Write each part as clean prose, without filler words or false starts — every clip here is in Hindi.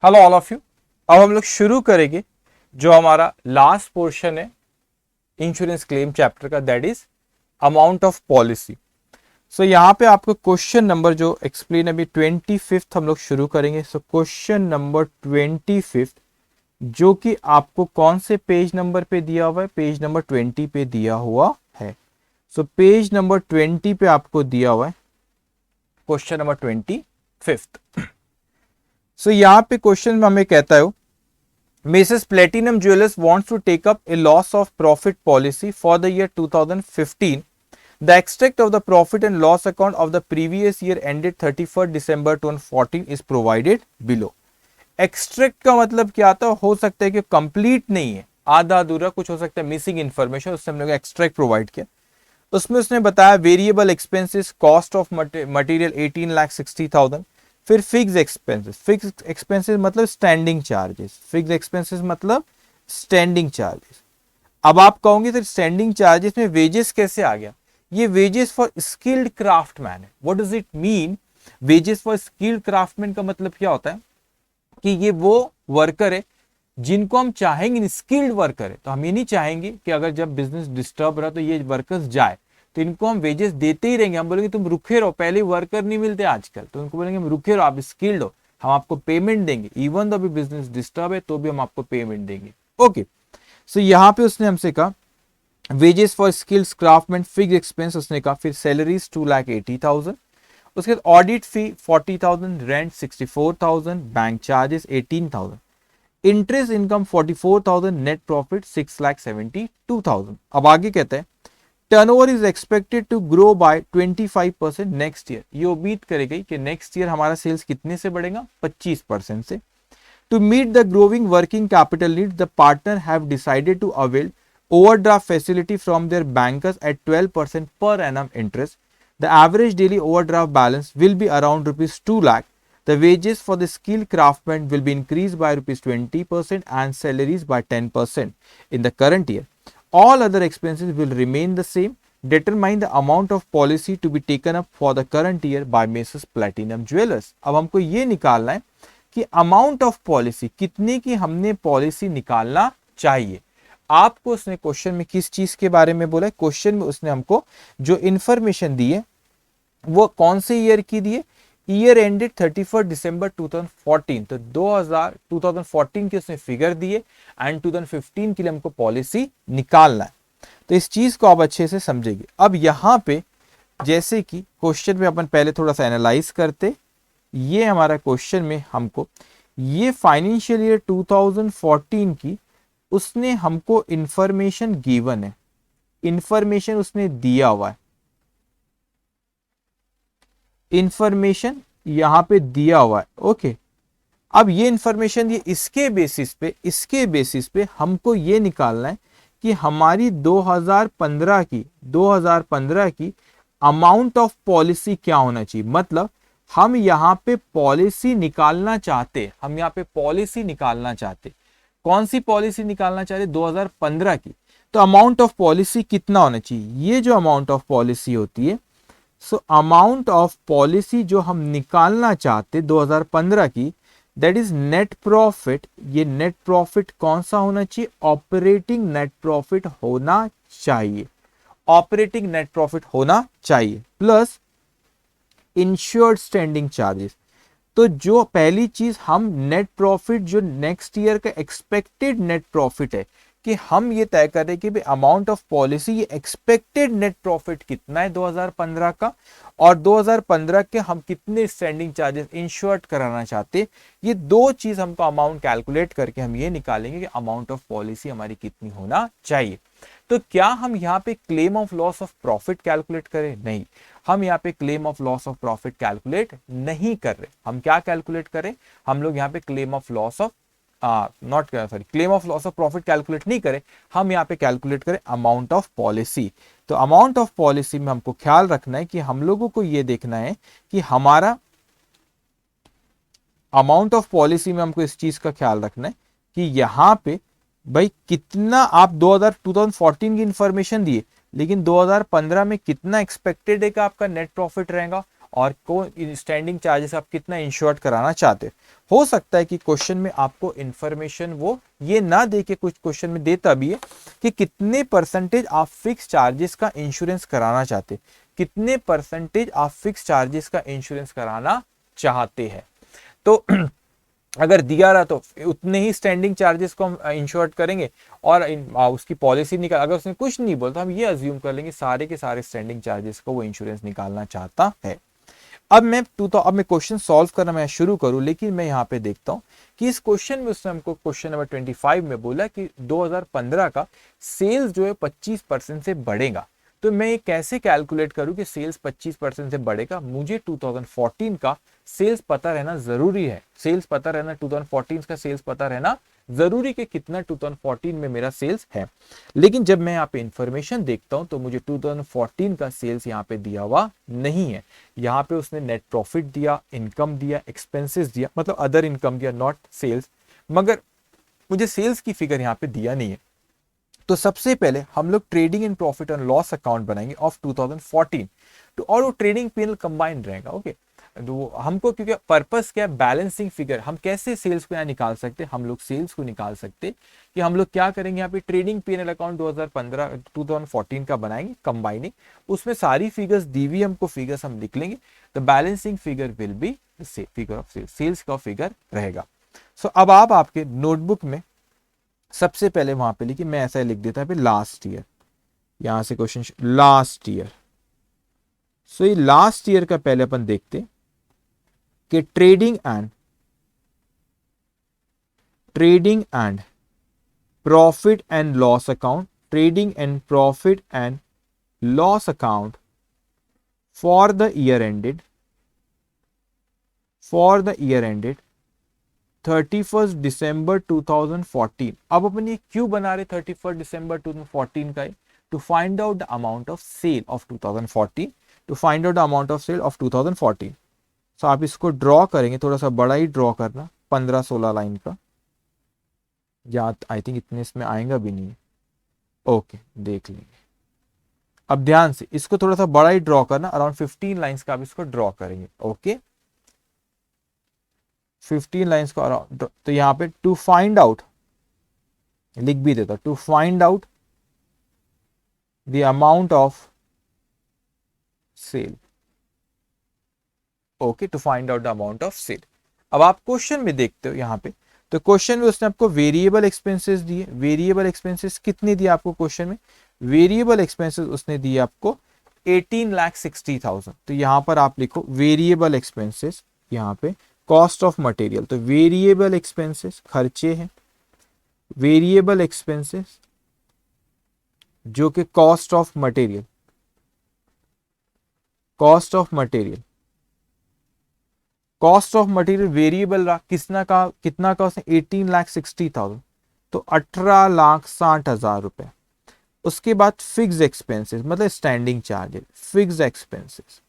Hello all of you. अब हम लोग शुरू करेंगे जो हमारा लास्ट पोर्शन है इंश्योरेंस क्लेम चैप्टर का, that is amount of policy. So यहाँ पे आपको क्वेश्चन नंबर जो एक्सप्लेन अभी 25th हम लोग शुरू करेंगे। सो क्वेश्चन नंबर 25 जो कि आपको कौन से पेज नंबर पे दिया हुआ है, पेज नंबर 20 पे दिया हुआ है। सो पेज नंबर 20 पे आपको दिया हुआ है क्वेश्चन नंबर 25। सो यहाँ पे क्वेश्चन में हमें कहता है Mrs. Platinum Jewelers wants to take up a loss of profit policy for the year 2015. The extract of the profit and loss account of the previous year ended 31st December 2014 is provided below. Extract का मतलब क्या आता है, हो सकता है कि कंप्लीट नहीं है, आधा अधूरा कुछ हो सकता है, मिसिंग इंफॉर्मेशन, उससे हमने एक्सट्रैक्ट प्रोवाइड किया। उसमें उसने बताया variable expenses cost of material 18,60,000। फिर फिक्स एक्सपेंसेस मतलब स्टैंडिंग चार्जेस, फिक्स एक्सपेंसेस मतलब स्टैंडिंग चार्जेस। अब आप कहोगे सर स्टैंडिंग चार्जेस में वेजेस कैसे आ गया? ये वेजेस फॉर स्किल्ड क्राफ्टमैन है। What does it mean? Wages for skilled craftsman का मतलब क्या होता है कि ये वो वर्कर है जिनको हम चाहेंगे, स्किल्ड वर्कर है, तो हम ये नहीं चाहेंगे कि अगर जब बिजनेस डिस्टर्ब रहा तो ये वर्कर्स जाए, तो इनको हम वेजेस देते ही रहेंगे। हम बोलेंगे तुम रुके रहो, पहले वर्कर नहीं मिलते आजकल, तो उनको बोलेंगे हम रुके रहो, आप स्किल्ड हो, हम आपको पेमेंट देंगे, इवन तो अभी बिजनेस डिस्टर्ब है तो भी हम आपको पेमेंट देंगे। ओके, सो यहाँ पे उसने हमसे कहा wages for skills craftsman, fix expense उसने कहा, फिर सैलरीज 2,80,000, उसके बाद audit fee 40,000, rent 64,000, bank charges 18,000, interest income 44,000, net profit 6,72,000। अब आगे कहते हैं turnover is expected to grow by 25% next year. ये उम्मीद करेगी कि नेक्स्ट ईयर हमारा सेल्स कितने से बढ़ेगा? 25% से। To meet the growing working capital need the partner have decided to avail overdraft facility from their bankers at 12% per annum interest. The average daily overdraft balance will be around rupees 2 lakh. The wages for the skilled craftsmen will be increased by rupees 20% and salaries by 10% in the current year. All other expenses will remain the same. Determine the amount of policy to be taken up for the current year by Mrs. Platinum Jewelers. अब हमको ये निकालना है कि अमाउंट ऑफ पॉलिसी कितने की हमने पॉलिसी निकालना चाहिए। आपको उसने क्वेश्चन में किस चीज के बारे में बोला है? क्वेश्चन में उसने हमको जो इंफॉर्मेशन दी है वो कौन से ईयर की दी है? ईयर एंडेड 31 दिसंबर 2014, तो 2014 की उसने फिगर दी है एंड 2015 के लिए हमको पॉलिसी निकालना है। तो इस चीज को आप अच्छे से समझेंगे। अब यहां पे जैसे कि क्वेश्चन में अपन पहले थोड़ा सा एनालाइज करते, ये हमारा क्वेश्चन में हमको ये फाइनेंशियल ईयर 2014 की उसने हमको इंफॉर्मेशन गिवन है, इंफॉर्मेशन उसने दिया हुआ है, इंफॉर्मेशन यहां पे दिया हुआ है। ओके, अब ये इंफॉर्मेशन ये इसके बेसिस पे हमको ये निकालना है कि हमारी 2015 की अमाउंट ऑफ पॉलिसी क्या होना चाहिए। मतलब हम यहाँ पे पॉलिसी निकालना चाहते, कौन सी पॉलिसी निकालना चाहते? 2015 की। तो अमाउंट ऑफ पॉलिसी कितना होना चाहिए? ये जो अमाउंट ऑफ पॉलिसी होती है, सो अमाउंट ऑफ पॉलिसी जो हम निकालना चाहते 2015 की, दैट इज नेट प्रॉफिट। ये नेट प्रॉफिट कौन सा होना चाहिए? ऑपरेटिंग नेट प्रॉफिट होना चाहिए, ऑपरेटिंग नेट प्रॉफिट होना चाहिए, प्लस इंश्योर्ड स्टैंडिंग चार्जेस। तो जो पहली चीज हम नेट प्रॉफिट जो नेक्स्ट ईयर का एक्सपेक्टेड नेट प्रॉफिट है कि हम ये तय करें कि भाई अमाउंट ऑफ पॉलिसी ये एक्सपेक्टेड नेट प्रॉफिट कितना है 2015 का, और 2015 के हम कितने स्टैंडिंग चार्जेस इंश्योर्ड कराना चाहते। ये दो चीज हमको अमाउंट कैलकुलेट करके हम ये निकालेंगे कि अमाउंट ऑफ पॉलिसी हमारी कितनी होना चाहिए। तो क्या हम यहाँ पे claim of loss of profit calculate करें? नहीं, हम यहाँ पे claim of loss of profit calculate नहीं कर रहे। हम क्या कैलकुलेट करें? हम लोग यहाँ पे claim of loss of claim of loss of profit calculate नहीं करें, हम यहाँ पे कैलकुलेट करें अमाउंट ऑफ पॉलिसी। तो अमाउंट ऑफ पॉलिसी में हमको ख्याल रखना है कि हम लोगों को ये देखना है कि हमारा अमाउंट ऑफ पॉलिसी में हमको इस चीज का ख्याल रखना है कि यहाँ पे भाई कितना आप 2014 की इंफॉर्मेशन दिए, लेकिन 2015 में कितना एक्सपेक्टेड है कि आपका नेट प्रॉफिट रहेगा, और को स्टैंडिंग चार्जेस आप कितना इंश्योर्ड कराना चाहते हो सकता है कि क्वेश्चन में आपको इंफॉर्मेशन वो ये ना दे के कुछ क्वेश्चन में देता भी है कि कितने परसेंटेज आप फिक्स चार्जेस का इंश्योरेंस कराना चाहते, कितने परसेंटेज आप फिक्स चार्जेस का इंश्योरेंस कराना चाहते हैं। तो अगर दिया रहा तो उतने ही स्टैंडिंग चार्जेस को हम इंश्योर्ड करेंगे और उसकी पॉलिसी निकाल, अगर उसने कुछ नहीं बोला तो हम ये अज्यूम कर लेंगे सारे के सारे स्टैंडिंग चार्जेस को वो इंश्योरेंस निकालना चाहता है। अब मैं क्वेश्चन सॉल्व करना मैं शुरू करूं, लेकिन मैं यहाँ पे देखता हूं कि इस क्वेश्चन में उसने हमको क्वेश्चन नंबर 25 में बोला कि 2015 का सेल्स जो है 25% से बढ़ेगा। तो मैं ये कैसे कैलकुलेट करूं कि सेल्स 25% से बढ़ेगा? मुझे 2014 का सेल्स पता रहना जरूरी है। सेल्स पता रहना 2014 का सेल्स पता रहना जरूरी कि कितना 2014 में मेरा सेल्स है। लेकिन जब मैं यहाँ पे इंफॉर्मेशन देखता हूं तो मुझे 2014 का सेल्स यहाँ पे दिया हुआ नहीं है। यहाँ पे उसने नेट प्रॉफिट दिया, इनकम दिया, एक्सपेंसेस दिया, मतलब अदर इनकम दिया, नॉट सेल्स, मगर मुझे सेल्स की फिगर यहाँ पे दिया नहीं है। तो सबसे पहले हम लोग trading and profit and loss account बनाएंगे ऑफ 2014 तो, और वो ट्रेडिंग पीएनएल कंबाइंड रहेगा। ओके, तो हमको क्योंकि पर्पस क्या है, बैलेंसिंग फिगर, हम कैसे सेल्स को यहाँ निकाल सकते, हम लोग सेल्स को निकाल सकते कि हम लोग क्या करेंगे, यहाँ पे ट्रेडिंग पीएनएल अकाउंट 2014 का बनाएंगे कंबाइनिंग, उसमें सारी फिगर्स दी हुई हमको फिगर्स हम लिख लेंगे। The balancing figure will be figure of sales, sales का फिगर रहेगा। सो अब आप आपके नोटबुक में सबसे पहले वहां पे लिखिए, मैं ऐसा लिख देता है लास्ट ईयर, यहां से क्वेश्चन लास्ट ईयर। सो ये लास्ट ईयर का पहले अपन देखते कि trading and profit and loss account, trading and profit and loss account for the year ended 31 दिसंबर 2014। अब अपन ये क्यों बना रहे 31 दिसंबर 2014 का, to find out the amount of sale of 2014, to find out the amount of sale of 2014। So आप इसको ड्रॉ करेंगे, थोड़ा सा बड़ा ही ड्रॉ करना, 15-16 लाइन का, या आई थिंक इतने इसमें आएगा भी नहीं। ओके, देख लेंगे। अब ध्यान से इसको थोड़ा सा बड़ा ही ड्रॉ करना, अराउंड 15 लाइंस का आप इसको ड्रॉ करेंगे। ओके, 15 लाइंस को अराउंड। तो यहां पे टू फाइंड आउट लिख भी देता, to find out the amount of sale. Okay, to find out the amount of sale. अब आप क्वेश्चन में देखते हो यहाँ पे, तो क्वेश्चन में उसने आपको वेरिएबल एक्सपेंसेस दिए। वेरिएबल एक्सपेंसेस कितने दिए आपको क्वेश्चन में? वेरिएबल एक्सपेंसेस उसने दिए आपको 18,60,000। तो यहां पर आप लिखो वेरिएबल एक्सपेंसेस, यहाँ पे कॉस्ट ऑफ मटेरियल, तो वेरिएबल एक्सपेंसेस खर्चे हैं, वेरिएबल एक्सपेंसेस जो कि cost of material, cost of material, cost of material variable रहा, कितना का उसने 18,60,000, तो 18,60,000 रुपए। उसके बाद फिक्स एक्सपेंसेस मतलब standing charges, fix expenses,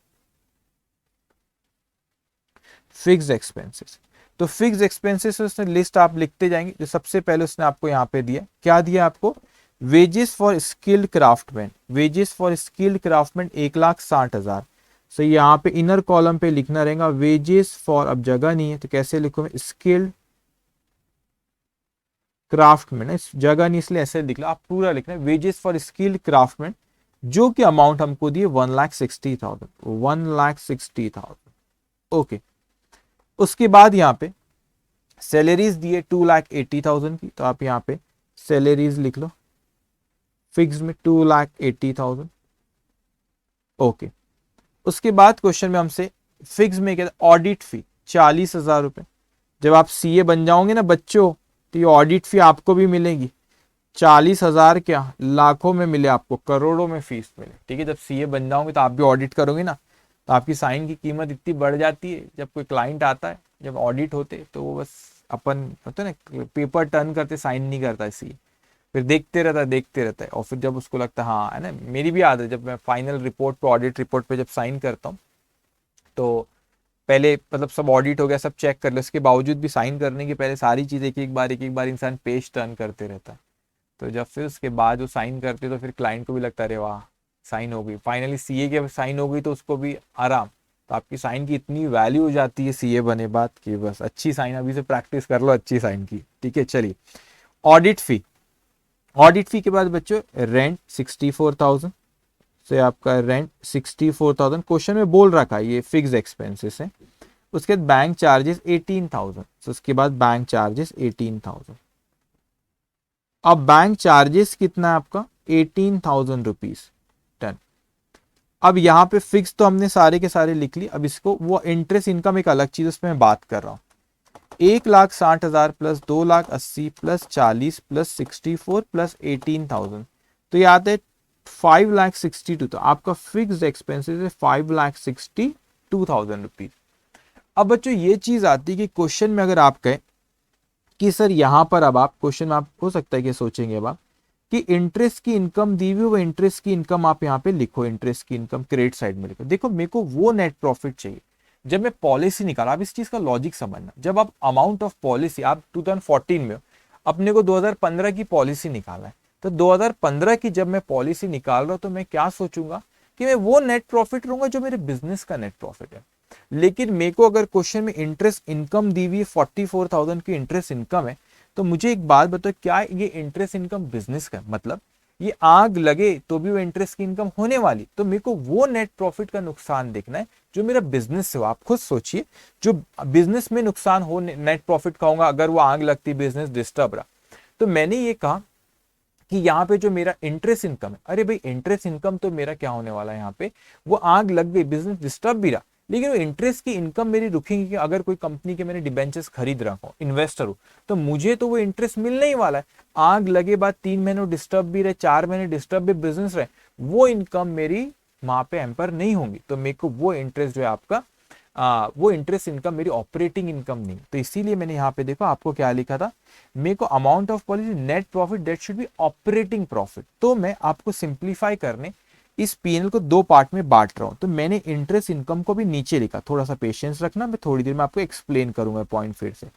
fix expenses. तो फिक्स एक्सपेंसेस उसने लिस्ट आप लिखते जाएंगे। जो सबसे पहले उसने आपको यहाँ पे दिया, क्या दिया आपको? Wages for skilled craftsman, wages for skilled craftsman 1,60,000। सो यहाँ पे इनर कॉलम पे लिखना रहेगा वेजेस फॉर, अब जगह नहीं है तो कैसे लिखूं मैं, स्किल्ड क्राफ्टमैन, इस जगह नहीं इसलिए ऐसे लिख लो, आप पूरा लिखना है वेजेस फॉर स्किल्ड क्राफ्टमैन, जो कि अमाउंट हमको दिए 1,60,000, 1,60,000। ओके, उसके बाद यहाँ पे सैलरीज दिए 2,80,000 की, तो आप यहाँ पे सैलरीज लिख लो, फिक्स में 2,80,000। ओके, उसके बाद क्वेश्चन में हमसे फिक्स में क्या, ऑडिट फी 40,000 रुपए। जब आप सीए बन जाओगे ना बच्चों, तो ये ऑडिट फी आपको भी मिलेगी। 40,000 क्या लाखों में मिले आपको, करोड़ों में फीस मिले। ठीक है, जब सीए बन जाओगे तो आप भी ऑडिट करोगे ना, तो आपकी साइन की कीमत इतनी बढ़ जाती है। जब कोई क्लाइंट आता है, जब ऑडिट होते, तो वो बस अपन होता है ना, पेपर टर्न करते, साइन नहीं करता सीए, फिर देखते रहता है। और फिर जब उसको लगता है, हाँ है ना, मेरी भी आदत है, जब मैं फाइनल रिपोर्ट पे, ऑडिट रिपोर्ट पे जब साइन करता हूँ, तो पहले मतलब सब ऑडिट हो गया, सब चेक कर लो, उसके बावजूद भी साइन करने के पहले सारी चीज़ एक एक बार इंसान पेज टर्न करते रहता है। तो जब फिर उसके बाद वो साइन करते, तो फिर क्लाइंट को भी लगता है अरे वाह साइन हो गई, फाइनली सीए के साइन हो गई, तो उसको भी आराम, तो आपकी साइन की इतनी वैल्यू हो जाती है सीए बने बाद कि बस अच्छी साइन अभी से प्रैक्टिस कर लो अच्छी साइन की, ठीक है। चलिए ऑडिट फी, ऑडिट फी के बाद बच्चों रेंट 64,000 से आपका रेंट 64,000 क्वेश्चन में बोल रखा है, ये फिक्स एक्सपेंसेस है। उसके बाद बैंक चार्जेस 18,000, तो उसके बाद बैंक चार्जेस 18,000। अब बैंक चार्जेस कितना है आपका 18,000 रुपीज टन। अब यहाँ पे फिक्स तो हमने सारे के सारे लिख ली, अब इसको वो इंटरेस्ट इनकम एक अलग चीज उसमें मैं बात कर रहा हूँ। 1,60,000 प्लस 2,80,000 प्लस 40 प्लस 64 प्लस 18,000, तो ये आता है 5,62,000। तो आपका फिक्स एक्सपेंसेस है 5,62,000 रुपीज। अब बच्चों ये चीज आती है कि क्वेश्चन में अगर आप कहें कि सर यहां पर, अब आप क्वेश्चन में आप हो सकता है कि सोचेंगे अब आप कि इंटरेस्ट की इनकम दी हुई, वो इंटरेस्ट की इनकम आप यहाँ पे लिखो, इंटरेस्ट की इनकम क्रेडिट साइड में लिखो। देखो मेरे को वो नेट प्रॉफिट चाहिए जब मैं पॉलिसी निकाला। आप इस चीज का लॉजिक समझना, जब आप अमाउंट ऑफ पॉलिसी, आप 2014 में हो, अपने को 2015 की पॉलिसी निकाला है, तो 2015 की जब मैं पॉलिसी निकाल रहा हूं तो मैं क्या सोचूंगा कि मैं वो नेट प्रॉफिट लूंगा जो मेरे बिजनेस का नेट प्रॉफिट है। लेकिन मेरे को अगर क्वेश्चन में इंटरेस्ट इनकम दी हुई 44,000 की इंटरेस्ट इनकम है, तो मुझे एक बात बताओ, क्या ये इंटरेस्ट इनकम बिजनेस का, मतलब ये आग लगे तो भी वो इंटरेस्ट की इनकम होने वाली, तो मेरे को वो नेट प्रॉफिट का नुकसान देखना है जो मेरा बिजनेस से हो। आप खुद सोचिए, जो बिजनेस में नुकसान हो नेट प्रॉफिट का होगा अगर वो आग लगती, बिजनेस डिस्टर्ब रहा। तो मैंने ये कहा कि यहाँ पे जो मेरा इंटरेस्ट इनकम है, अरे भाई इंटरेस्ट इनकम तो मेरा क्या होने वाला है, यहाँ पे वो आग लग गई, बिजनेस डिस्टर्ब भी रहा, लेकिन वो इंटरेस्ट की इनकम मेरी रुकेगी कि अगर कोई कंपनी के मैंने डिबेंचर्स खरीद रहा हूँ, इन्वेस्टर हूँ, तो मुझे तो वो इंटरेस्ट मिलने ही वाला है। आग लगे बाद 3 महीने डिस्टर्ब भी रहे, 4 महीने डिस्टर्ब भी बिजनेस रहे, वो इनकम मेरी वहां पे एम्पर नहीं होंगी। तो मेरे को वो इंटरेस्ट जो है आपका वो इंटरेस्ट इनकम मेरी ऑपरेटिंग इनकम नहीं। तो इसीलिए मैंने यहाँ पे देखो आपको क्या लिखा था, मेरे को amount of policy net profit that should be operating profit. तो मैं आपको सिंप्लीफाई करने इस पीएनएल को 2 पार्ट में बांट रहा हूं। तो मैंने इंटरेस्ट इनकम को भी नीचे लिखा, थोड़ा सा पेशेंस रखना, मैं थोड़ी देर में आपको एक्सप्लेन करूंगा पॉइंट फिर से।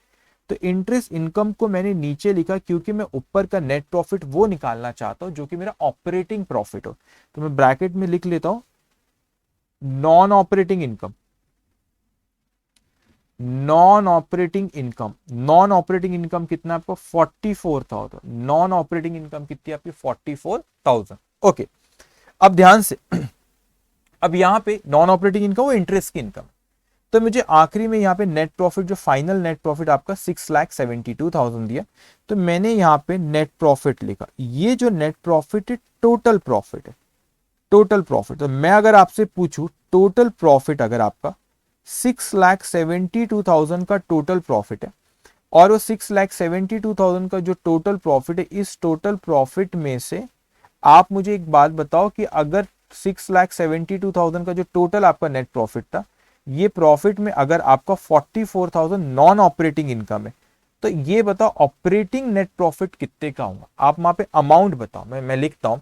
तो इंटरेस्ट इनकम को मैंने नीचे लिखा क्योंकि मैं ऊपर का नेट प्रॉफिट वो निकालना चाहता हूं जो कि मेरा ऑपरेटिंग प्रॉफिट हो। तो मैं ब्रैकेट में लिख लेता हूं non operating income, non operating income. Non operating income कितना आपको 44,000, नॉन ऑपरेटिंग इनकम कितनी आपकी 44,000। ओके, अब ध्यान से अब यहां पे नॉन ऑपरेटिंग इनकम वो इंटरेस्ट की इनकम, तो मुझे आखिरी में यहाँ पे नेट प्रॉफिट, जो फाइनल नेट प्रॉफिट आपका 6,72,000 दिया, तो मैंने यहाँ पे नेट प्रॉफिट लिखा। ये जो नेट प्रॉफिट है टोटल प्रॉफिट है, टोटल प्रॉफिट। तो मैं अगर आपसे पूछूं टोटल प्रॉफिट, अगर आपका 6,72,000 का टोटल प्रॉफिट है, और वो 6,72,000 का जो टोटल प्रॉफिट है, इस टोटल प्रॉफिट में से आप मुझे एक बात बताओ कि अगर 6,72,000 का जो टोटल आपका नेट प्रॉफिट था, ये प्रॉफिट में अगर आपका 44,000 नॉन ऑपरेटिंग इनकम है, तो ये बताओ ऑपरेटिंग नेट प्रॉफिट कितने का होगा। आप वहां पे अमाउंट बताओ, मैं लिखता हूं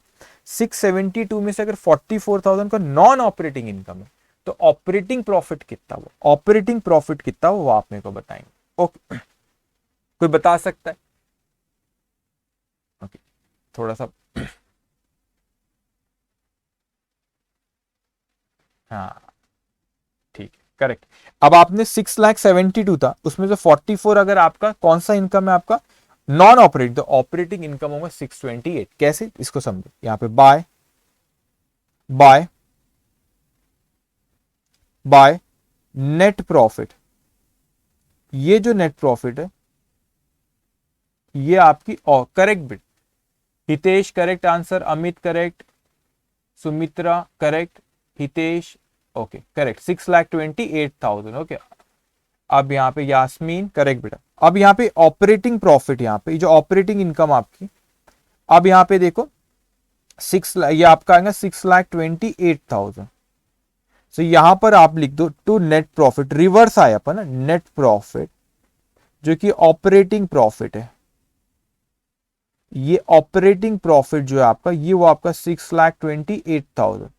672 में से अगर 44,000 का नॉन ऑपरेटिंग इनकम है, तो ऑपरेटिंग प्रॉफिट कितना, वो ऑपरेटिंग प्रॉफिट कितना वो आप मेरे को बताएंगे। ओके, कोई बता सकता है? ओके, थोड़ा सा हाँ ठीक है, करेक्ट। अब आपने 6,72,000 था, उसमें से 44 अगर आपका कौन सा इनकम है आपका नॉन ऑपरेटिंग, तो ऑपरेटिंग इनकम होगा 628। कैसे, इसको समझो, यहां पे by by by net profit. ये जो नेट प्रॉफिट है ये आपकी correct bit, Hitesh correct answer, Amit correct, Sumitra correct, Hitesh okay correct, 6,28,000। Okay, अब यहाँ पे यास्मीन करेक्ट बेटा। अब यहाँ पे ऑपरेटिंग प्रॉफिट, यहाँ पे जो ऑपरेटिंग इनकम आपकी, अब यहाँ पे देखो 6 ये आपका आएगा 6,28,000। तो यहां पर आप लिख दो टू नेट प्रॉफिट, रिवर्स आया अपन नेट प्रॉफिट जो कि ऑपरेटिंग प्रॉफिट है। ये ऑपरेटिंग प्रॉफिट जो है आपका, ये वो आपका 6,28,000।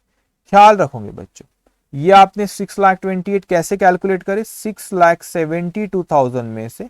ख्याल रखोगे बच्चों, ये आपने 6,28,000 कैसे कैलकुलेट करे, 6,72,000 में से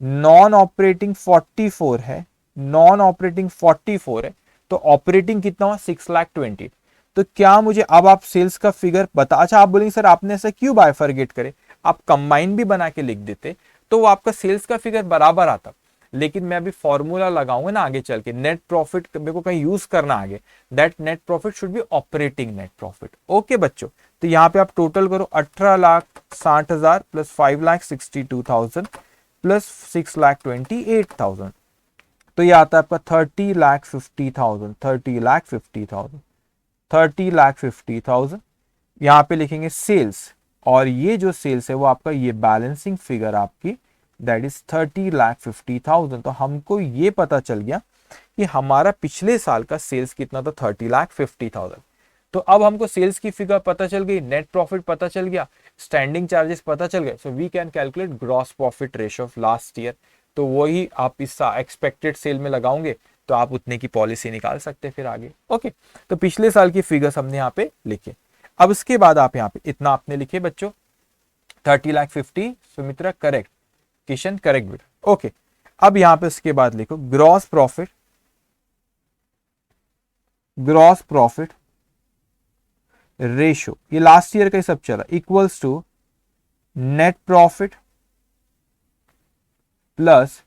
नॉन ऑपरेटिंग 44 है, नॉन ऑपरेटिंग 44 है, तो ऑपरेटिंग कितना हुआ 6,20,000। तो क्या मुझे अब आप सेल्स का फिगर बता, अच्छा आप बोलेंगे सर आपने ऐसा क्यों बाइफरगेट करे, आप कंबाइन भी बना के लिख देते तो वो आपका सेल्स का फिगर बराबर आता। लेकिन मैं अभी फॉर्मूला लगाऊंगा ना आगे चल के, नेट प्रॉफिट मेरे को कहीं यूज करना आगे, that net profit should be operating net profit. Okay बच्चों, तो यहाँ पे आप टोटल करो 18,60,000 प्लस 5,62,000 प्लस 6,28,000, तो ये आता है आपका 30,50,000, 30,50,000 यहाँ पे लिखेंगे सेल्स, और ये जो सेल्स है वो आपका ये बैलेंसिंग फिगर आपकी दैट इज 30,50,000। तो हमको ये पता चल गया कि हमारा पिछले साल का सेल्स कितना था, 30,50,000। तो अब हमको सेल्स की फिगर पता चल गई, नेट प्रॉफिट पता चल गया, स्टैंडिंग चार्जेस पता चल गए, so we can calculate gross profit ratio of last year. तो वही आप इस एक्सपेक्टेड सेल में लगाओगे तो आप उतने की पॉलिसी निकाल सकते हैं फिर आगे। ओके, तो पिछले साल की फिगर्स हमने यहाँ पे लिखे। अब इसके बाद आप यहाँ पे इतना आपने लिखे बच्चों 30,50,000, सुमित्रा करेक्ट, किशन करेक्ट बेटा। ओके, अब यहाँ पे इसके बाद लिखो gross profit, gross profit ratio, ये लास्ट ईयर का ही सब चला, equals to net profit plus,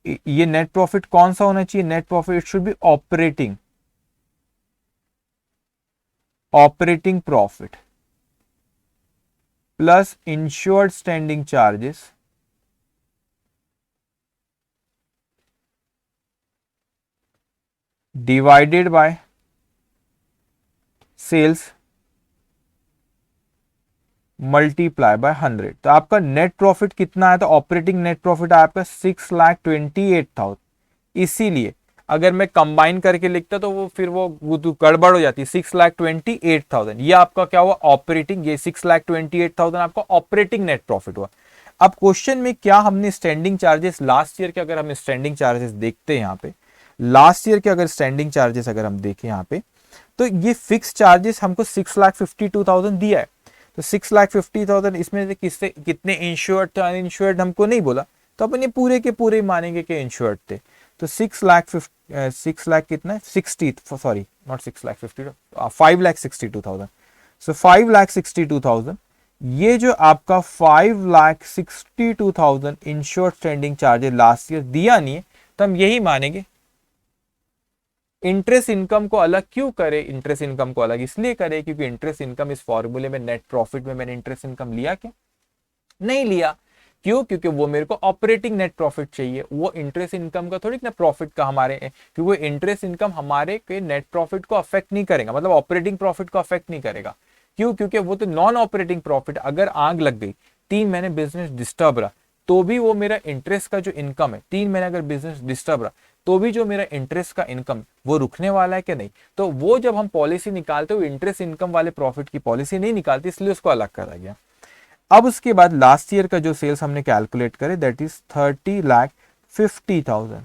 ये नेट प्रॉफिट कौन सा होना चाहिए, net profit it should be operating, operating profit plus insured standing charges divided by sales multiply by 100। तो आपका नेट प्रॉफिट कितना है, तो ऑपरेटिंग नेट प्रॉफिट आपका 6,28,000। इसीलिए अगर मैं कंबाइन करके लिखता तो वो फिर वो गड़बड़ हो जाती है, 6,28,000 ये आपका क्या हुआ ऑपरेटिंग, ये 6,28,000 आपका ऑपरेटिंग नेट प्रॉफिट हुआ। अब क्वेश्चन में क्या हमने स्टैंडिंग चार्जेस लास्ट ईयर के, अगर हम स्टैंडिंग चार्जेस देखते हैं यहाँ पे, लास्ट ईयर के अगर स्टैंडिंग चार्जेस अगर हम देखें यहाँ पे, तो ये फिक्स चार्जेस हमको 6,52,000 दिया है। तो 6,50,000 इसमें से किससे कितने इंश्योर्ड थे अनइंश्योर्ड हमको नहीं बोला, तो अपन ये पूरे के पूरे मानेंगे कि इंश्योर्ड थे। तो 6,00,000 कितना है 60, सॉरी नॉट 6,50,000, 5,62,000। सो 5,62,000, ये जो आपका 5,62,000 insured standing charges last year दिया नहीं है, तो हम यही मानेंगे। इंटरेस्ट इनकम को अलग क्यों करे, इंटरेस्ट इनकम को अलग इसलिए करे क्योंकि इंटरेस्ट इनकम इस फॉर्मूले में नेट प्रॉफिट में मैंने इंटरेस्ट इनकम लिया क्या, नहीं लिया। क्यों, क्योंकि वो मेरे को ऑपरेटिंग नेट प्रॉफिट चाहिए, वो इंटरेस्ट इनकम का थोड़ी ना प्रॉफिट का हमारे, क्योंकि वो इंटरेस्ट इनकम हमारे के नेट प्रॉफिट को अफेक्ट नहीं करेगा, मतलब ऑपरेटिंग प्रॉफिट को अफेक्ट नहीं करेगा। क्यों, क्योंकि वो तो नॉन ऑपरेटिंग प्रॉफिट, अगर आग लग गई 3 महीने बिजनेस डिस्टर्ब रहा तो भी वो मेरा इंटरेस्ट का जो इनकम है, 3 महीने अगर बिजनेस डिस्टर्ब रहा तो भी जो मेरा इंटरेस्ट का इनकम वो रुकने वाला है कि नहीं। तो वो जब हम पॉलिसी निकालते हो इंटरेस्ट इनकम वाले प्रॉफिट की पॉलिसी नहीं निकालती, इसलिए उसको अलग करा गया। अब उसके बाद लास्ट ईयर का जो सेल्स हमने कैलकुलेट करे दैट इज 30,50,000।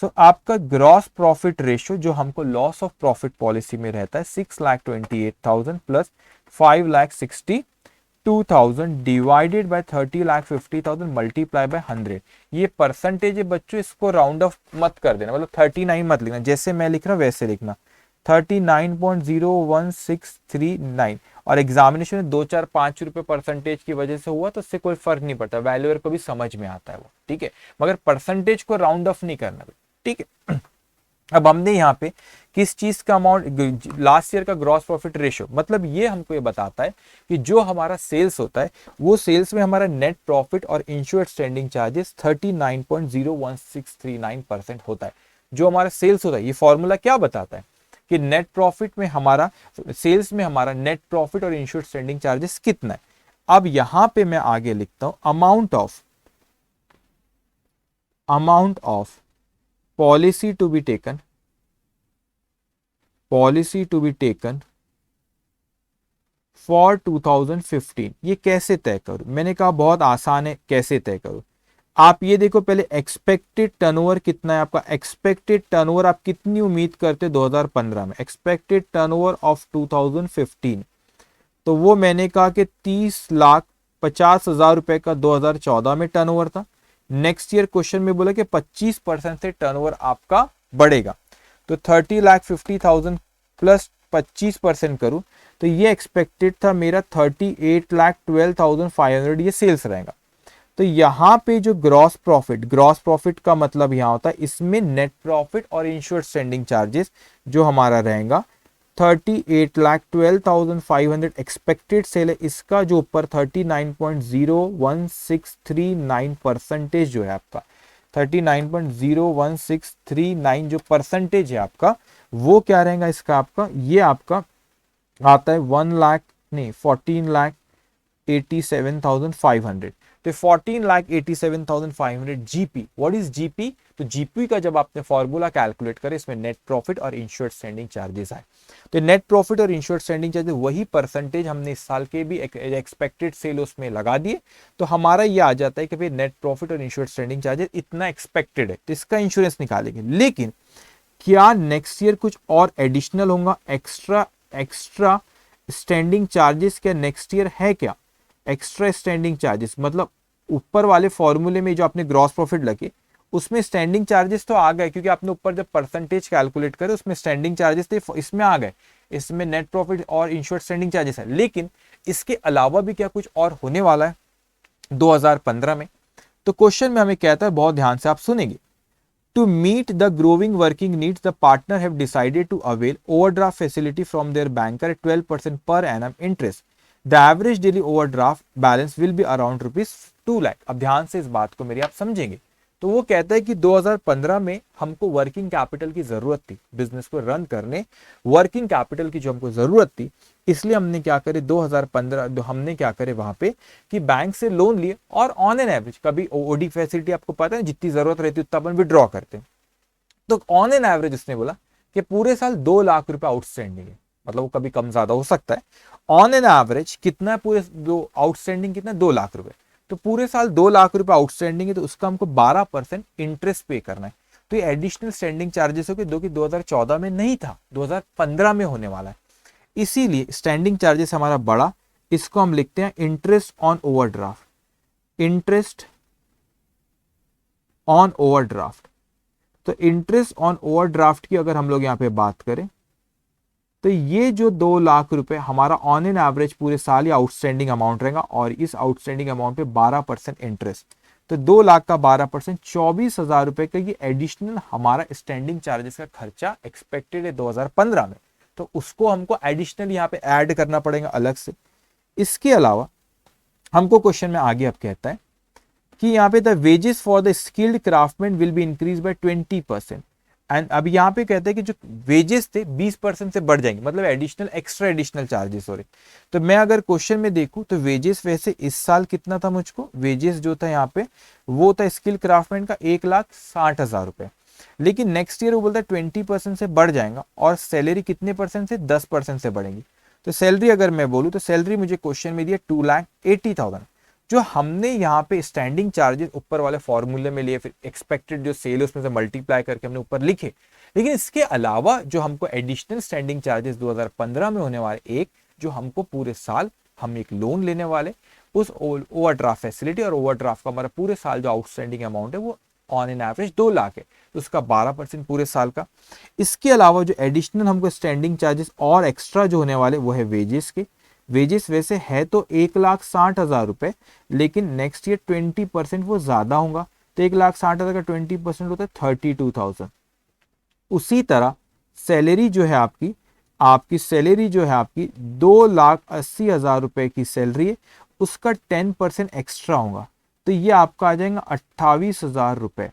सो आपका ग्रॉस प्रॉफिट रेशियो जो हमको लॉस ऑफ प्रॉफिट पॉलिसी में रहता है 6,28,000 plus 5,62,000 divided by 30,50,000 multiply by 100। ये परसेंटेज है बच्चों, इसको राउंड ऑफ मत कर देना, मतलब 39 मत लिखना, जैसे मैं लिख रहा हूं वैसे लिखना 39.01639। और एग्जामिनेशन में 2-4-5 रुपए परसेंटेज की वजह से हुआ तो उससे कोई फर्क नहीं पड़ता, वैल्यूअर को भी समझ में आता है वो, ठीक है, मगर परसेंटेज को राउंड ऑफ नहीं करना, ठीक है। अब हमने यहाँ पे किस चीज का अमाउंट, लास्ट ईयर का ग्रॉस प्रॉफिट रेशियो, मतलब ये हमको ये बताता है कि जो हमारा सेल्स होता है वो सेल्स में हमारा नेट प्रॉफिट और इंश्योर्ड स्टैंडिंग चार्जेस 39.01639% होता है। जो हमारा सेल्स होता है, ये फॉर्मूला क्या बताता है कि नेट प्रॉफिट में हमारा, सेल्स में हमारा नेट प्रॉफिट और इंश्योर्ड स्टैंडिंग चार्जेस कितना है। अब यहां पे मैं आगे लिखता हूं amount of policy to be taken for 2015। ये कैसे तय करूं, मैंने कहा बहुत आसान है, कैसे तय करूं। आप ये देखो पहले एक्सपेक्टेड टर्नओवर कितना है आपका, एक्सपेक्टेड टर्नओवर आप कितनी उम्मीद करते 2015 में, एक्सपेक्टेड टर्नओवर ऑफ 2015, तो वो मैंने कहा कि 30,50,000 रुपए का 2014 में टर्नओवर था। नेक्स्ट ईयर क्वेश्चन में बोला कि 25% से टर्नओवर आपका बढ़ेगा, तो 30,50,000 प्लस 25% करूं तो ये एक्सपेक्टेड था मेरा 38,12,500 ये सेल्स रहेगा। तो यहाँ पे जो ग्रॉस प्रॉफिट का मतलब यहाँ होता है इसमें नेट प्रॉफिट और इंश्योर्ड स्टैंडिंग चार्जेस जो हमारा रहेगा 38,12,500 एक्सपेक्टेड सेल है, इसका जो ऊपर 39.01639% जो है आपका 39.01639 जो परसेंटेज है आपका वो क्या रहेगा इसका आपका ये आपका आता है 14,87,500। तो 14,87,500 जीपी। What is GP? तो जीपी का जब आपने फॉर्मूला कैलकुलेट करें इसमें नेट प्रॉफिट और इंश्योर्ड स्टैंडिंग चार्जेस आए। तो नेट प्रॉफिट और इंश्योर्ड स्टैंडिंग चार्जेस वही परसेंटेज हमने इस साल के भी एक्सपेक्टेड सेल उसमें लगा दिए, तो हमारा ये आ जाता है कि भाई नेट प्रॉफिट और इंश्योर्ड स्टैंडिंग चार्जेस इतना एक्सपेक्टेड है तो इसका इंश्योरेंस निकालेंगे। लेकिन क्या नेक्स्ट ईयर कुछ और एडिशनल होगा, एक्स्ट्रा स्टैंडिंग चार्जेस क्या नेक्स्ट ईयर है क्या? एक्स्ट्रा स्टैंडिंग चार्जेस मतलब ऊपर वाले फॉर्मूले में जो आपने ग्रॉस प्रॉफिट लगे उसमें स्टैंडिंग चार्जेस तो आ गए, क्योंकि आपने ऊपर जब परसेंटेज कैलकुलेट करे उसमें स्टैंडिंग चार्जेस थे, इसमें आ गए, इसमें नेट प्रॉफिट और इंश्योर्ड स्टैंडिंग चार्जेस है। लेकिन इसके अलावा भी क्या कुछ और होने वाला है 2015 में? तो क्वेश्चन में हमें कहता है, बहुत ध्यान से आप सुनेंगे, To meet the growing working needs, the partner have decided to avail overdraft facility from their banker at 12% per annum interest. The average daily overdraft balance will be around rupees 2 lakh. अब ध्यान से इस बात को मेरी आप समझेंगे। तो वो कहता है कि 2015 में हमको वर्किंग कैपिटल की जरूरत थी, बिजनेस को रन करने वर्किंग कैपिटल की जो हमको जरूरत थी, इसलिए हमने क्या करे 2015 हमने क्या करे वहां पे कि बैंक से लोन लिए और ऑन एन एवरेज, कभी ओडी फैसिलिटी आपको पता है जितनी जरूरत रहती है उतना अपन विड्रॉ करते हैं, तो ऑन एन एवरेज उसने बोला कि पूरे साल 2 लाख रुपए आउटस्टैंडिंग है, मतलब वो कभी कम ज्यादा हो सकता है। ऑन एन एवरेज कितना है पूरे दो आउटस्टैंडिंग कितना 2 लाख रुपए, तो पूरे साल 2 लाख रुपए आउटस्टैंडिंग है तो उसका हमको 12% इंटरेस्ट पे करना है। तो ये एडिशनल स्टैंडिंग चार्जेस हो कि 2014 में नहीं था, 2015 में होने वाला है, इसीलिए स्टैंडिंग चार्जेस हमारा बड़ा, इसको हम लिखते हैं interest on overdraft. Interest on overdraft, तो इंटरेस्ट ऑन ओवरड्राफ्ट की अगर हम लोग यहां पे बात करें तो ये जो 2 लाख रुपए हमारा ऑन एन एवरेज पूरे साल ही आउटस्टैंडिंग अमाउंट रहेगा और इस आउटस्टैंडिंग अमाउंट पे 12% इंटरेस्ट, तो 2 लाख का 12% 24,000 रुपए का ये एडिशनल हमारा स्टैंडिंग चार्जेस का खर्चा एक्सपेक्टेड है 2015 में, तो उसको हमको एडिशनल यहाँ पे ऐड करना पड़ेगा अलग से। इसके अलावा हमको क्वेश्चन में आगे अब कहता है कि यहाँ पे the wages for the skilled craftsman will be increase by 20%, and अब यहाँ पे कहते हैं कि जो वेजेस थे 20% से बढ़ जाएंगे, मतलब एक्स्ट्रा एडिशनल चार्जेस हो रहे। तो मैं अगर क्वेश्चन में देखूं तो वेजेस वैसे इस साल कितना था, मुझको वेजेस जो था यहाँ पे वो था स्किल क्राफ्टमैन का 1,60,000 रुपए, लेकिन नेक्स्ट ईयर वो बोलता है 20% से बढ़ जाएगा और सैलरी कितने परसेंट से 10% से बढ़ेगी। तो सैलरी अगर मैं बोलूँ तो सैलरी मुझे क्वेश्चन में दिया 2,80,000, जो हमने यहाँ पे स्टैंडिंग चार्जेस ऊपर वाले फॉर्मूले में लिए, फिर एक्सपेक्टेड जो सेल उसमें से मल्टीप्लाई करके हमने ऊपर लिखे, लेकिन इसके अलावा जो हमको एडिशनल स्टैंडिंग चार्जेस 2015 में होने वाले, एक जो हमको पूरे साल हम एक लोन लेने वाले उस ओवरड्राफ्ट फैसिलिटी, और ओवरड्राफ्ट का हमारा पूरे साल जो आउटस्टैंडिंग अमाउंट है वो ऑन एन एवरेज 2 लाख है, तो उसका 12% पूरे साल का। इसके अलावा जो एडिशनल हमको स्टैंडिंग चार्जेस और एक्स्ट्रा जो होने वाले वो है वेजेस के। वेजेस वैसे है तो 1,60,000 रुपए, लेकिन नेक्स्ट ईयर 20% वो ज्यादा होगा, तो 1,60,000 का 20% होता है 32,000। उसी तरह सैलरी जो है आपकी सैलरी जो है आपकी 2,80,000 रुपए की सैलरी है, उसका 10% एक्स्ट्रा होगा, तो ये आपका आ जाएगा 28,000 रुपए।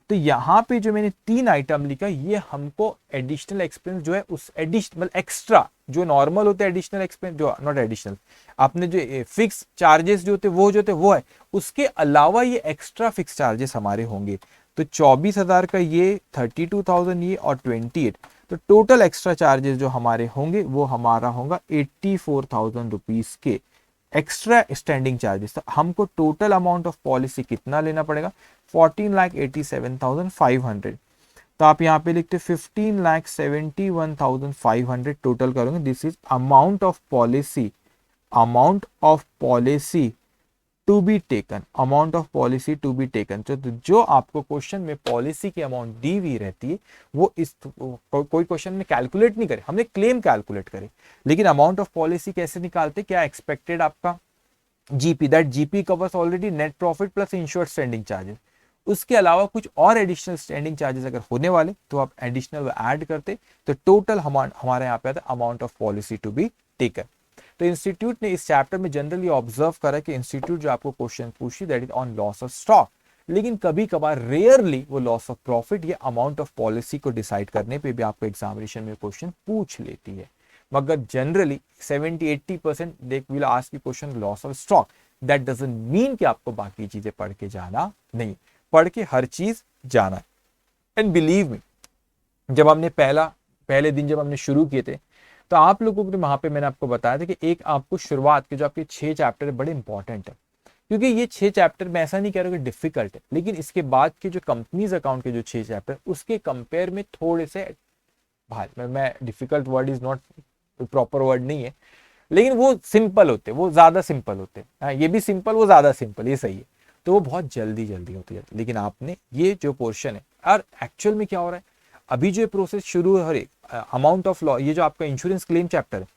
तो यहाँ पे जो मैंने 3 आइटम लिखा, ये हमको एडिशनल एक्सपेंस जो है उस एडिशनल एक्स्ट्रा जो नॉर्मल होते हैं एडिशनल एक्सपेंस, जो नॉट एडिशनल, आपने जो फिक्स चार्जेस जो होते वो है, उसके अलावा ये एक्स्ट्रा फिक्स चार्जेस हमारे होंगे। तो 24,000 का ये, 32,000 ये और 28, तो टोटल एक्स्ट्रा चार्जेस जो हमारे होंगे वो हमारा होगा 84,000 रुपीज के एक्स्ट्रा स्टैंडिंग चार्जेस। तो हमको टोटल अमाउंट ऑफ पॉलिसी कितना लेना पड़ेगा, 14,87,500। तो आप यहाँ पे लिखते 15,71,500 टोटल करोगे, this is amount of policy to be taken, amount of policy to be taken. तो जो आपको क्वेश्चन में पॉलिसी की अमाउंट दी हुई रहती है वो इस कोई क्वेश्चन में कैलकुलेट नहीं करे, हमने क्लेम कैलकुलेट करे, लेकिन अमाउंट ऑफ पॉलिसी कैसे निकालते, क्या एक्सपेक्टेड आपका GP, that GP covers already net profit plus insured standing charges, उसके अलावा कुछ और एडिशनल स्टैंडिंग चार्जेस अगर होने वाले तो आप एडिशनल ऐड करते, तो टोटल हमारे यहाँ पे आता है amount of policy to be taken. तो इंस्टीट्यूट ने इस चैप्टर में जनरली ऑब्जर्व करा कि इंस्टीट्यूट जो आपको क्वेश्चन पूछी that is on loss of stock, लेकिन कभी कभार रेयरली वो लॉस ऑफ प्रॉफिट या अमाउंट ऑफ पॉलिसी को डिसाइड करने पे भी आपको एग्जामिनेशन में क्वेश्चन पूछ लेती है, मगर generally 70-80% they will ask you question loss of stock. That doesn't mean कि आपको बाकी चीजें पढ़ के जाना नहीं, पढ़ के हर चीज जाना है। एंड बिलीव मी, जब हमने पहले दिन जब हमने शुरू किए थे तो आप लोगों को वहां पे मैंने आपको बताया था कि एक आपको शुरुआत के जो आपके 6 चैप्टर बड़े इंपॉर्टेंट है, क्योंकि ये 6 चैप्टर मैं ऐसा नहीं कह रहा कि डिफिकल्ट है, लेकिन इसके बाद के जो कंपनीज अकाउंट के जो 6 चैप्टर उसके कंपेयर में थोड़े से भाई, मैं difficult word is not proper word नहीं है, लेकिन वो सिंपल होते, वो ज्यादा सिंपल होते हैं, ये भी सिंपल वो ज्यादा सिंपल, ये सही है, तो वो बहुत जल्दी जल्दी होती है। लेकिन आपने ये जो पोर्शन है, और एक्चुअल में क्या हो रहा है अभी जो प्रोसेस शुरू है, अमाउंट ऑफ लॉ, ये जो आपका इंश्योरेंस क्लेम चैप्टर है,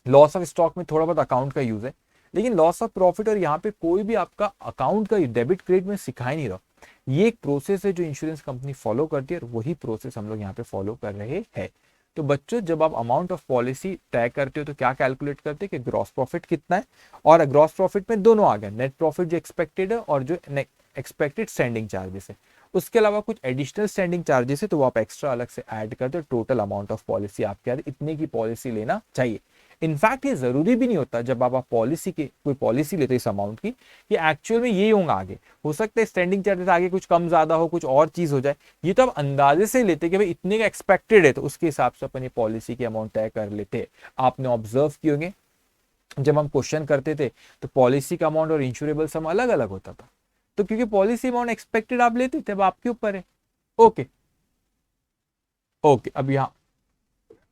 लॉस ऑफ स्टॉक में थोड़ा बहुत अकाउंट का यूज है, लेकिन लॉस ऑफ प्रॉफिट और यहाँ पे कोई भी आपका अकाउंट का डेबिट क्रेडिट में सिखा ही नहीं रहा। ये एक प्रोसेस है जो इंश्योरेंस कंपनी फॉलो करती है और वही प्रोसेस हम लोग यहाँ पे फॉलो कर रहे हैं। तो बच्चों, जब आप अमाउंट ऑफ पॉलिसी तय करते हो तो क्या कैलकुलेट करते हैं कि ग्रॉस प्रॉफिट कितना है, और ग्रॉस प्रॉफिट में दोनों आ गए, नेट प्रॉफिट जो एक्सपेक्टेड है और जो एक्सपेक्टेड स्टैंडिंग चार्जेस है, उसके अलावा कुछ एडिशनल स्टैंडिंग चार्जेस है तो वो आप एक्स्ट्रा अलग से ऐड करते हो, टोटल अमाउंट ऑफ पॉलिसी आपके याद इतने की पॉलिसी लेना चाहिए। इनफैक्ट ये जरूरी भी नहीं होता जब आप पॉलिसी की कोई पॉलिसी लेते इस अमाउंट की कि एक्चुअल में ये होगा, आगे हो सकता है स्टैंडिंग चार्जेस आगे कुछ कम ज्यादा हो, कुछ और चीज हो जाए, ये तो आप अंदाजे से लेते कि भाई इतने का एक्सपेक्टेड है तो उसके हिसाब से अपनी पॉलिसी की अमाउंट तय कर लेते। आपने ऑब्जर्व किए होंगे जब हम क्वेश्चन करते थे तो पॉलिसी का अमाउंट और इंश्योरेबल सम अलग अलग होता था, तो क्योंकि पॉलिसी अमाउंट एक्सपेक्टेड आप लेते थे, अब आपके ऊपर है। ओके ओके, अब यहाँ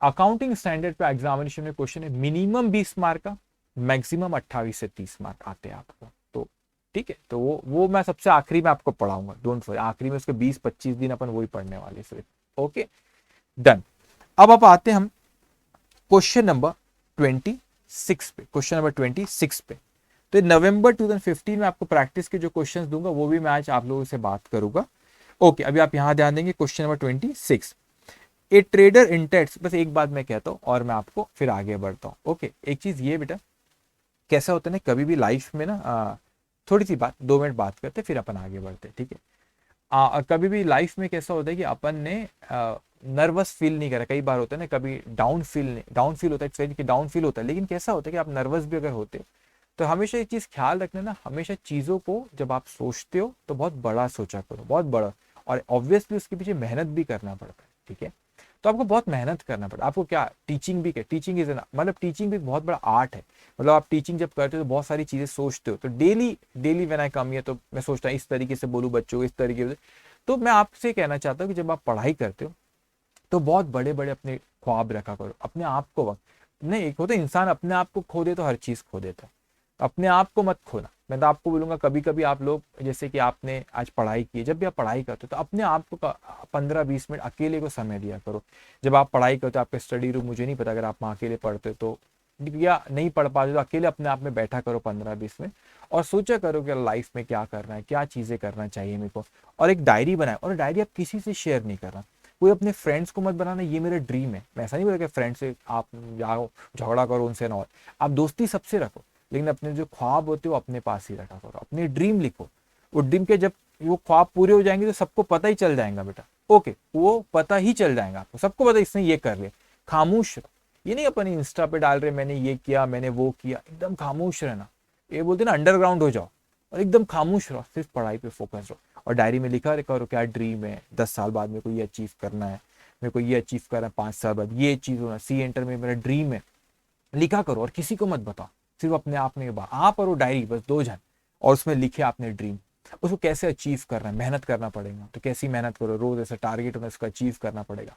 अकाउंटिंग स्टैंडर्ड पे एग्जामिनेशन में क्वेश्चन है मिनिमम 20 मार्क का, मैक्सिमम 28 से 30 मार्क आते हैं आपको, तो ठीक है, तो वो मैं सबसे आखिरी में आपको पढ़ाऊंगा, डोंट वरी, आखिरी में उसके 20-25 दिन अपन वही पढ़ने वाले सिर्फ। Okay done. अब आप आते हैं हम क्वेश्चन नंबर 26 पे, क्वेश्चन नंबर 26 पे। तो नवंबर 2015 में आपको प्रैक्टिस के जो क्वेश्चंस दूंगा वो भी मैं आज आप लोगों से बात करूंगा। ओके, अभी आप यहां ध्यान देंगे क्वेश्चन नंबर 26, ए ट्रेडर इंटेंट्स, बस एक बात मैं कहता हूं और मैं आपको फिर आगे बढ़ता हूं। ओके, एक चीज ये बेटा, कैसा होता है ना कभी भी लाइफ में ना, थोड़ी सी बात 2 मिनट बात करते फिर अपन आगे बढ़ते, ठीक है। कभी भी लाइफ में कैसा होता है कि अपन ने नर्वस फील नहीं करा, कई बार होता है ना, कभी डाउन फील होता है, कि डाउन फील होता है, लेकिन कैसा होता है कि आप नर्वस भी अगर होते हो तो हमेशा एक चीज ख्याल रखना ना, हमेशा चीजों को जब आप सोचते हो तो बहुत बड़ा सोचा करो, बहुत बड़ा, और ऑब्वियसली उसके पीछे मेहनत भी करना पड़ता है, ठीक है। तो आपको बहुत मेहनत करना पड़ता है, आपको क्या टीचिंग भी क्या, टीचिंग इज मतलब टीचिंग भी बहुत बड़ा आर्ट है, मतलब आप टीचिंग जब करते हो तो बहुत सारी चीजें सोचते हो, तो daily when I come here तो मैं सोचता हूँ इस तरीके से बोलूँ बच्चों को, इस तरीके से। तो मैं आपसे कहना चाहता हूँ कि जब आप पढ़ाई करते हो तो बहुत बड़े बड़े अपने ख्वाब रखा करो, अपने आप को वक्त नहीं, एक होता है इंसान अपने आप को खो दे तो हर चीज खो देता है, अपने आप को मत खोना। मैं तो आपको बोलूंगा कभी कभी आप लोग जैसे कि आपने आज पढ़ाई की, जब भी आप पढ़ाई करते हो तो अपने आप को 15-20 मिनट अकेले को समय दिया करो। जब आप पढ़ाई करते हो आपका स्टडी रूम, मुझे नहीं पता अगर आप वहाँ अकेले पढ़ते हो तो, या नहीं पढ़ पाते तो अकेले अपने आप में बैठा करो 15-20 मिनट और सोचा करो कि लाइफ में क्या करना है, क्या चीजें करना चाहिए मेरे को, और एक डायरी बनाए, और डायरी आप किसी से शेयर नहीं करना, कोई अपने फ्रेंड्स को मत बनाना, ये मेरा ड्रीम है। मैं ऐसा नहीं बोला कि फ्रेंड से आप जाओ झगड़ा करो उनसे ना, आप दोस्ती सबसे रखो, लेकिन अपने जो ख्वाब होते हो अपने पास ही रखा करो, अपने ड्रीम लिखो, वो ड्रीम के जब वो ख्वाब पूरे हो जाएंगे तो सबको पता ही चल जाएगा बेटा, ओके, वो पता ही चल जाएगा आपको, सबको पता इसने ये कर लिया, खामोश रहो। ये नहीं अपन इंस्टा पे डाल रहे मैंने ये किया मैंने वो किया, एकदम खामोश रहना, ये बोलते ना अंडरग्राउंड हो जाओ और एकदम खामोश रहो, सिर्फ पढ़ाई पे फोकस रहो, और डायरी में लिखा करो क्या ड्रीम है, 10 साल बाद मेरे को ये अचीव करना है, मेरे को ये अचीव करना है, 5 साल बाद ये चीज होना, सी एंटर में मेरा ड्रीम है, लिखा करो और किसी को मत बताओ, सिर्फ अपने आप में आप और वो डायरी, बस 2 जन, और उसमें लिखे आपने ड्रीम, उसको कैसे अचीव करना है, मेहनत करना पड़ेगा, तो कैसी मेहनत करो, रोज ऐसा टारगेट होना इसको अचीव करना पड़ेगा।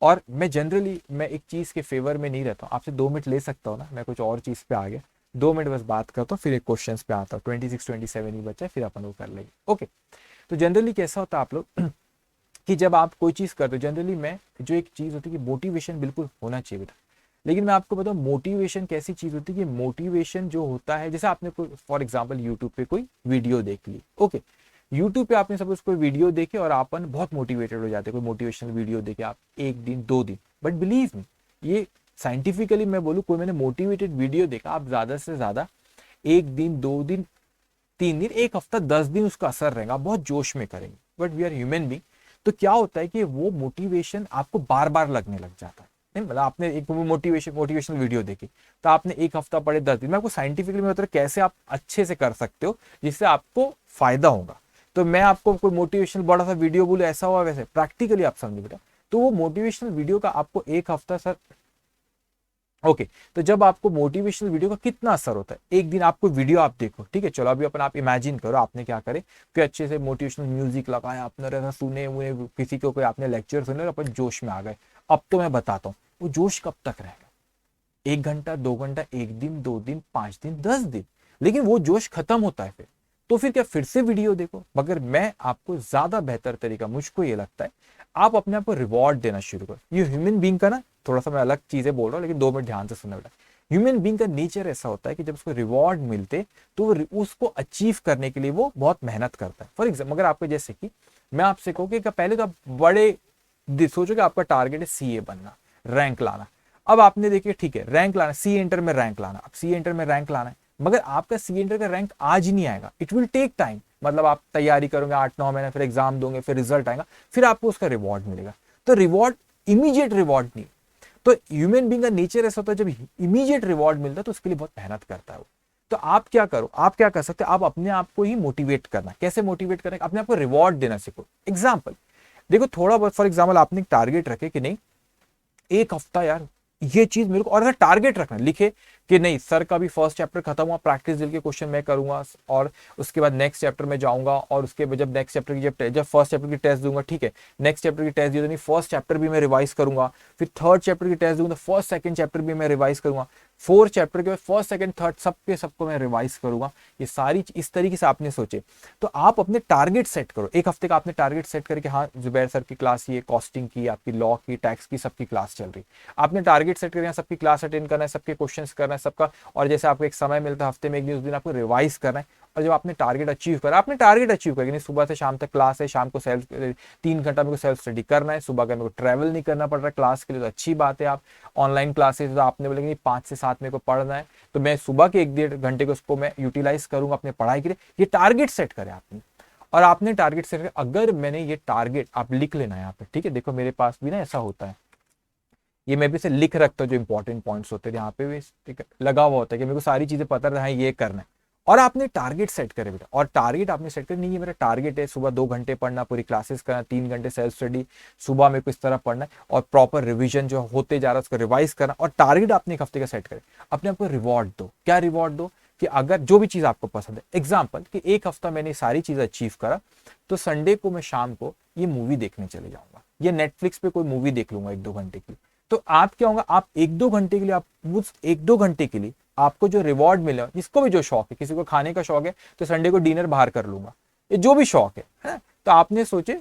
और मैं जनरली मैं एक चीज के फेवर में नहीं रहता हूँ, आपसे 2 मिनट ले सकता हूँ ना, मैं कुछ और चीज पे आ गया, 2 मिनट बस बात करता हूँ, फिर एक क्वेश्चन पे आता हूँ। 26 27 ही बचा है, फिर अपन वो कर लेंगे। ओके, तो जनरली कैसा होता है आप लोग कि जब आप कोई चीज़ करते हो, जनरली मैं जो एक चीज़ होती है कि मोटिवेशन बिल्कुल होना चाहिए बेटा। लेकिन मैं आपको बताऊं मोटिवेशन कैसी चीज़ होती है कि मोटिवेशन जो होता है, जैसे आपने कोई फॉर एग्जांपल यूट्यूब पे कोई वीडियो देख ली, ओके, यूट्यूब पे आपने सपोज कोई वीडियो देखे और अपन बहुत मोटिवेटेड हो जाते हैं, कोई मोटिवेशनल वीडियो देखे आप 1 दिन 2 दिन, बट बिलीव मी, ये साइंटिफिकली मैं बोलूँ, कोई मैंने मोटिवेटेड वीडियो देखा, आप ज़्यादा से ज़्यादा 1 दिन 2 दिन 3 दिन 1 हफ्ता 10 दिन उसका असर रहेगा, बहुत जोश में करेंगे। But we are human being, तो क्या होता है कि वो मोटिवेशन आपको बार बार लगने लग जाता है। नहीं मतलब आपने एक मोटिवेशनल वीडियो देखी, तो आपने 1 हफ्ता पढ़े 10 दिन, मैं आपको साइंटिफिकली में बता रहा कैसे आप अच्छे से कर सकते हो जिससे आपको फायदा होगा। तो मैं आपको कोई मोटिवेशनल बड़ा सा वीडियो बोलूं ऐसा हुआ वैसे, प्रैक्टिकली आप समझे बेटा। तो वो मोटिवेशनल वीडियो का आपको 1 हफ्ता सर, ओके, तो जब आपको मोटिवेशनल वीडियो का कितना असर होता है, एक दिन आपको वीडियो आप देखो, ठीक है, चलो अभी अपन आप इमेजिन करो आपने क्या करे कि अच्छे से मोटिवेशनल म्यूजिक लगाया आपने, ऐसा सुने हुए किसी को कोई आपने लेक्चर सुने और अपन जोश में आ गए। अब तो मैं बताता हूँ वो जोश कब तक रहेगा, 1 घंटा 2 घंटा, 1 दिन 2 दिन 5 दिन 10 दिन, लेकिन वो जोश खत्म होता है फिर। तो फिर क्या फिर से वीडियो देखो? मगर मैं आपको ज्यादा बेहतर तरीका, मुझको ये लगता है, आप अपने आप को रिवॉर्ड देना शुरू करो। ये ह्यूमन बीइंग का ना, थोड़ा सा मैं अलग चीजें बोल रहा हूँ लेकिन 2 मिनट ध्यान से सुनना बेटा। ह्यूमन बीइंग का नेचर ऐसा होता है कि जब उसको रिवॉर्ड मिलते तो उसको अचीव करने के लिए वो बहुत मेहनत करता है। फॉर एग्जाम्पल, अगर आपको जैसे कि मैं आपसे कहूँ कि पहले तो आप बड़े सोचो कि आपका टारगेट है सीए बनना, रैंक लाना। अब आपने देखिए ठीक है रैंक लाना, सी इंटर में रैंक लाना, अब सी इंटर में रैंक लाना है, मगर आपका सी इंटर का रैंक आज ही नहीं आएगा, इट विल टेक टाइम। मतलब आप तैयारी करोगे 8 9 महीने, फिर एग्जाम दोगे, फिर रिजल्ट आएगा, फिर आपको उसका रिवॉर्ड मिलेगा। तो रिवॉर्ड इमीडिएट रिवॉर्ड नहीं। तो ह्यूमन बीइंग का नेचर ऐसा होता है, जब इमीडिएट रिवॉर्ड मिलता है तो उसके लिए बहुत मेहनत करता है वो। तो आप क्या करो, आप क्या कर सकते हो, आप अपने आप को ही मोटिवेट करना। कैसे मोटिवेट करना? अपने आप को रिवॉर्ड देना सीखो। एग्जाम्पल देखो, थोड़ा बहुत फॉर एग्जाम्पल आपने एक टारगेट रखे कि नहीं 1 हफ्ता यार ये चीज मेरे को, और अगर टारगेट रखना लिखे कि नहीं सर का भी फर्स्ट चैप्टर खत्म हुआ, प्रैक्टिस दिल के क्वेश्चन मैं करूंगा और उसके बाद नेक्स्ट चैप्टर में जाऊंगा, और उसके बाद जब नेक्स्ट चैप्टर की जब फर्स्ट चैप्टर की टेस्ट दूंगा, ठीक है, नेक्स्ट चैप्टर की टेस्ट दी तो नहीं फर्स्ट चैप्टर भी मैं रिवाइज करूंगा, फिर थर्ड चैप्टर की टेस्ट दूंगा तो फर्स्ट सेकंड चैप्टर भी मैं रिवाइज करूंगा, 4 चैप्टर के बाद फर्स्ट सेकंड थर्ड सबको मैं रिवाइज करूंगा। ये सारी इस तरीके से आपने सोचे। तो आप अपने टारगेट सेट करो, 1 हफ्ते का आपने टारगेट सेट करके, हाँ जुबैर सर की क्लास, ये कॉस्टिंग की, आपकी लॉ की, टैक्स की, सबकी क्लास चल रही, आपने टारगेट सेट करके सबकी क्लास अटेंड करना है, सबके क्वेश्चंस करना है सबका, और जैसे आपको एक समय मिलता है हफ्ते में 1 दिन उस दिन आपको रिवाइज करना है। और जब आपने टारगेट अचीव करा, आपने टारगेट अचीव करके नहीं, सुबह से शाम तक क्लास है, शाम को 3 घंटा मेरे को सेल्फ स्टडी करना है, सुबह का मेरे को ट्रैवल नहीं करना पड़ रहा है क्लास के लिए, तो अच्छी बात है। आप ऑनलाइन क्लासेस तो आपने बोले 5 से 7 मेरे को पढ़ना है, तो मैं सुबह के 1 1.5 घंटे को उसको मैं यूटिलाइज करूंगा अपने पढ़ाई के लिए। ये टारगेट सेट करें आपने, और आपने टारगेट सेट कर, अगर मैंने ये टारगेट, आप लिख लेना यहाँ पे, ठीक है, देखो मेरे पास भी ना ऐसा होता है, ये मैं भी इसे लिख रखता हूँ, जो इंपॉर्टेंट पॉइंट्स होते हैं यहाँ पे भी लगा हुआ होता है कि मेरे को सारी चीजें पता रहा है ये करना है। और आपने टारगेट सेट करे बेटा, और टारगेट आपने सेट कर, नहीं है मेरा टारगेट है सुबह 2 घंटे पढ़ना, पूरी क्लासेस करना, 3 घंटे सेल्फ स्टडी, सुबह मेरे को इस तरह पढ़ना है, और प्रॉपर रिवीजन जो होते जा रहा है उसको रिवाइज करना, और टारगेट आपने 1 हफ्ते का सेट करे। अपने आपको रिवॉर्ड दो। क्या रिवॉर्ड दो? कि अगर जो भी चीज आपको पसंद है, एग्जाम्पल कि 1 हफ्ता मैंने सारी चीज अचीव करा, तो संडे को मैं शाम को ये मूवी देखने चले जाऊंगा, या नेटफ्लिक्स पे कोई मूवी देख लूंगा 1 2 घंटे की। तो आप क्या होगा, आप 1 2 घंटे के लिए, आप उस 1 2 घंटे के लिए आपको जो रिवॉर्ड मिला, जिसको भी जो शौक है, किसी को खाने का शौक है तो संडे को डिनर बाहर कर लूंगा, ये जो भी शौक है। तो आपने सोचे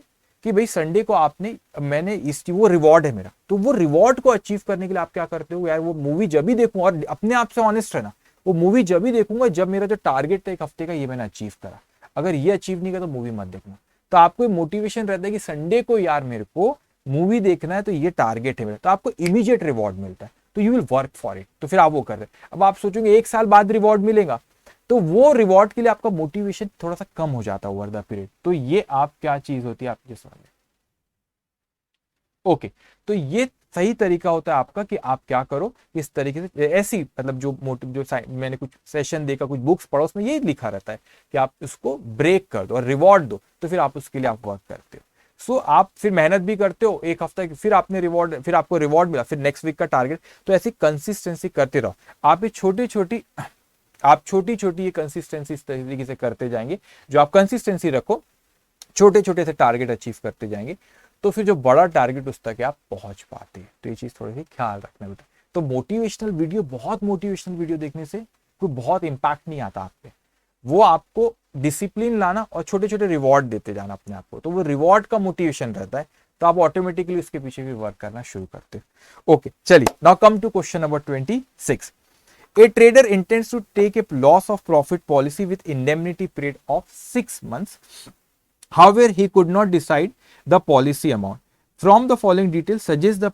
कि भाई संडे को आपने, मैंने इस वो रिवॉर्ड है मेरा, तो वो रिवॉर्ड को अचीव करने के लिए आप क्या करते हो यार, वो मूवी जब भी देखूंगा, और अपने आप से ऑनेस्ट रहना, वो मूवी जब भी देखूंगा जब मेरा जो टारगेट था 1 हफ्ते का ये मैंने अचीव करा। अगर ये अचीव नहीं करा तो मूवी मत देखना। तो आपको मोटिवेशन रहता है कि संडे को यार मेरे को मूवी देखना है, तो ये टारगेट है मेरा, तो आपको इमीडिएट रिवॉर्ड मिलता है, तो you will work for it. तो फिर आप वो कर रहे हैं। अब आप सोचेंगे 1 साल बाद रिवॉर्ड मिलेगा, तो वो रिवॉर्ड के लिए आपका मोटिवेशन थोड़ा सा कम हो जाता है ओवर द पीरियड। तो ये आप क्या चीज होती है आप जो समझ, ओके। तो ये सही तरीका होता है आपका कि आप क्या करो इस तरीके से, ऐसी मतलब जो मोटिव, जो मैंने कुछ सेशन देखा, कुछ बुक्स पढ़ा, उसमें यही लिखा रहता है कि आप उसको ब्रेक कर दो और रिवॉर्ड दो, तो फिर आप उसके लिए आप वर्क करते हो। सो आप फिर मेहनत भी करते हो 1 हफ्ता, फिर आपने रिवॉर्ड, फिर आपको रिवॉर्ड मिला, फिर नेक्स्ट वीक का टारगेट। तो ऐसी कंसिस्टेंसी करते रहो आप, ये छोटी छोटी ये कंसिस्टेंसी इस तरीके से करते जाएंगे, जो आप कंसिस्टेंसी रखो, छोटे छोटे से टारगेट अचीव करते जाएंगे, तो फिर जो बड़ा टारगेट उस तक आप पहुंच पाते हैं। तो ये चीज थोड़ी सी ख्याल रखना बेटा। तो मोटिवेशनल वीडियो, बहुत मोटिवेशनल वीडियो देखने से कोई बहुत इंपैक्ट नहीं आता आप पे, वो आपको डिसिप्लिन लाना और छोटे छोटे रिवॉर्ड देते जाना अपने आप को, तो वो रिवॉर्ड का मोटिवेशन रहता है, तो आप ऑटोमेटिकली उसके पीछे भी वर्क करना शुरू करते हो। ओके, चलिए now come to question number 26। A trader intends to take a loss of profit policy with indemnity period of 6 months. However, he could not decide the policy amount. From the following details, suggest the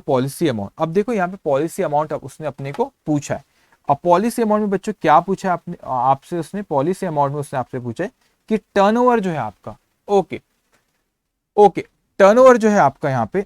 policy amount. अब देखो यहाँ पे पॉलिसी अमाउंट उसने अपने को पूछा है। अब पॉलिसी अमाउंट में बच्चों क्या पूछा है आपसे उसने पॉलिसी अमाउंट में उसने आपसे पूछा है कि टर्नओवर जो है आपका, ओके टर्नओवर जो है आपका यहाँ पे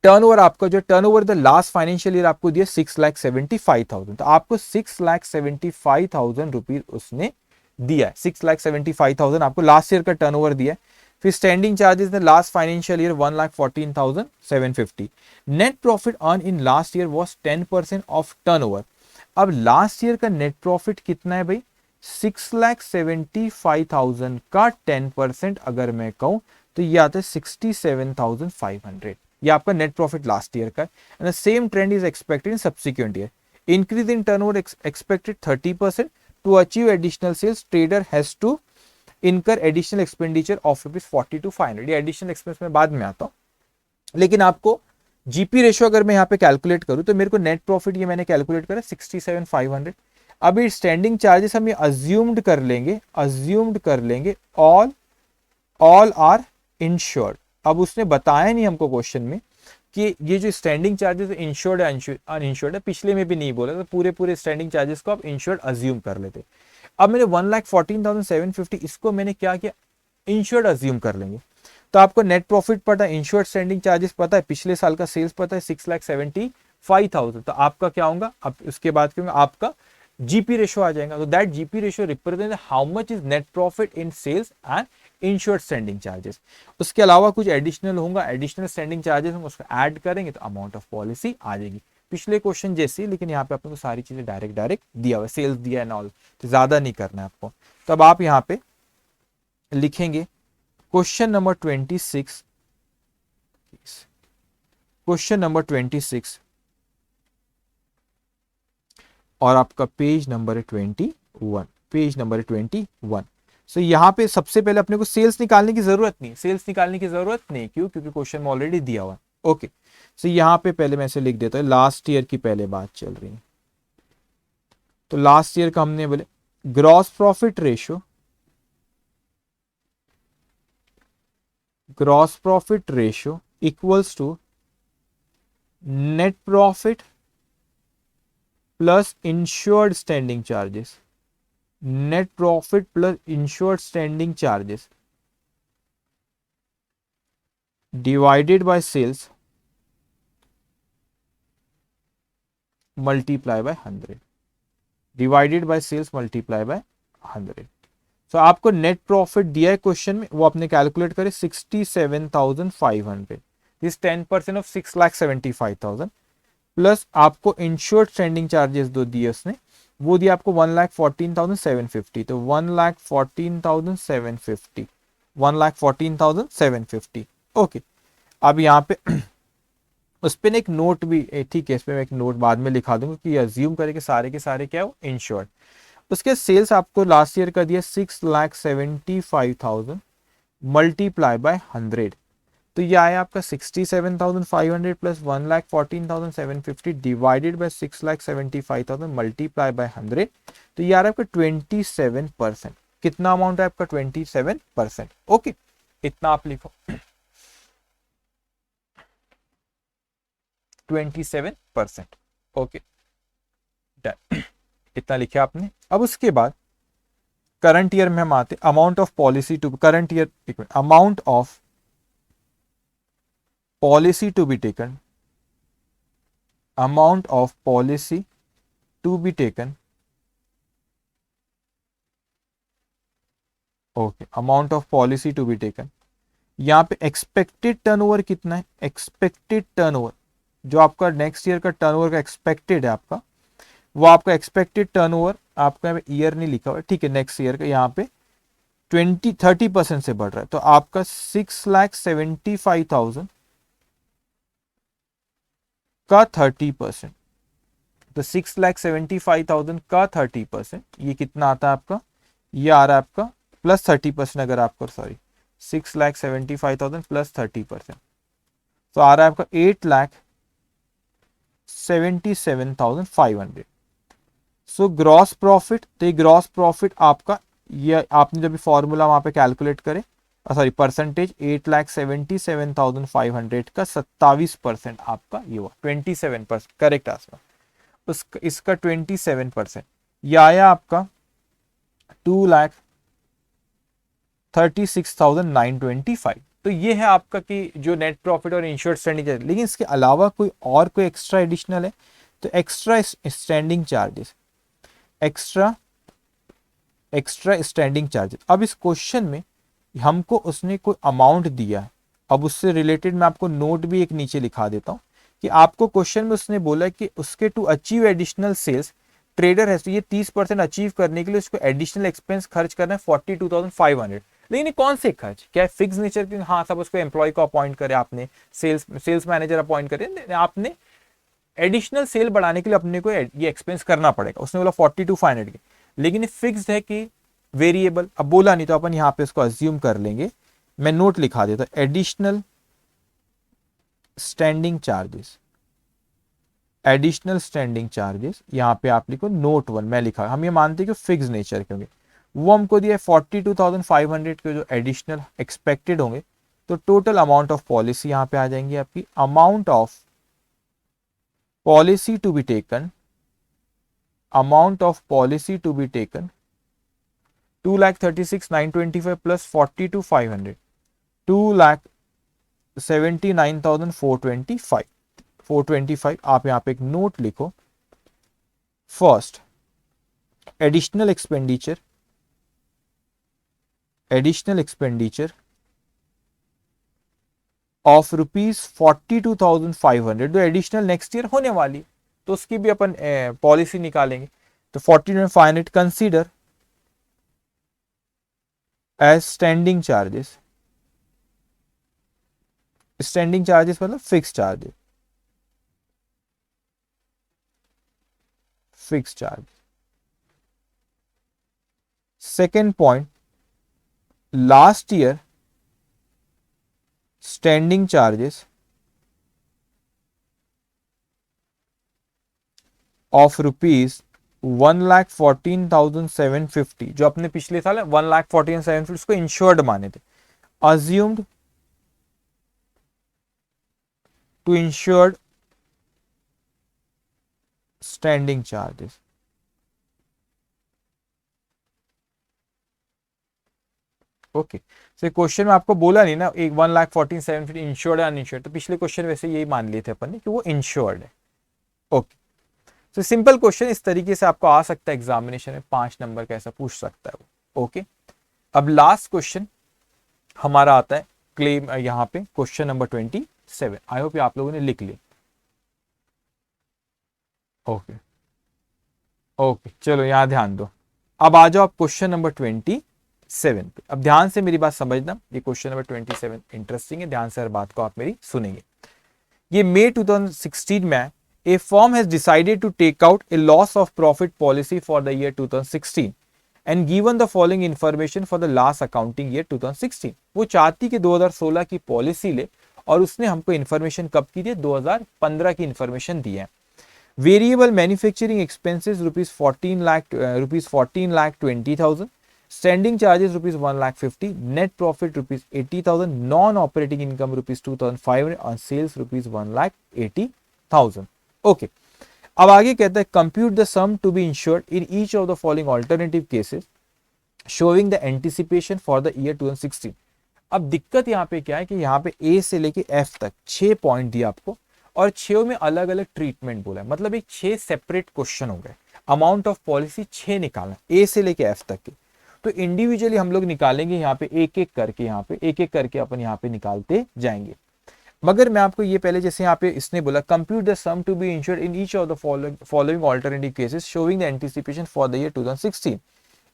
टर्नओवर आपका जो turnover the last financial year आपको दिया 6,75,000, तो आपको 6,75,000 रुपीज उसने दिया है। 6,75,000 आपको लास्ट ईयर का टर्नओवर दिया है। फिर स्टैंडिंग चार्जेस ने last financial year 1,14,750। Net profit earn in last year was 10% of turnover. अब लास्ट ईयर का नेट प्रॉफिट कितना है भाई, 6,75,000 का 10% अगर मैं कहूं तो ये आता है 67,500। ये आपका नेट प्रॉफिट लास्ट ईयर का है। And the same trend is expected in subsequent year. Increase in turnover expected 30%। To achieve additional sales trader has to incur additional expenditure of ₹40 to 500। ये एडिशनल एक्सपेंस में बाद में आता हूं, लेकिन आपको जीपी रेशियो अगर मैं यहाँ पे कैलकुलेट करूं तो मेरे को नेट प्रॉफिट ये मैंने कैलकुलेट करा 67,500। अभी स्टैंडिंग चार्जेस हम ये अज्यूम्ड कर लेंगे ऑल आर इंश्योर्ड। अब उसने बताया नहीं हमको क्वेश्चन में कि ये जो स्टैंडिंग चार्जेस इंश्योर्ड है अनइंश्योर्ड है, पिछले में भी नहीं बोला, तो पूरे स्टैंडिंग चार्जेस को आप इंश्योर्ड अज्यूम कर लेते। अब मैंने 1,14,750 इसको मैंने क्या किया, इंश्योर्ड अज्यूम कर लेंगे, तो आपको नेट प्रॉफिट पता है, इंश्योर्ड स्टैंडिंग चार्जेस पता है, पिछले साल का सेल्स पता है 6,75,000, तो आपका क्या होगा, अब उसके बाद क्या होगा, आपका जीपी रेशो आ जाएगा। तो that GP ratio represent how much is net profit in sales and insured standing charges. उसके अलावा कुछ एडिशनल होगा, एडिशनल स्टैंडिंग चार्जेस हम उसको ऐड करेंगे तो अमाउंट ऑफ पॉलिसी आ जाएगी। पिछले क्वेश्चन जैसे, लेकिन यहाँ पे आपको तो सारी चीजें डायरेक्ट दिया हुआ, सेल्स दिया है ऑल, तो ज्यादा नहीं करना है आपको। तो अब आप यहाँ पे लिखेंगे क्वेश्चन नंबर 26, और आपका पेज नंबर 21। सो यहाँ पे सबसे पहले अपने को सेल्स निकालने की जरूरत नहीं, क्यों, क्योंकि क्वेश्चन में ऑलरेडी दिया हुआ है। ओके, सो यहाँ पे पहले मैं ऐसे लिख देता हूँ, लास्ट ईयर की पहले बात चल रही है, तो लास्ट ईयर का हमने बोले gross profit ratio equals to net profit plus insured standing charges, net profit plus insured standing charges divided by sales multiply by 100, so आपको नेट प्रॉफिट दिया है क्वेश्चन में, वो आपने कैलकुलेट करे 67,500, दिस 10% ऑफ 6,75,000 प्लस आपको इंश्योर्ड स्टैंडिंग चार्जेस दो दिए उसने, वो दिया आपको 1,14,750, तो 1,14,750। ओके, अब यहाँ पे उस पे एक नोट भी, ठीक है, इस पे मैं एक नोट बाद में लिखा दूंगा कि अज्यूम करे कि सारे के सारे क्या हो, इंश्योर्ड। उसके सेल्स आपको लास्ट ईयर का दिया 6,75,000 मल्टीप्लाई बाय 100, तो ये आया आपका 67,500 plus 1,14,750 divided by 6,75,000 multiply by 100, तो ये आ रहा है आपका 27%। कितना अमाउंट है आपका, 27%। ओके, इतना आप लिखो 27%। ओके, डन, इतना लिखा आपने। अब उसके बाद करंट ईयर में हम आते, amount of policy to current year, amount of policy to be taken, amount of policy to be taken, okay, amount of policy to be taken। यहाँ पे एक्सपेक्टेड टर्नओवर कितना है, एक्सपेक्टेड टर्नओवर जो आपका नेक्स्ट ईयर का टर्नओवर का एक्सपेक्टेड है आपका, वो आपका एक्सपेक्टेड टर्नओवर आपका ईयर नहीं लिखा हुआ है, ठीक है, नेक्स्ट ईयर का यहाँ पे 30% से बढ़ रहा है, तो आपका 6,75,000 का 30%, तो 6,75,000 का 30%, ये कितना आता है आपका, ये आ रहा है आपका प्लस 30%, अगर आपको सॉरी 6,75,000 प्लस 30%, तो आ रहा है आपका 8,77,500। सो ग्रॉस प्रॉफिट, तो ग्रॉस प्रॉफिट आपका, ये आपने जब फॉर्मूला वहां पे कैलकुलेट करे, सॉरी परसेंटेज, 8,77,500 का 27% आपका ये हुआ, 27% करेक्ट आंसर। उस इसका 27%, ये आया आपका 2,36,925। तो ये है आपका कि जो नेट प्रॉफिट और इंश्योर्ड स्टैंडिंग चार्ज। लेकिन इसके अलावा कोई और कोई एक्स्ट्रा एडिशनल है, तो extra standing charges, extra standing charges. अब इस क्वेश्चन में हमको उसने कोई अमाउंट दिया है, अब उससे रिलेटेड मैं आपको नोट भी एक नीचे लिखा देता हूं कि आपको क्वेश्चन में उसने बोला कि उसके to achieve additional sales trader है, तो ये 30% अचीव करने के लिए उसको एडिशनल एक्सपेंस खर्च करना है 42,500। लेकिन ये कौन से खर्च, क्या है फिक्स नेचर के, हाँ सब उसको एम्प्लॉय को अपॉइंट करे आपने, सेल्स मैनेजर अपॉइंट करे, आपने एडिशनल सेल बढ़ाने के लिए अपने को ये एक्सपेंस करना पड़ेगा। उसने बोला 42,500 के, लेकिन ये फिक्स्ड है कि वेरिएबल, अब बोला नहीं तो अपन यहां पे इसको अज्यूम कर लेंगे। मैं नोट लिखा देता, additional standing charges, additional standing charges, यहां पे आप लिखो नोट 1, मैं लिखा, हम ये मानते हैं कि फिक्स नेचर के होंगे, वो हमको दिया 42,500 के जो एडिशनल एक्सपेक्टेड होंगे। तो टोटल अमाउंट ऑफ पॉलिसी यहां पे आ जाएंगी आपकी, amount of policy to be taken, amount of policy to be taken 2,36,925 plus 42,500, 2,79,425, 425। आप यहां पे एक नोट लिखो, first additional expenditure, additional expenditure of ₹42,500, जो एडिशनल नेक्स्ट ईयर होने वाली, तो उसकी भी अपन पॉलिसी निकालेंगे। तो 42,500 consider as standing charges, standing charges मतलब fix charges, fix charge. Second point, last year standing charges of ₹1,14,750, जो अपने पिछले साल 1,14,750 उसको इंश्योर्ड माने थे, assumed to insured standing charges. Okay, तो क्वेश्चन में आपको बोला नहीं ना, एक 1,14,750 इंश्योर्ड है अनइंश्योर्ड, तो पिछले क्वेश्चन वैसे यही मान लिए थे अपन ने कि वो इंश्योर्ड है। ओके, तो सिंपल क्वेश्चन इस तरीके से आपको आ सकता है एग्जामिनेशन में, 5 नंबर का ऐसा पूछ सकता है वो। ओके, अब लास्ट क्वेश्चन हमारा आता है क्लेम, यहाँ पे क्वेश्चन नंबर 27। आई होप आप लोगों ने लिख लिया। ओके ओके, चलो यहाँ ध्यान दो। अब आ जाओ आप क्वेश्चन नंबर 27 पे। अब ध्यान से मेरी बात समझना, ये क्वेश्चन नंबर 27 इंटरेस्टिंग है, ध्यान से हर बात को आप मेरी सुनेंगे। ये मई 2016 में a firm has decided to take out a loss of profit policy for the year 2016 and given the following information for the last accounting year 2016। वो चाहती कि 2016 की पॉलिसी ले, और उसने हमको इंफॉर्मेशन कब की दी, 2015 की इंफॉर्मेशन दी है। Variable manufacturing expenses ₹14,20,000, standing charges ₹1,50,000, net profit ₹80,000, non operating income ₹2,500 और सेल्स ₹1,80,000। ओके, अब आगे कहता है compute the sum to be insured in each of the following alternative cases showing the anticipation for the year 2016। अब दिक्कत यहाँ पे क्या है कि यहाँ पे ए से लेके एफ तक 6 पॉइंट दिया आपको, और 6 में अलग अलग ट्रीटमेंट बोला है, मतलब एक 6 सेपरेट क्वेश्चन हो गए। अमाउंट ऑफ पॉलिसी 6 निकालना ए से लेके एफ तक के, तो इंडिविजुअली हम लोग निकालेंगे यहाँ पे एक एक करके, यहाँ पे एक एक करके अपन यहाँ पे निकालते जाएंगे। मगर मैं आपको ये पहले, जैसे यहाँ पे इसने बोला compute the sum to be insured in each of the following alternative cases showing the anticipation for the year 2016।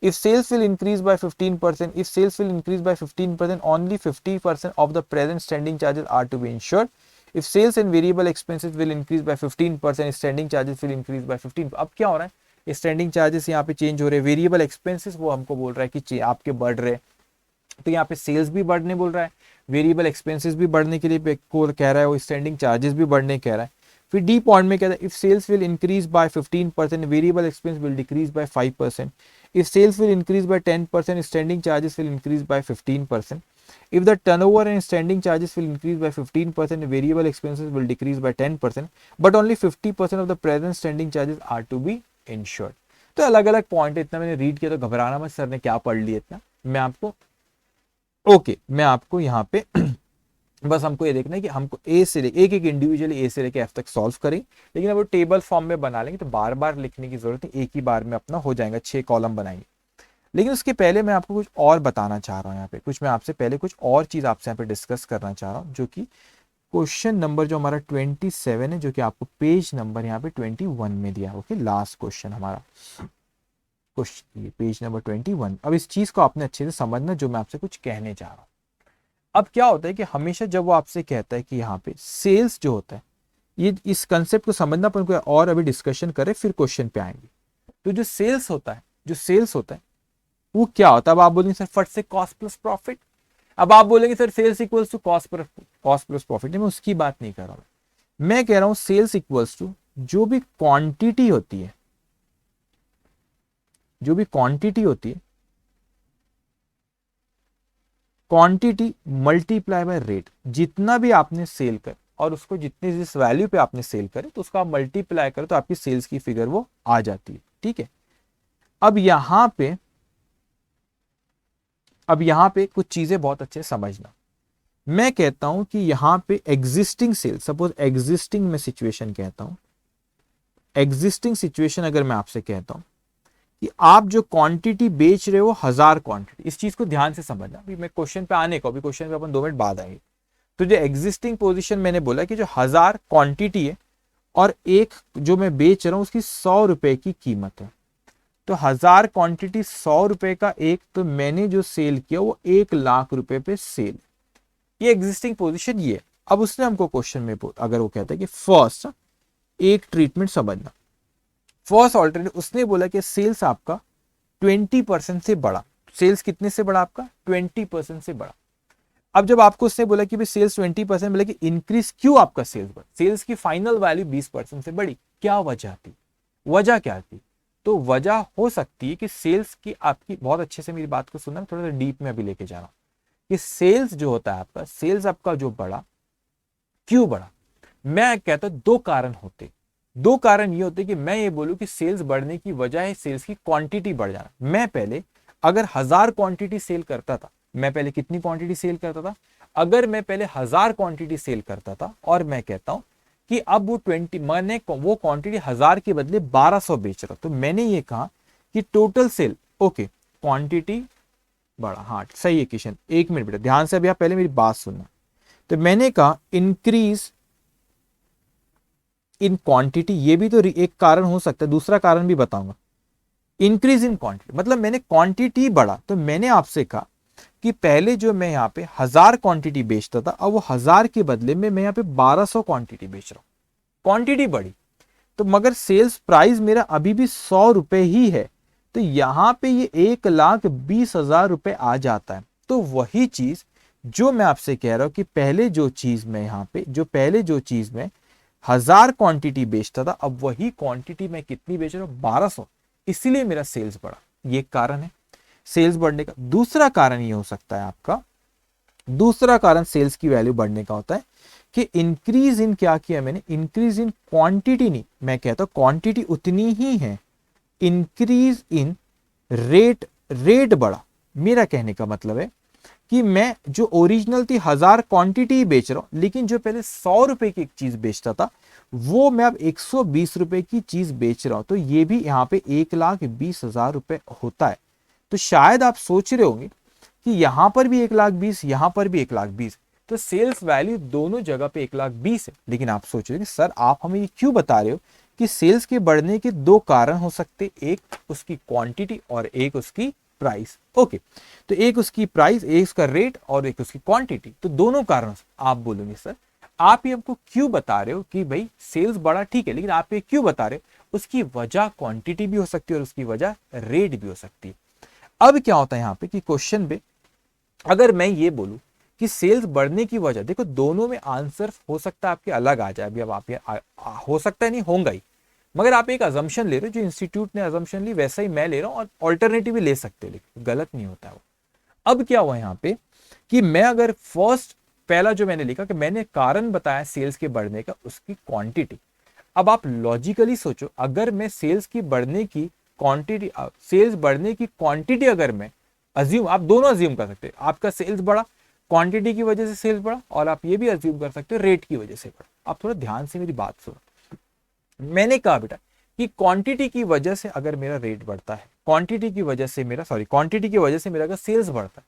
If sales will increase by 15%, if sales will increase by 15%, only 50% of the present standing charges are to be insured. If sales and variable expenses will increase by 15%, standing charges will increase by 15। अब क्या हो रहा है, स्टैंडिंग चार्जेस यहाँ पे चेंज हो रहे हैं, वेरिएबल एक्सपेंसेस वो हमको बोल रहा है कि आपके बढ़ रहे, तो यहाँ पे सेल्स भी बढ़ने बोल रहा है, वेरिएबल एक्सपेंसेस भी बढ़ने के लिए को कह रहा है, वो स्टैंडिंग चार्जेस भी बढ़ने कह रहा है। फिर डी पॉइंट में कहता है if sales will increase by 15%, variable expense will decrease by 5%, if sales will increase by 10%, standing charges will increase by 15%, if the turnover and standing charges will increase by 15%, variable expenses will decrease by 10%, but only 50% of the present standing charges are to be insured। तो अलग अलग पॉइंट है, इतना मैंने रीड किया तो घबराना मत, सर ने क्या पढ़ लिया इतना, मैं आपको यहाँ पे बस हमको ये देखना है कि हमको ए से एक इंडिविजुअली ए से लेके एफ तक सॉल्व करें, लेकिन अब वो टेबल फॉर्म में बना लेंगे तो बार बार लिखने की जरूरत नहीं, एक ही बार में अपना हो जाएगा, 6 कॉलम बनाएंगे। लेकिन उसके पहले मैं आपको कुछ और बताना चाह रहा हूँ, यहाँ पे कुछ मैं आपसे पहले कुछ और चीज आपसे यहाँ पे डिस्कस करना चाह रहा हूँ, जो कि क्वेश्चन नंबर जो हमारा 27 है, जो कि आपको पेज नंबर यहाँ पे 21 में दिया। ओके, लास्ट क्वेश्चन हमारा क्वेश्चन पेज नंबर 21। अब इस चीज को आपने अच्छे से समझना जो मैं आपसे कुछ कहने चाह रहा हूँ। अब क्या होता है कि हमेशा जब वो आपसे कहता है कि यहाँ पे सेल्स जो होता है, ये इस कंसेप्ट को समझना पर कोई और अभी डिस्कशन करे फिर क्वेश्चन पे आएंगे। तो जो सेल्स होता है वो क्या होता है, अब आप बोलेंगे सर फट से कॉस्ट प्लस प्रॉफिट, अब आप बोलेंगे sir sales equals to cost plus profit, मैं उसकी बात नहीं कर रहा हूं, मैं कह रहा हूं सेल्स इक्वल्स टू जो भी क्वांटिटी होती है, क्वांटिटी मल्टीप्लाई बाय रेट, जितना भी आपने सेल कर और उसको जितने जिस वैल्यू पे आपने सेल करे तो उसका आप मल्टीप्लाई करो तो आपकी सेल्स की फिगर वो आ जाती है। ठीक है, अब यहां पे कुछ चीजें बहुत अच्छे समझना। मैं कहता हूं कि यहां पे एग्जिस्टिंग सेल, सपोज एग्जिस्टिंग में सिचुएशन कहता हूं, एग्जिस्टिंग सिचुएशन अगर मैं आपसे कहता हूं कि आप जो क्वांटिटी बेच रहे हो 1000 क्वांटिटी, इस चीज को ध्यान से समझना, अभी मैं क्वेश्चन पे आने को, अभी क्वेश्चन पे अपन 2 मिनट बाद आएंगे। तो जो एग्जिस्टिंग पोजीशन मैंने बोला कि जो 1000 क्वांटिटी है और एक जो मैं बेच रहा हूं उसकी 100 रुपए की कीमत है, तो 1000 क्वांटिटी 100 रुपए का एक, तो मैंने जो सेल किया वो 1 लाख रुपए पे सेल, ये एग्जिस्टिंग पोजीशन ये। अब उसने हमको क्वेश्चन में अगर वो कहता है कि फर्स्ट एक ट्रीटमेंट समझना, फर्स्ट ऑल्टरनेटिव उसने बोला कि सेल्स आपका 20% से बढ़ा, सेल्स कितने से बढ़ा आपका 20% से बढ़ा। अब जब आपको उसने बोला कि भाई सेल्स 20%, बोला कि इंक्रीज क्यों आपका सेल्स बढ़ा, सेल्स की फाइनल वैल्यू 20% से बढ़ी, क्या वजह थी, वजह क्या थी, तो वजह हो सकती है कि सेल्स की आपकी, बहुत अच्छे से मेरी बात को सुनना, थोड़ा सा डीप में अभी लेके जा रहा हूं, कि सेल्स जो होता है आपका, सेल्स आपका जो बढ़ा, क्यों बढ़ा, मैं कहता हूं 2 कारण होते, 2 कारण ये होते कि मैं ये बोलूं कि सेल्स बढ़ने की वजह है सेल्स की क्वांटिटी बढ़ जाना। मैं पहले अगर 1000 क्वांटिटी सेल करता था, मैं पहले कितनी क्वांटिटी सेल करता था, अगर मैं पहले 1000 क्वांटिटी सेल करता था और मैं कहता हूं कि अब वो 20, मैंने वो क्वांटिटी 1000 के बदले 1200 बेच रहा, तो मैंने ये कहा कि टोटल सेल, ओके क्वांटिटी बढ़ा, हाँ सही है किशन, 1 मिनट बेटा ध्यान से, अभी आप पहले मेरी बात सुनना। तो मैंने कहा इंक्रीज इन क्वांटिटी, ये भी तो एक कारण हो सकता है, दूसरा कारण भी बताऊंगा। इंक्रीज इन क्वांटिटी मतलब मैंने क्वांटिटी बढ़ा, तो मैंने आपसे कहा कि पहले जो मैं यहाँ पे 1000 क्वांटिटी बेचता था, अब वो 1000 के बदले में मैं यहाँ पे 1200 क्वांटिटी बेच रहा हूं, क्वांटिटी बढ़ी, तो मगर सेल्स प्राइस मेरा अभी भी 100 रुपए ही है, तो यहां पे ये 1,20,000 रुपए आ जाता है। तो वही चीज जो मैं आपसे कह रहा हूं कि पहले जो चीज मैं यहाँ पे, जो पहले जो चीज में 1000 क्वांटिटी बेचता था, अब वही क्वांटिटी मैं कितनी बेच रहा हूं 1200, इसलिए मेरा सेल्स बढ़ा, ये कारण है सेल्स बढ़ने का। दूसरा कारण ये हो सकता है आपका, दूसरा कारण सेल्स की वैल्यू बढ़ने का होता है कि इंक्रीज इन, क्या किया मैंने, इंक्रीज इन क्वांटिटी नहीं, मैं कहता हूं क्वांटिटी उतनी ही है, इंक्रीज इन रेट, रेट बढ़ा। मेरा कहने का मतलब है कि मैं जो ओरिजिनल थी 1000 क्वांटिटी बेच रहा हूं, लेकिन जो पहले 100 रुपए की एक चीज बेचता था वो मैं अब 120 रुपए की चीज बेच रहा हूं, तो ये भी यहाँ पे 1,20,000 रुपए होता है। तो शायद आप सोच रहे होंगे कि यहां पर भी 1,20,000, यहां पर भी 1,20,000, तो सेल्स वैल्यू दोनों जगह पे 1,20,000 है। लेकिन आप सोच रहे हो कि सर आप हमें ये क्यों बता रहे हो कि सेल्स के बढ़ने के 2 कारण हो सकते, एक उसकी क्वांटिटी और एक उसकी प्राइस। ओके, तो एक उसकी प्राइस, एक उसका रेट और एक उसकी क्वांटिटी, तो दोनों कारण आप बोलोगे सर आप ये हमको क्यों बता रहे हो कि भाई सेल्स बढ़ा, ठीक है, लेकिन आप ये क्यों बता रहे हो? उसकी वजह क्वांटिटी भी हो सकती है और उसकी वजह रेट भी हो सकती है। अब क्या होता है यहाँ पे कि क्वेश्चन पे अगर मैं ये बोलूं कि सेल्स बढ़ने की वजह, देखो दोनों में आंसर हो सकता है आपके अलग आ जाए, अभी अब आप हो सकता है नहीं होगा ही, मगर आप एक अजम्पशन ले रहे हो, जो इंस्टीट्यूट ने अजम्पशन ली वैसा ही मैं ले रहा हूं, और ऑल्टरनेटिव भी ले सकते हो, लेकिन गलत नहीं होता है वो। अब क्या हुआ यहाँ पे कि मैं अगर फर्स्ट पहला जो मैंने लिखा कि मैंने कारण बताया सेल्स के बढ़ने का, उसकी क्वांटिटी। अब आप लॉजिकली सोचो, अगर मैं सेल्स की बढ़ने की क्वांटिटी, सेल्स बढ़ने की क्वांटिटी अगर मैं अज्यूम, आप दोनों अज्यूम कर सकते हैं, आपका सेल्स बढ़ा क्वांटिटी की वजह से सेल्स बढ़ा, और आप ये भी अज्यूम कर सकते हो रेट की वजह से बढ़ा। आप थोड़ा ध्यान से मेरी बात सुनो। मैंने कहा बेटा कि क्वांटिटी की वजह से अगर मेरा रेट बढ़ता है, क्वांटिटी की वजह से मेरा, सॉरी, क्वांटिटी की वजह से मेरा अगर सेल्स बढ़ता है,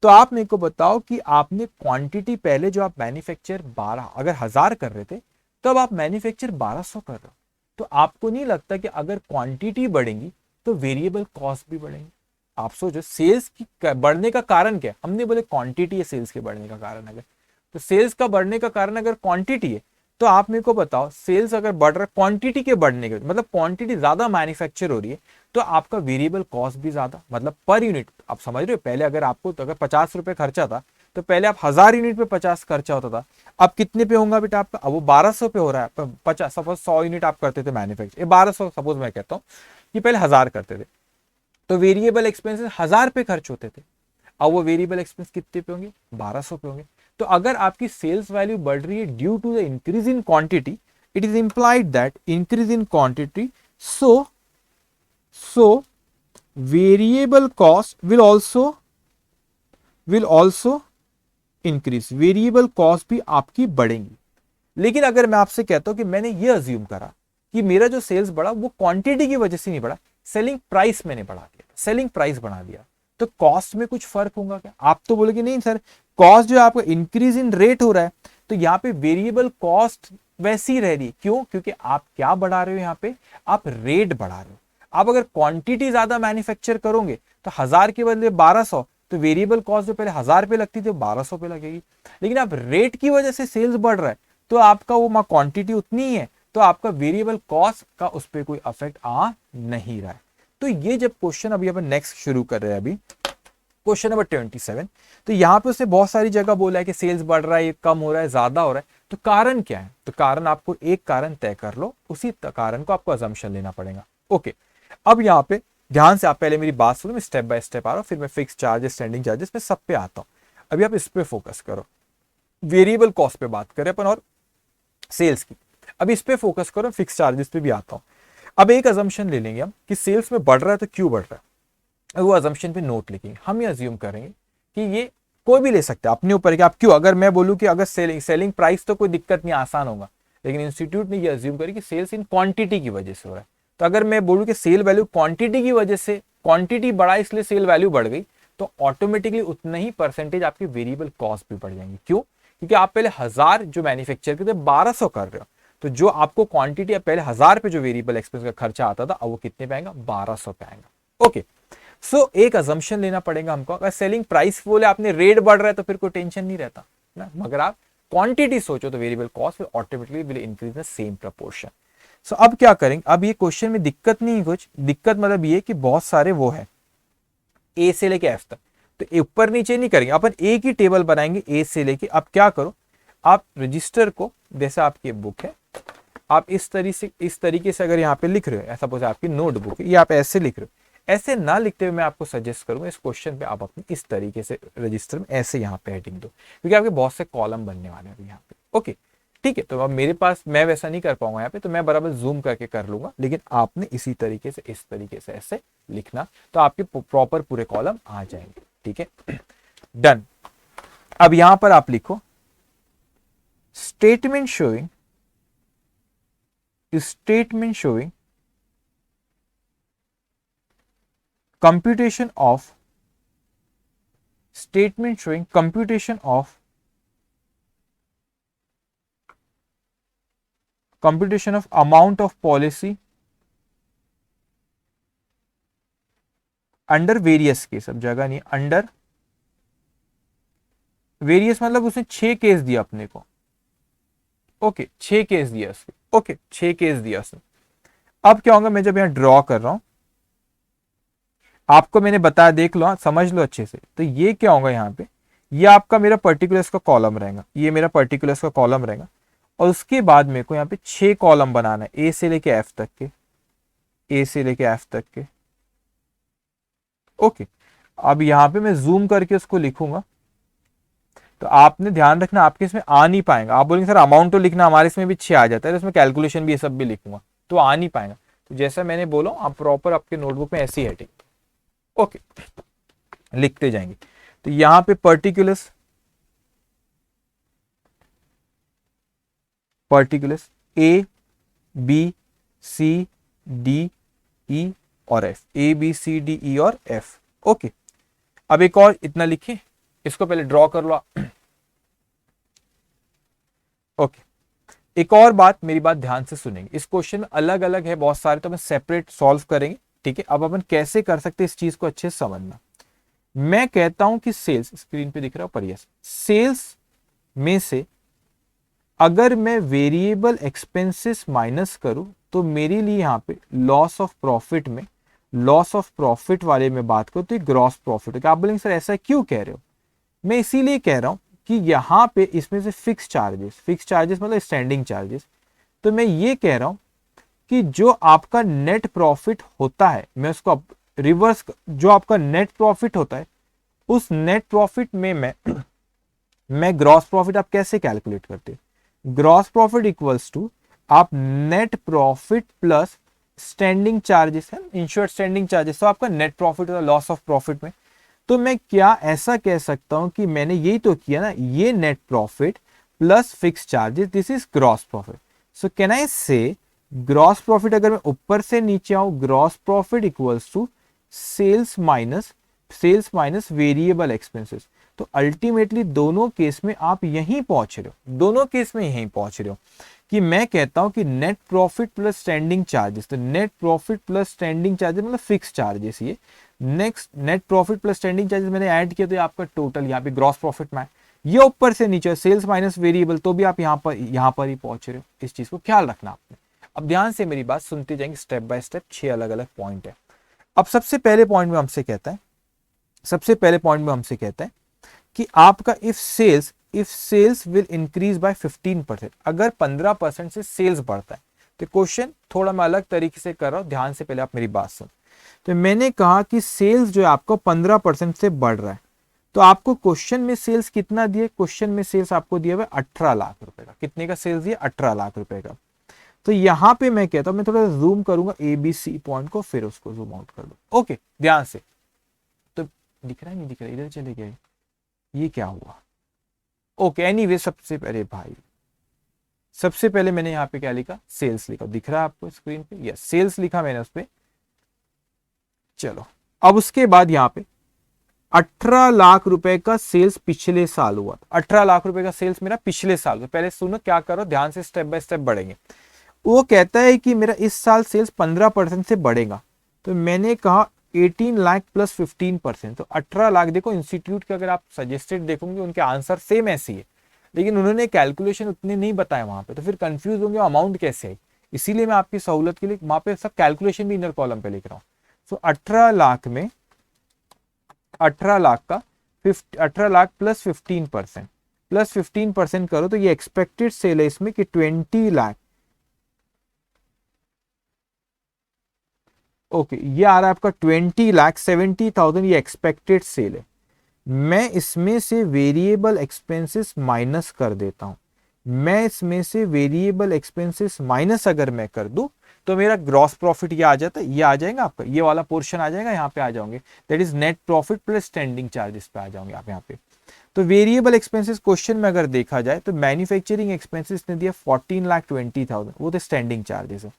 तो आप मेरे को बताओ कि आपने क्वांटिटी पहले जो आप मैन्युफैक्चर 12 अगर 1000 कर रहे थे, तब आप मैन्युफैक्चर 1200 कर रहे हो, तो आपको नहीं लगता कि अगर क्वांटिटी बढ़ेगी तो वेरिएबल कॉस्ट भी बढ़ेंगे? आप सोचो सेल्स की बढ़ने का कारण क्या है, हमने बोले क्वांटिटी है सेल्स के बढ़ने का कारण, अगर तो सेल्स का बढ़ने का कारण अगर क्वांटिटी है, तो आप मेरे को बताओ सेल्स अगर बढ़ रहा है क्वांटिटी के बढ़ने के, मतलब क्वांटिटी ज्यादा मैन्युफैक्चर हो रही है, तो आपका वेरिएबल कॉस्ट भी ज्यादा, मतलब पर यूनिट, आप समझ रहे हो, पहले अगर आपको तो अगर 50 रुपए खर्चा था, तो पहले आप 1000 यूनिट पे 50 खर्चा होता था, अब कितने पे होगा बेटा आपका? अब वो 1200 पे हो रहा है। 50 सपोज 100 यूनिट आप करते थे मैन्युफैक्चर, 1200 सपोज मैं कहता हूँ कि पहले 1000 करते थे, तो वेरिएबल एक्सपेंसेस 1000 पे खर्च होते थे, अब वो वेरिएबल एक्सपेंस कितने पे होंगे? 1200 पे होंगे। तो अगर आपकी सेल्स वैल्यू बढ़ रही है due to the increase in quantity, it is implied that increase in quantity, so variable cost will also increase, variable cost भी आपकी बढ़ेंगी। लेकिन अगर मैं आपसे कहता हूं कि मैंने ये अज्यूम करा कि मेरा जो सेल्स बढ़ा वो क्वांटिटी की वजह से नहीं बढ़ा, सेलिंग प्राइस मैंने बढ़ा दिया, सेलिंग प्राइस बढ़ा दिया, तो कॉस्ट में कुछ फर्क होगा क्या? आप तो बोलोगे नहीं सर, कॉस्ट जो आपका इंक्रीज इन रेट हो रहा है, तो यहाँ पे वेरिएबल कॉस्ट वैसी रह रही है। क्यों? क्योंकि आप क्या बढ़ा रहे हो यहाँ पे? आप रेट बढ़ा रहे हो। आप अगर क्वांटिटी ज्यादा मैन्युफैक्चर करोगे तो 1000 के बदले 1200, तो वेरिएबल कॉस्ट जो पहले 1000 पे लगती थी 1200 पे लगेगी। लेकिन आप रेट की वजह से सेल्स बढ़ रहा है, तो आपका वो क्वांटिटी उतनी ही है, तो आपका वेरिएबल कॉस्ट का उस पर कोई अफेक्ट आ नहीं रहा है। तो ये जब क्वेश्चन अभी अपन नेक्स्ट शुरू कर रहे हैं, अभी क्वेश्चन नंबर 27, तो यहाँ पे उसने बहुत सारी जगह बोला है कि सेल्स बढ़ रहा है, ये कम हो रहा है, ज्यादा हो रहा है, तो कारण क्या है? तो कारण आपको एक कारण तय कर लो, उसी कारण को आपको अजम्पशन लेना पड़ेगा। ओके, अब यहाँ पे ध्यान से आप पहले मेरी बात सुनो, मैं स्टेप बाय स्टेप आ रहा हूँ, फिर मैं फिक्स चार्जेस, स्टैंडिंग चार्जेस पे सब पे आता हूँ। अभी आप इस पे फोकस करो, वेरिएबल कॉस्ट पे बात करें अपन और सेल्स की, अब इस पे फोकस करो, फिक्स चार्जेस पे भी आता हूँ। अब एक अजम्पशन ले लेंगे हम कि सेल्स में बढ़ रहा है, तो क्यों बढ़ रहा है, वो अजम्पशन पे नोट लिखेंगे। हम ये अज्यूम करेंगे कि ये कोई भी ले सकता है अपने ऊपर कि आप क्यों, अगर मैं बोलूं कि अगर सेलिंग प्राइस तो कोई दिक्कत नहीं, आसान होगा, लेकिन इंस्टीट्यूट ने ये अज्यूम करी कि सेल्स इन क्वांटिटी की वजह से हो रहा है। तो अगर मैं बोलूं कि सेल वैल्यू क्वांटिटी की वजह से, क्वांटिटी बढ़ा इसलिए सेल वैल्यू बढ़ गई, तो ऑटोमेटिकली उतना ही परसेंटेज आपकी वेरिएबल कॉस्ट भी बढ़ जाएंगी। क्यों? क्योंकि आप पहले 1000 जो मैन्युफैक्चर के थे 1200 कर रहे हो, तो जो आपको क्वांटिटी पहले 1000 पे जो वेरिएबल एक्सपेंस का खर्चा आता था, अब वो कितने पे आएगा? 1200 पे आएगा। ओके, सो एक अजम्पशन लेना पड़ेगा हमको। अगर सेलिंग प्राइस बोले आपने रेट बढ़ रहा है तो फिर कोई टेंशन नहीं रहता ना, मगर आप क्वांटिटी सोचो तो variable cost automatically will increase the same proportion. So अब क्या करेंगे? अब ये क्वेश्चन में दिक्कत नहीं, कुछ दिक्कत मतलब ये कि बहुत सारे वो है ए से लेके एफ तक, तो ऊपर नीचे नहीं करेंगे अपन, एक ही टेबल बनाएंगे ए से लेके। अब क्या करो, आप रजिस्टर को, जैसे आपकी बुक है, आप इस तरीके से अगर यहाँ पे लिख रहे हो, ऐसा सपोज आपकी नोटबुक है, ये आप ऐसे लिख रहे हो, ऐसे ना लिखते हुए मैं आपको सजेस्ट करूंगा इस क्वेश्चन पे आप अपने इस तरीके से रजिस्टर में ऐसे यहाँ पे हेडिंग दो, क्योंकि आपके बहुत से कॉलम बनने वाले हैं यहाँ पे। ओके, ठीक है, तो अब मेरे पास, मैं वैसा नहीं कर पाऊंगा यहाँ पे, तो मैं बराबर जूम करके कर लूंगा, लेकिन आपने इसी तरीके से, इस तरीके से ऐसे लिखना, तो आपके प्रॉपर पूरे कॉलम आ जाएंगे। ठीक है, डन। अब यहां पर आप लिखो statement showing computation of amount of policy under various case. अब जगह नहीं, अंडर वेरियस मतलब उसने 6 केस दिया अपने को, ओके 6 केस दिया उसने, ओके 6 केस दिया उसने। अब क्या होगा, मैं जब यहाँ ड्रॉ कर रहा हूं, आपको मैंने बताया, देख लो, समझ लो अच्छे से। तो ये क्या होगा यहाँ पे, ये आपका मेरा पर्टिकुलर्स का कॉलम रहेगा, ये मेरा पर्टिकुलर्स का कॉलम रहेगा। और उसके बाद मेरे को यहाँ पे 6 कॉलम बनाना है, ए से लेके एफ तक के, ए से लेके एफ तक के। ओके, अब यहाँ पे मैं जूम करके उसको लिखूंगा। तो आपने ध्यान रखना, आपके इसमें आ नहीं पाएगा। आप बोलेंगे सर अमाउंट तो लिखना, हमारे इसमें भी 6 आ जाता है, तो इसमें कैलकुलेशन भी ये सब भी लिखूंगा, तो आ नहीं पाएगा। तो जैसा मैंने बोला, आप प्रॉपर आपके नोटबुक में ऐसी हेडिंग, ओके, लिखते जाएंगे। तो यहां पे particulars, particulars A B C D E और F, A B C D E और एफ। ओके, अब एक और इतना लिखिए, इसको पहले ड्रॉ कर लो। ओके, एक और बात, मेरी बात ध्यान से सुनेंगे, इस क्वेश्चन में अलग अलग है बहुत सारे, तो मैं सेपरेट सॉल्व करेंगे, ठीक है। अब अपन कैसे कर सकते हैं इस चीज को अच्छे से समझना। मैं कहता हूं कि सेल्स, स्क्रीन पे दिख रहा है पर, यस, सेल्स में से अगर मैं वेरिएबल एक्सपेंसेस माइनस करूं, तो मेरे लिए यहां पे लॉस ऑफ प्रॉफिट में, लॉस ऑफ प्रॉफिट वाले में बात करूं तो ग्रॉस प्रॉफिट। आप बोलेंगे सर ऐसा क्यों कह रहे हो, मैं इसीलिए कह रहा हूं कि यहां पे इसमें से फिक्स चार्जेस मतलब स्टैंडिंग चार्जेस, तो मैं ये कह रहा हूं कि जो आपका नेट प्रॉफिट होता है, मैं उसको रिवर्स, जो आपका नेट प्रॉफिट होता है, उस नेट प्रॉफिट में मैं ग्रॉस प्रॉफिट, आप कैसे कैलकुलेट करते हैं, ग्रॉस प्रॉफिट इक्वल्स टू आप net profit plus standing charges है, इंश्योर्ड स्टैंडिंग चार्जेस, तो आपका नेट प्रॉफिट होता है लॉस ऑफ प्रॉफिट में। तो मैं क्या ऐसा कह सकता हूं कि मैंने यही तो किया ना, ये net profit plus fix charges, this is gross profit. So can I say gross profit, अगर मैं ऊपर से नीचे आऊं, gross profit equals to sales minus variable expenses. तो अल्टीमेटली दोनों केस में आप यहीं पहुंच रहे हो, दोनों केस में यहीं पहुंच रहे हो कि मैं कहता हूं कि net profit plus standing charges, तो net profit plus standing charges मतलब फिक्स चार्जेस, ये next net profit plus standing charges मैंने ऐड किया, तो ये आपका टोटल यहाँ पे ग्रॉस प्रॉफिट में है। ये ऊपर से नीचे सेल्स माइनस वेरिएबल, तो भी आप यहाँ पर ही पहुंच रहे हो। इस चीज को ख्याल रखना आपने। अब ध्यान से मेरी बात सुनते जाएंगे स्टेप बाय स्टेप, 6 अलग अलग पॉइंट है। अब सबसे पहले पॉइंट में हमसे कहता है, सबसे पहले पॉइंट में हमसे कहता है कि आपका if sales will increase by 15%, अगर 15% से सेल्स बढ़ता है, तो क्वेश्चन थोड़ा मैं अलग तरीके से कर रहा हूं, ध्यान से पहले आप मेरी बात सुन। तो मैंने कहा कि सेल्स जो है आपको 15% से बढ़ रहा है, तो आपको क्वेश्चन में सेल्स कितना दिए, क्वेश्चन में सेल्स आपको दिया हुआ 18 लाख रुपए का। कितने का सेल्स दिया, 18 लाख रुपए का। तो यहां पे मैं कहता हूं, मैं थोड़ा जूम करूंगा ABC पॉइंट को, फिर उसको जूम आउट कर दो। ओके, ध्यान से। तो दिख रहा है, नहीं दिख रहा, इधर चले गए, ये क्या हुआ। ओके, एनीवे सबसे पहले भाई, सबसे पहले मैंने यहाँ पे क्या लिखा, सेल्स लिखा, दिख रहा है आपको स्क्रीन पे, यस सेल्स लिखा मैंने उस पे। चलो, अब उसके बाद यहाँ पे 18 लाख रुपए का सेल्स पिछले साल हुआ, 18 लाख रुपए का सेल्स मेरा पिछले साल हुआ। पहले सुनो क्या करो, ध्यान से स्टेप बाय स्टेप बढ़ेंगे। वो कहता है कि मेरा इस साल सेल्स 15% से बढ़ेगा, तो मैंने कहा 18 लाख प्लस 15%, तो 18 लाख। देखो इंस्टीट्यूट के अगर आप सजेस्टेड देखोगे, उनके आंसर सेम ऐसी है, लेकिन उन्होंने कैलकुलेशन उतने नहीं बताया वहां पे, तो फिर कंफ्यूज होंगे अमाउंट कैसे है। इसीलिए मैं आपकी सहूलत के लिए वहां पे सब कैलकुलेशन भी इनर कॉलम पे लिख रहा हूँ। सो 18 लाख में 18 लाख का 18 लाख प्लस 15%, प्लस 15% करो तो ये एक्सपेक्टेड सेल है इसमें कि 20 लाख। ओके, ये आ रहा है आपका 20,70,000, ये एक्सपेक्टेड सेल है। मैं इसमें से वेरिएबल एक्सपेंसेस माइनस कर देता हूं, मैं इसमें से वेरिएबल एक्सपेंसेस माइनस अगर मैं कर दूं, तो मेरा ग्रॉस प्रॉफिट ये आ जाता है, ये आ जाएगा आपका, ये वाला पोर्शन आ जाएगा, यहाँ पे आ जाओगे, that is net profit plus standing charges पे आ जाओगे आप यहाँ पे। तो वेरिएबल एक्सपेंसेस क्वेश्चन में अगर देखा जाए, तो मैन्युफैक्चरिंग एक्सपेंसेस ने दिया 14,20,000, वो तो स्टैंडिंग चार्जेस है,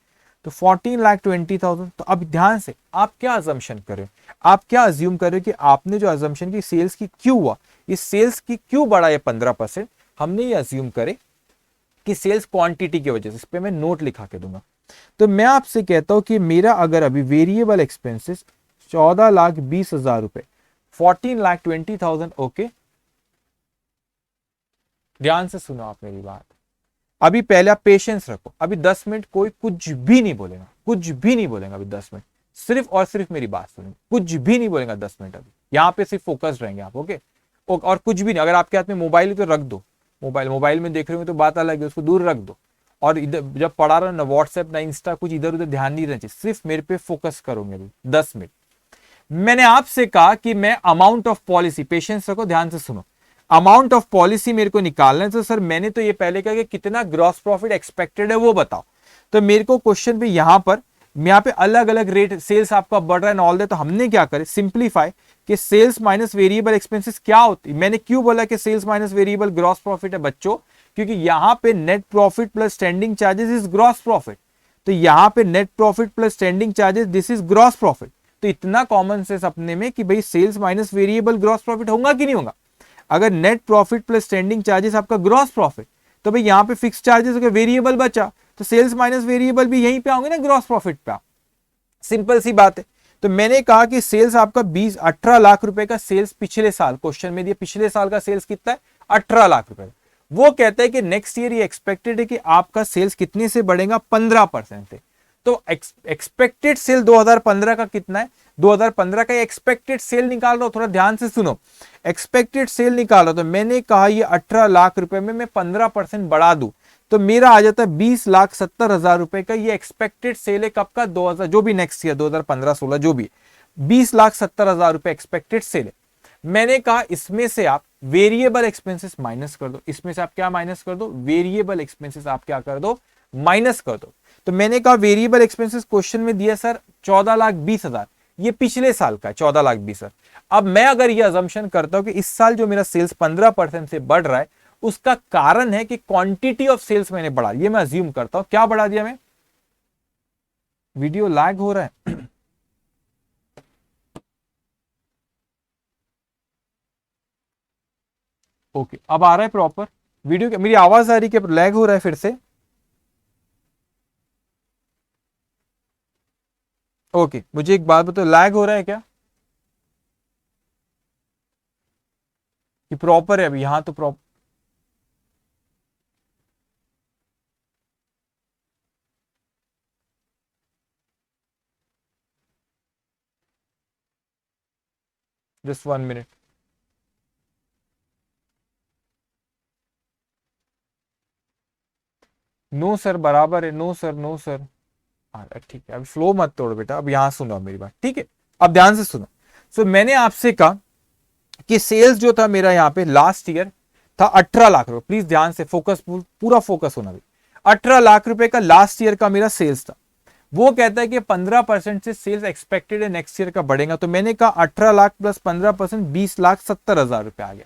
तो 14,20,000। तो अब ध्यान से आप क्या अजम्पशन कर रहे हो, आप क्या अज्यूम कर रहे हो कि आपने जो अजम्पशन की सेल्स की क्यों हुआ, इस सेल्स की क्यों बढ़ा ये 15%, हमने ये अज्यूम करे कि सेल्स क्वांटिटी की वजह से। इस पे मैं नोट लिखा के दूंगा। तो मैं आपसे कहता हूं कि मेरा अगर अभी वेरिएबल एक्सपेंसेस 14,20,000 रुपए, 14,20,000, ओके, ध्यान से सुनो आप मेरी बात। अभी पहले आप पेशेंस रखो, अभी 10 मिनट कोई कुछ भी नहीं बोलेगा, कुछ भी नहीं बोलेगा अभी 10 मिनट, सिर्फ और सिर्फ मेरी बात सुनेंगे, कुछ भी नहीं बोलेगा 10 मिनट अभी, यहाँ पे सिर्फ फोकस रहेंगे आप। ओके, और कुछ भी नहीं, अगर आपके हाथ में मोबाइल है तो रख दो, मोबाइल में देख रहे हो तो बात अलग है, उसको दूर रख दो। और इधर जब पढ़ा रहा ना व्हाट्सएप ना इंस्टा कुछ इधर उधर ध्यान नहीं रहना चाहिए, सिर्फ मेरे पे फोकस करोगे अभी 10 मिनट। मैंने आपसे कहा कि मैं अमाउंट ऑफ पॉलिसी, पेशेंस रखो ध्यान से सुनो, अमाउंट ऑफ पॉलिसी मेरे को निकालना है। तो सर मैंने तो ये पहले कहा कि कितना ग्रॉस प्रॉफिट एक्सपेक्टेड है वो बताओ। तो मेरे को क्वेश्चन पे यहाँ पे अलग अलग रेट सेल्स आपका बढ़ रहा है ऑल दे, तो हमने क्या करे सिंप्लीफाई कि सेल्स माइनस वेरिएबल एक्सपेंसेस क्या होती है। मैंने क्यों बोला कि sales minus variable gross profit है बच्चों, क्योंकि यहाँ पे net profit plus standing charges is gross profit. तो यहाँ पे net profit plus standing charges this is gross profit. तो इतना कॉमन सेंस अपने में कि भाई sales minus variable gross profit होगा कि नहीं होगा। अगर net profit plus standing charges आपका ग्रॉस प्रॉफिट, तो भाई यहाँ पे फिक्स चार्जेस अगर वेरिएबल बचा तो सेल्स माइनस वेरिएबल भी यहीं पे आओगे ना ग्रॉस प्रॉफिट पे। सिंपल सी बात है। तो मैंने कहा कि सेल्स आपका 18 लाख रुपए का सेल्स पिछले साल, क्वेश्चन में दिया पिछले साल का सेल्स कितना है 18 लाख रुपए। वो कहता है कि नेक्स्ट ईयर ये एक्सपेक्टेड है कि आपका सेल्स कितने से बढ़ेगा 15% से। तो एक्सपेक्टेड सेल 2015 का कितना है, 2015 का एक्सपेक्टेड सेल निकाल रहा हूं, थोड़ा ध्यान से सुनो, एक्सपेक्टेड सेल निकाल रहा हूं। तो मैंने कहा ये 18 लाख रुपए में मैं 15% बढ़ा दूं तो मेरा आ जाता है 20,70,000 रुपए का। ये एक्सपेक्टेड सेल है कब का, 2000 जो भी नेक्स्ट ईयर 2015-16 जो भी 20,70,000 रुपए एक्सपेक्टेड सेल है। मैंने कहा इसमें से आप वेरिएबल एक्सपेंसेस माइनस कर दो, इसमें से आप क्या माइनस कर दो, वेरिएबल एक्सपेंसेस आप क्या कर दो, माइनस कर दो। तो मैंने कहा वेरिएबल एक्सपेंसेस क्वेश्चन में दिया सर 14,20,000, ये पिछले साल का है 14,20,000। अब मैं अगर ये अजम्पशन करता हूं कि इस साल जो मेरा सेल्स 15% से बढ़ रहा है उसका कारण है कि क्वांटिटी ऑफ सेल्स मैंने बढ़ा, ये मैं अज्यूम करता हूं। क्या बढ़ा दिया मैं, वीडियो लैग हो रहा है ओके अब आ रहा है प्रॉपर वीडियो, मेरी आवाज आ रही है कि लैग हो रहा है फिर से। ओके मुझे एक बात बताओ, लैग हो रहा है क्या कि प्रॉपर है अभी, यहां तो proper. Just 1 minute. No sir बराबर है, नो सर नो सर। हाँ ठीक है, अब फ्लो मत तोड़ो बेटा, अब यहां सुनो मेरी बात, ठीक है अब ध्यान से सुनो। सो मैंने आपसे कहा कि सेल्स जो था मेरा यहाँ पे लास्ट ईयर था 18 लाख रुपए, प्लीज ध्यान से फोकस, पूरा फोकस होना भी। 18 लाख रुपए का लास्ट ईयर का मेरा सेल्स था। वो कहता है कि 15% से सेल्स एक्सपेक्टेड है नेक्स्ट ईयर का बढ़ेगा। तो मैंने कहा 18 लाख प्लस 15% 20,70,000 रुपए आ गया।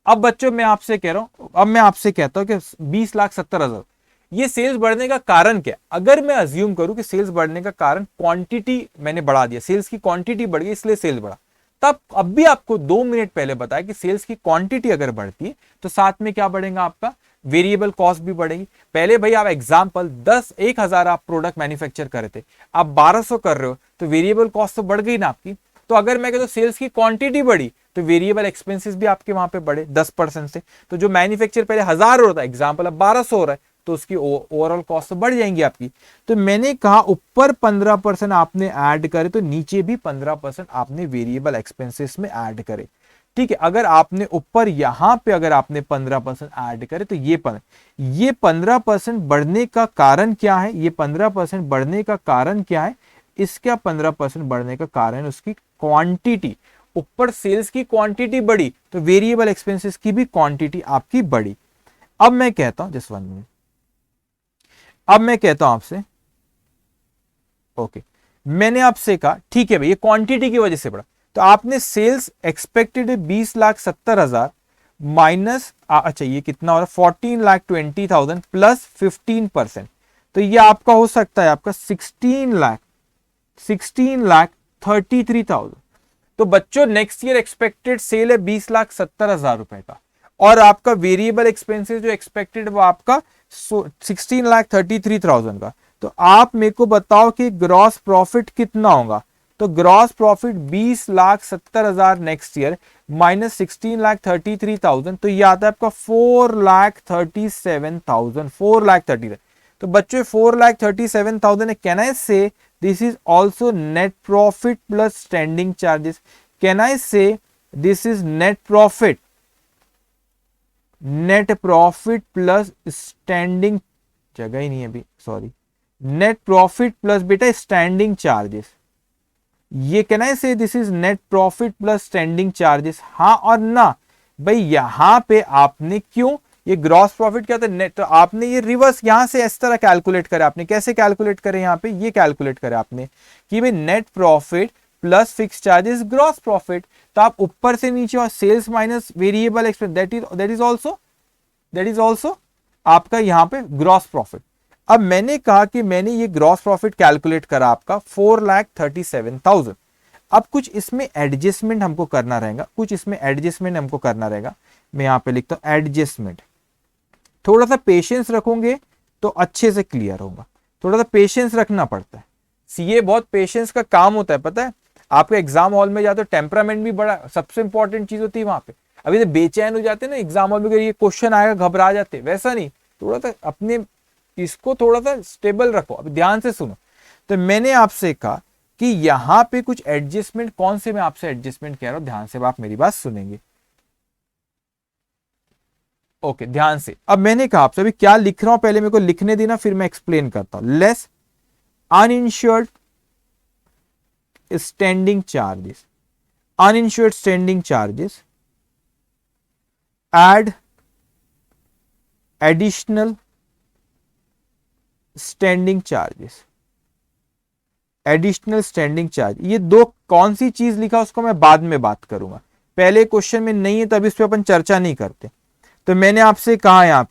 अब बच्चों मैं आपसे कह रहा हूं, अब मैं आपसे कहता हूं कि 20,70,000 ये सेल्स बढ़ने का कारण क्या। अगर मैं अज्यूम करूं कि सेल्स बढ़ने का कारण क्वांटिटी मैंने बढ़ा दिया, सेल्स की क्वांटिटी बढ़ गई इसलिए सेल्स बढ़ा, तब अब भी आपको 2 मिनट पहले बताया कि सेल्स की क्वांटिटी अगर बढ़ती है तो साथ में क्या बढ़ेगा आपका, वेरिएबल कॉस्ट भी बढ़ेगी। पहले भाई आप एग्जांपल 1,000 आप प्रोडक्ट मैन्युफैक्चर कर रहे थे, आप 1,200 कर रहे हो तो वेरिएबल कॉस्ट तो बढ़ गई ना आपकी। तो अगर मैं कहता हूं सेल्स की क्वांटिटी बढ़ी तो वेरिएबल एक्सपेंसेस भी आपके वहां पे बढ़े 10% से। तो जो मैन्युफैक्चर पहले 1,000 हो रहा था एग्जाम्पल अब 1,200 हो रहा है, तो उसकी ओवरऑल कॉस्ट तो बढ़ जाएंगी आपकी। तो मैंने कहा ऊपर 15% आपने ऐड करे तो नीचे भी 15% आपने वेरिएबल एक्सपेंसेस में ऐड करे, ठीक है। अगर आपने ऊपर यहां पे अगर आपने 15% ऐड करे तो ये 15% बढ़ने का कारण क्या है, ये 15% बढ़ने का कारण क्या है, इसका 15% बढ़ने का कारण उसकी क्वांटिटी। ऊपर सेल्स की क्वांटिटी बढ़ी तो वेरिएबल एक्सपेंसेस की भी क्वांटिटी आपकी बढ़ी। अब मैं कहता हूं जस्ट 1 मिनट, अब मैं कहता हूं आपसे ओके, मैंने आपसे कहा ठीक है भाई ये क्वांटिटी की वजह से बढ़ा, तो आपने सेल्स एक्सपेक्टेड है 20,70,000 माइनस अच्छा ये कितना हो रहा है 14,20,000 प्लस 15%, तो ये आपका हो सकता है आपका 16,33,000। तो बच्चों नेक्स्ट ईयर एक्सपेक्टेड सेल है 20,70,000 रुपए का, और आपका वेरिएबल एक्सपेंसेस जो एक्सपेक्टेड वो आपका 16,33,000 का। तो आप मेरे को बताओ कि ग्रॉस प्रॉफिट कितना होगा। तो gross profit 20,70,000 next year minus 16,33,000, तो ये आता है आपका 4,37,000, 4,30,000। तो बच्चों 4,37,000 है। Can I say this is also net profit plus standing charges? Can I say this is net profit plus standing, जगह ही नहीं है अभी, सॉरी, नेट प्रॉफिट प्लस बेटा स्टैंडिंग चार्जेस? ये can I say this is net profit plus standing charges? हाँ और ना भाई। यहां पे आपने क्यों, ये ग्रॉस प्रॉफिट क्या था, नेट, तो आपने ये रिवर्स यहां से इस तरह कैलकुलेट करा। आपने कैसे कैलकुलेट करे? यहां पे ये कैलकुलेट करा आपने कि भाई net profit plus fix charges gross profit. तो आप ऊपर से नीचे और sales minus variable expense, that is also आपका यहां पे ग्रॉस प्रॉफिट। अब मैंने कहा कि मैंने ये ग्रॉस प्रॉफिट कैलकुलेट करा आपका 4,37,000। अब कुछ इसमें एडजस्टमेंट हमको करना रहेगा, मैं यहां पे लिखता हूं एडजस्टमेंट। थोड़ा सा पेशेंस रखोगे तो अच्छे से क्लियर होगा, थोड़ा सा पेशेंस रखना पड़ता है। सीए बहुत पेशेंस का काम होता है, पता है आपके एग्जाम हॉल में जाते हो, टेम्परामेंट भी बड़ा सबसे इंपॉर्टेंट चीज होती है वहां पे। अभी तो बेचैन हो जाते हैं ना एग्जाम हॉल में, ये क्वेश्चन आएगा घबरा जाते, वैसा नहीं, थोड़ा सा अपने इसको थोड़ा सा स्टेबल रखो। अब ध्यान से सुनो, तो मैंने आपसे कहा कि यहां पे कुछ एडजस्टमेंट, कौन से मैं आपसे एडजस्टमेंट कह रहा हूं, ध्यान से आप मेरी बात सुनेंगे। ओके ध्यान से। अब मैंने कहा आपसे अभी क्या लिख रहा हूं, पहले मेरे को लिखने देना, फिर मैं एक्सप्लेन करता हूं। Less uninsured standing charges, uninsured standing charges, add additional standing charges, additional standing charge. ये दो कौन सी चीज लिखा उसको मैं बाद में बात करूंगा, पहले क्वेश्चन में नहीं है, तब इस पे अपन चर्चा नहीं करते। तो मैंने आपसे कहा यहां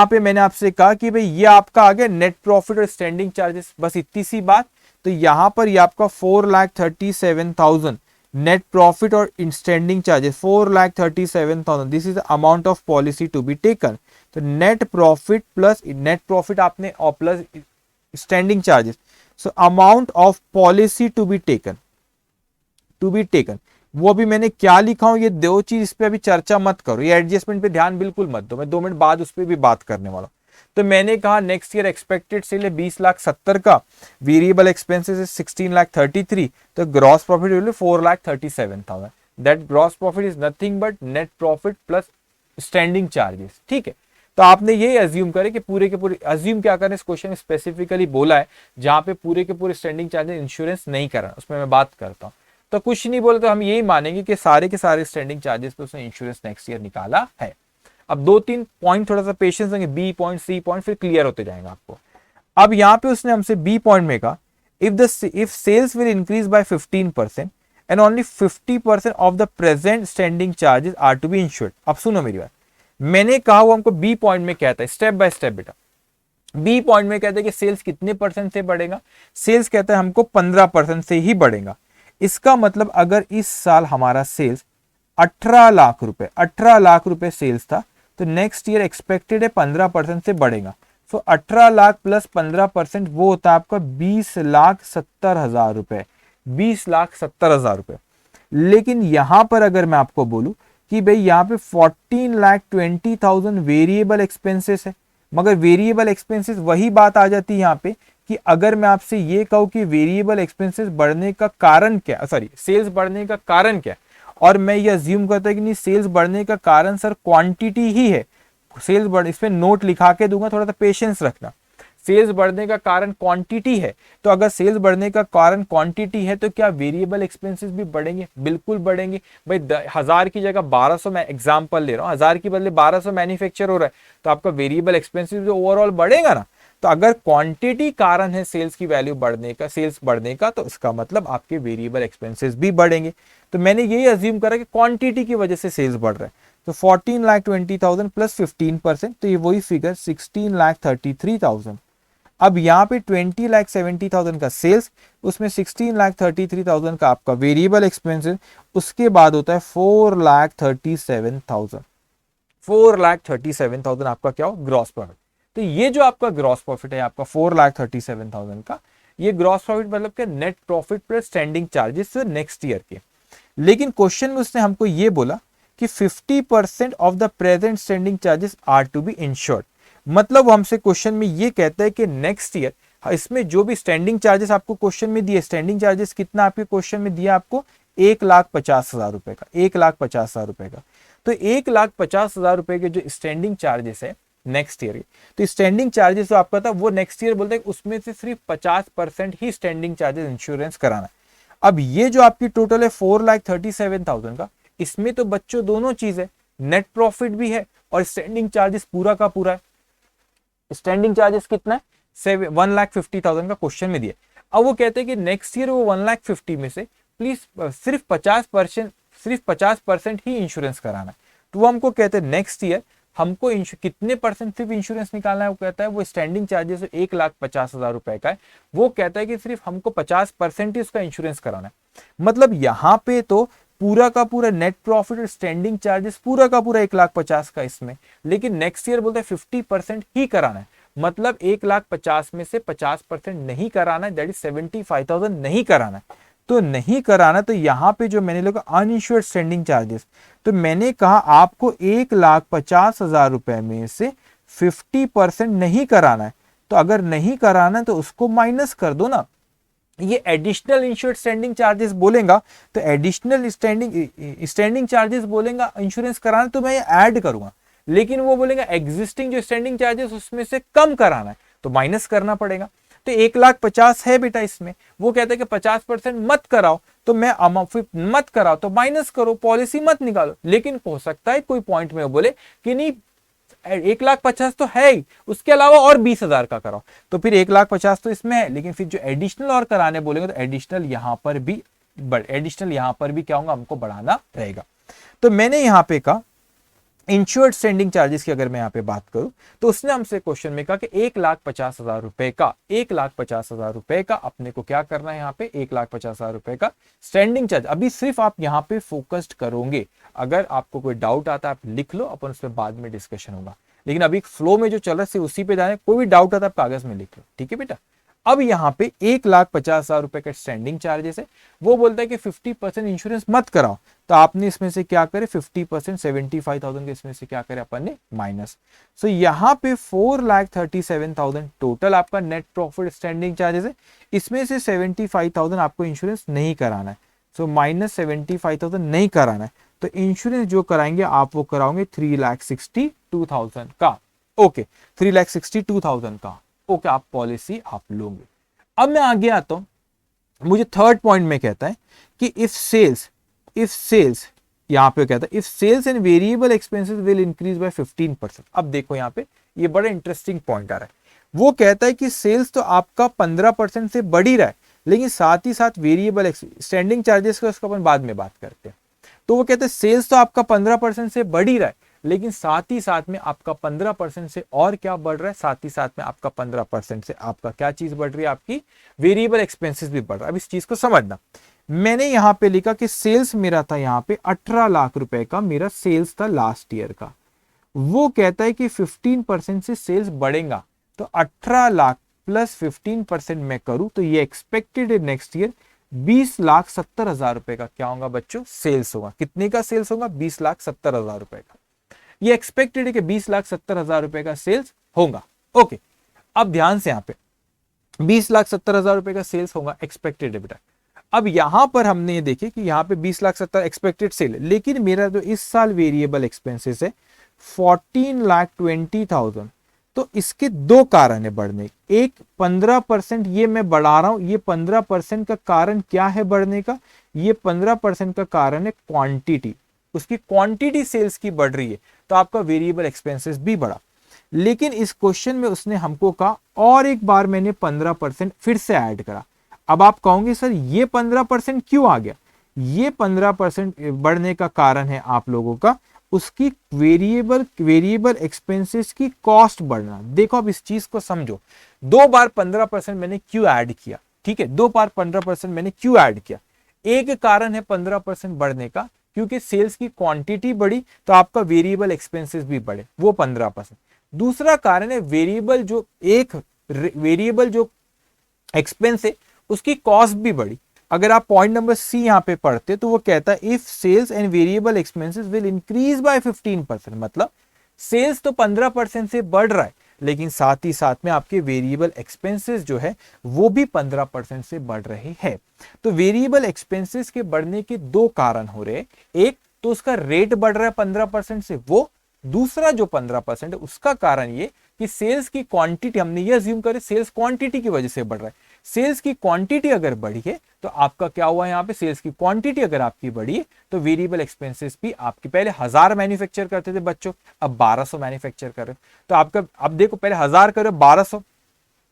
पे मैंने आपसे कहा कि भाई ये आपका आ गया नेट प्रॉफिट और स्टैंडिंग चार्जेस, बस इतनी सी बात। तो यहां पर ये आपका 4,37,000 नेट प्रॉफिट और standing charges 4,37,000, this is amount of policy to be taken. तो नेट प्रॉफिट आपने और plus standing charges, so amount of policy to be taken, वो भी मैंने क्या लिखा हूं, ये दो चीज, इस पे अभी चर्चा मत करो, ये एडजस्टमेंट पे ध्यान बिल्कुल मत दो, मैं 2 मिनट बाद उस पर भी बात करने वाला हूं। तो मैंने कहा नेक्स्ट ईयर एक्सपेक्टेड सेल है 20,70,000 का, वेरिएबल एक्सपेंसेस है 16,33,000, तो gross profit will be 4,37,000। That gross profit is nothing but net profit plus standing charges, ठीक है। तो आपने ये अज्यूम करे कि पूरे के पूरे, अज्यूम क्या करें, इस क्वेश्चन में स्पेसिफिकली बोला है जहां पे पूरे के पूरे स्टैंडिंग चार्जेस इंश्योरेंस नहीं करना, उसमें मैं बात करता हूं। तो कुछ नहीं बोले तो हम यही मानेंगे कि सारे के सारे स्टैंडिंग चार्जेस पे उसने इंश्योरेंस नेक्स्ट ईयर निकाला है। अब 2-3 पॉइंट थोड़ा सा पेशेंस देंगे, बी पॉइंट सी पॉइंट, फिर क्लियर होते जाएंगे आपको। अब यहां पे उसने हमसे बी पॉइंट में कहा if sales will increase by 15% and only 50% of the present standing charges are to be insured. अब सुनो मेरी बात, मैंने कहा वो हमको बी पॉइंट में कहता है स्टेप बाय स्टेप बेटा। बी पॉइंट में कहता है कि सेल्स कितने परसेंट से बढ़ेगा, सेल्स कहता है हमको 15% से ही बढ़ेगा। इसका मतलब अगर इस साल हमारा सेल्स 18 लाख रुपए सेल्स था, तो नेक्स्ट ईयर एक्सपेक्टेड है 15% से बढ़ेगा। सो 18 लाख प्लस 15% वो होता है आपका 20,70,000 रुपए, 20,70,000 रुपए। लेकिन यहां पर अगर मैं आपको बोलूं कि भाई यहाँ पे 14,20,000 वेरिएबल एक्सपेंसेस है, मगर वेरिएबल एक्सपेंसेस वही बात आ जाती है यहाँ पे कि अगर मैं आपसे ये कहूं कि वेरिएबल एक्सपेंसेस बढ़ने का कारण क्या, सॉरी सेल्स बढ़ने का कारण क्या, और मैं ये अज्यूम करता कि नहीं सेल्स बढ़ने का कारण सर क्वांटिटी ही है, सेल्स बढ़, इस पे नोट लिखा के दूंगा, थोड़ा सा पेशेंस रखना। सेल्स बढ़ने का कारण क्वांटिटी है, तो अगर सेल्स बढ़ने का कारण क्वांटिटी है तो क्या वेरिएबल एक्सपेंसेस भी बढ़ेंगे? बिल्कुल बढ़ेंगे भाई। 1000 की जगह 1200, मैं एग्जांपल ले रहा हूं, 1000 की बदले 1200 मैन्युफैक्चर हो रहा है, तो आपका वेरिएबल एक्सपेंसेस भी ओवरऑल बढ़ेगा ना। तो अगर क्वांटिटी कारण है सेल्स की वैल्यू बढ़ने का, सेल्स बढ़ने का, तो इसका मतलब आपके वेरिएबल एक्सपेंसेस भी बढ़ेंगे। तो मैंने यही अज्यूम करा कि क्वांटिटी की वजह से सेल्स बढ़ रहा है। तो 14,20,000 प्लस 15%, तो ये वही फिगर 16,33,000। अब यहाँ पे 20,70,000 का सेल्स, उसमें 16,33,000 का आपका वेरिएबल एक्सपेंसेस, उसके बाद होता है 4,37,000। 4,37,000 आपका क्या हो, ग्रॉस प्रॉफिट। तो ये जो आपका ग्रॉस प्रॉफिट है आपका 4,37,000 का, ये ग्रॉस प्रॉफिट मतलब क्या, net profit plus standing charges next year के। लेकिन क्वेश्चन में उसने हमको ये बोला कि 50% of the present standing charges are to be insured. मतलब वो हमसे क्वेश्चन में ये कहता है कि नेक्स्ट ईयर इसमें जो भी स्टैंडिंग चार्जेस आपको क्वेश्चन में दिए, स्टैंडिंग चार्जेस कितना आपके क्वेश्चन में दिया आपको, 1,50,000 रुपए का, 1,50,000 रुपए का। तो 1,50,000 रुपए के जो स्टैंडिंग चार्जेस है नेक्स्ट ईयर के, तो स्टैंडिंग चार्जेस जो आपका था वो नेक्स्ट ईयर बोलते हैं उसमें से सिर्फ 50% ही स्टैंडिंग चार्जेस इंश्योरेंस कराना है। अब ये जो आपकी टोटल है 4,37,000 का, इसमें तो बच्चों दोनों चीज है, नेट प्रॉफिट भी है और स्टैंडिंग चार्जेस पूरा का पूरा है। स्टैंडिंग चार्जेस कितना है, 1,50,000 का क्वेश्चन में दिया। अब वो कहते हैं कि नेक्स्ट ईयर वो 1,50,000 में से प्लीज सिर्फ 50% ही इंश्योरेंस कराना है। तो वो हमको कहते हैं नेक्स्ट ईयर हमको कितने परसेंट सिर्फ इंश्योरेंस निकालना है। वो कहता है वो स्टैंडिंग चार्जेस 1,50,000 रुपए का है, वो कहता है कि सिर्फ हमको 50% ही उसका इंश्योरेंस कराना है। मतलब यहाँ पे तो पूरा का पूरा नेट प्रॉफिट और स्टैंडिंग चार्जेस पूरा का पूरा 1,50,000 का इसमें, लेकिन नेक्स्ट ईयर बोलते हैं 50% ही कराना है। मतलब 1,50,000 में से 50% नहीं कराना है, दैट इज 75,000 नहीं कराना है। तो नहीं कराना, तो यहां पे जो मैंने लिखा अनइंश्योर्ड स्टैंडिंग चार्जेस, तो मैंने कहा आपको 1,50,000 रुपए में से 50% नहीं कराना है। तो अगर नहीं कराना है तो उसको माइनस कर दो ना। ये एडिशनल इंश्योर्ड स्टैंडिंग चार्जेस बोलेगा, तो एडिशनल स्टैंडिंग चार्जेस बोलेगा इंश्योरेंस कराना, तो मैं ये ऐड करूंगा। लेकिन वो बोलेगा एग्जिस्टिंग जो स्टैंडिंग चार्जेस उसमें से कम कराना है, तो माइनस करना पड़ेगा। तो 1,50,000 है बेटा इसमें, वो कहते हैं कि 50% मत कराओ, तो मैं मत कराओ तो माइनस करो, पॉलिसी मत निकालो। लेकिन हो सकता है कोई पॉइंट में बोले कि नहीं 1,50,000 तो है ही, उसके अलावा और 20,000 का कराओ, तो फिर 1,50,000 तो इसमें है, लेकिन फिर जो एडिशनल और कराने बोलेंगे तो एडिशनल यहां पर भी क्या होगा, हमको बढ़ाना रहेगा। तो मैंने यहां पे कहा इंश्योर्ड स्टैंडिंग चार्जेस की अगर मैं यहाँ पे बात करूं, तो उसने हमसे क्वेश्चन में कहा कि 1,50,000 रुपए का, 1,50,000 रुपए का अपने को क्या करना है, यहाँ पे 1,50,000 रुपए का स्टैंडिंग चार्ज। अभी सिर्फ आप यहाँ पे फोकस्ड करोगे, अगर आपको कोई डाउट आता है आप लिख लो, अपन उस पर बाद में डिस्कशन होगा। लेकिन अभी फ्लो में जो चल रहा है उसी पे जाने, कोई भी डाउट आता है आप कागज में लिख लो, ठीक है बेटा। अब यहाँ पे 1,50,000 रुपए का स्टैंडिंग चार्जेस है, वो बोलता है कि 50% इंश्योरेंस मत कराओ, तो आपने इसमें से क्या करे 50% 75,000 के इसमें से क्या करे अपन ने माइनस। सो यहाँ पे 4,37,000 टोटल आपका नेट प्रॉफिट स्टैंडिंग चार्जेस है, इसमें से 75,000 आपको इंश्योरेंस नहीं कराना है। सो माइनस 75,000 नहीं कराना है, तो इंश्योरेंस जो कराएंगे आप वो कराओगे 3,62,000 का। ओके 3,62,000 का, ओके आप पॉलिसी आप लोगे। अब मैं आगे आता हूं, मुझे थर्ड पॉइंट में कहता है कि इफ सेल्स यहां पे कहता है if sales and variable expenses will increase by 15%। अब देखो यहां पे ये बड़ा इंटरेस्टिंग पॉइंट आ रहा है। वो कहता है कि सेल्स तो आपका 15% से बढ़ ही रहा है, लेकिन साथ ही साथ वेरिएबल स्टैंडिंग चार्जेस का उसका अपन बाद में बात करते हैं। तो वो कहते हैं सेल्स तो आपका 15% से बढ़ ही रहा है, लेकिन साथ ही साथ में आपका 15% से और क्या बढ़ रहा है, साथ ही साथ में आपका 15% से आपका क्या चीज बढ़ रही है, आपकी वेरिएबल एक्सपेंसेस भी बढ़ रहा है। अब इस चीज को समझना, मैंने यहां पे लिखा कि सेल्स मेरा था यहां पे 18 लाख रुपए का मेरा सेल्स था लास्ट ईयर का। वो कहता है कि 15% से सेल्स बढ़ेगा, तो 18 लाख प्लस 15% मैं करूं तो ये एक्सपेक्टेड है नेक्स्ट ईयर 20,70,000 रुपए का क्या होगा बच्चों, सेल्स होगा। कितने का सेल्स होगा, 20,70,000 रुपए का। ये एक्सपेक्टेड है कि 20,70,000 रुपए का सेल्स होगा। ओके अब ध्यान से यहाँ पे 20,70,000 रुपए का सेल्स होगा एक्सपेक्टेड है बेटा। अब यहां पर हमने ये देखे कि यहाँ पे 20,70,000 एक्सपेक्टेड सेल है, लेकिन मेरा जो इस साल वेरिएबल एक्सपेंसेस है 14,20,000। तो इसके दो कारण है बढ़ने, एक 15% ये मैं बढ़ा रहा हूं, ये 15% का कारण क्या है बढ़ने का, ये 15% का कारण है क्वांटिटी, उसकी क्वांटिटी सेल्स की बढ़ रही है, तो आपका वेरिएबल एक्सपेंसेस भी बढ़ा। लेकिन इस क्वेश्चन में उसने हमको कहा और एक बार मैंने 15% फिर से ऐड करा। अब आप कहोगे सर ये 15% क्यों आ गया, ये 15% बढ़ने का कारण है आप लोगों का उसकी वेरिएबल एक्सपेंसेस की कॉस्ट बढ़ना। देखो अब इस चीज को समझो, 2 बार 15% मैंने क्यों ऐड किया, ठीक है 2 बार 15% मैंने क्यों ऐड किया। एक कारण है 15% बढ़ने का, क्योंकि सेल्स की क्वांटिटी बढ़ी तो आपका वेरिएबल एक्सपेंसेस भी बढ़े, वो 15%। दूसरा कारण है वेरिएबल जो एक्सपेंस है उसकी कॉस्ट भी बढ़ी। अगर आप पॉइंट नंबर सी यहाँ पे पढ़ते तो वो कहता है if sales and variable expenses will increase by 15%, मतलब सेल्स तो 15% से बढ़ रहा है लेकिन साथ ही साथ में आपके वेरिएबल एक्सपेंसेस जो है वो भी 15% से बढ़ रहे हैं। तो वेरिएबल एक्सपेंसेस के बढ़ने के दो कारण हो रहे हैं, एक तो उसका रेट बढ़ रहा है 15% से वो, दूसरा जो 15% है उसका कारण ये कि सेल्स की क्वांटिटी, हमने ये अज्यूम करे सेल्स क्वांटिटी की वजह से बढ़ रहा है। सेल्स की क्वांटिटी अगर बढ़ी है तो आपका क्या हुआ यहाँ पे, सेल्स की क्वांटिटी अगर आपकी बढ़ी है तो वेरिएबल एक्सपेंसेस भी आपके, पहले 1000 मैन्युफैक्चर करते थे बच्चों, अब 1200 मैन्युफैक्चर कर रहे हो। तो आपका अब देखो पहले 1000 करो 1200,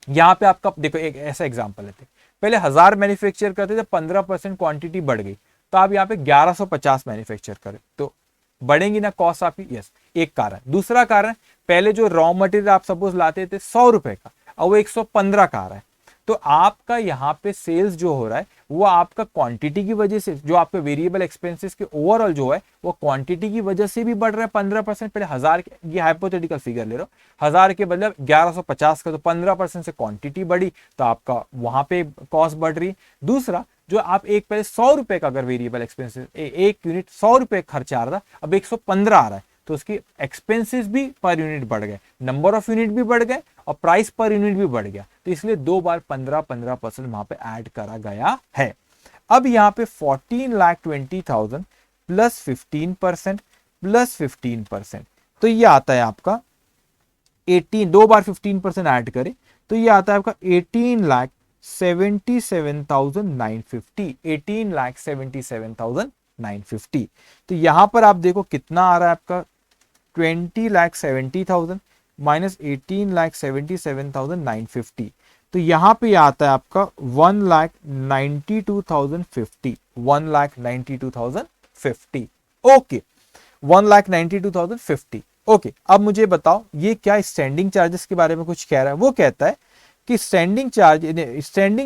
यहाँ पे आपका देखो एक ऐसा एग्जांपल लेते, पहले 1000 मैन्युफैक्चर करते थे 15% क्वांटिटी बढ़ गई तो आप यहाँ पे 1150 मैन्युफैक्चर करें तो बढ़ेंगी ना कॉस्ट आपकी, यस एक कारण। दूसरा कारण, पहले जो रॉ मटेरियल आप सपोज लाते थे 100 रुपए का, अब वो 115 का आ रहा है, तो आपका यहाँ पे सेल्स जो हो रहा है वो आपका क्वांटिटी की वजह से, जो आपके वेरिएबल एक्सपेंसेस के ओवरऑल जो है वो क्वांटिटी की वजह से भी बढ़ रहा है 15%। पहले 1000, ये हाइपोथेटिकल फिगर ले रहा हूं, 1000 के बदले 1150 का, तो 15% से क्वांटिटी बढ़ी तो आपका वहां पे कॉस्ट बढ़ रही है। दूसरा, जो आप एक पहले 100 रुपए का अगर वेरिएबल एक्सपेंसेस, एक यूनिट 100 रुपए खर्च आ रहा था, अब 115 आ रहा है तो उसकी एक्सपेंसेस भी पर यूनिट बढ़ गए, नंबर ऑफ यूनिट भी बढ़ गए और प्राइस पर यूनिट भी बढ़ गया, तो इसलिए दो बार 15% वहां पे ऐड करा गया है। अब यहाँ पे 14,20,000 प्लस 15% प्लस 15%, तो ये आता है आपका 18, दो बार 15% ऐड करें तो ये आता है आपका 18,77,950, 18,77,950। तो यहां पर आप देखो कितना आ रहा है आपका 20,70,000 माइनस 18,77,950, तो यहां पे आता है आपका 1,92,050, 1,92,050, ओके 1,92,050। ओके, अब मुझे बताओ ये क्या स्टैंडिंग चार्जेस के बारे में कुछ कह रहा है। वो कहता है कि standing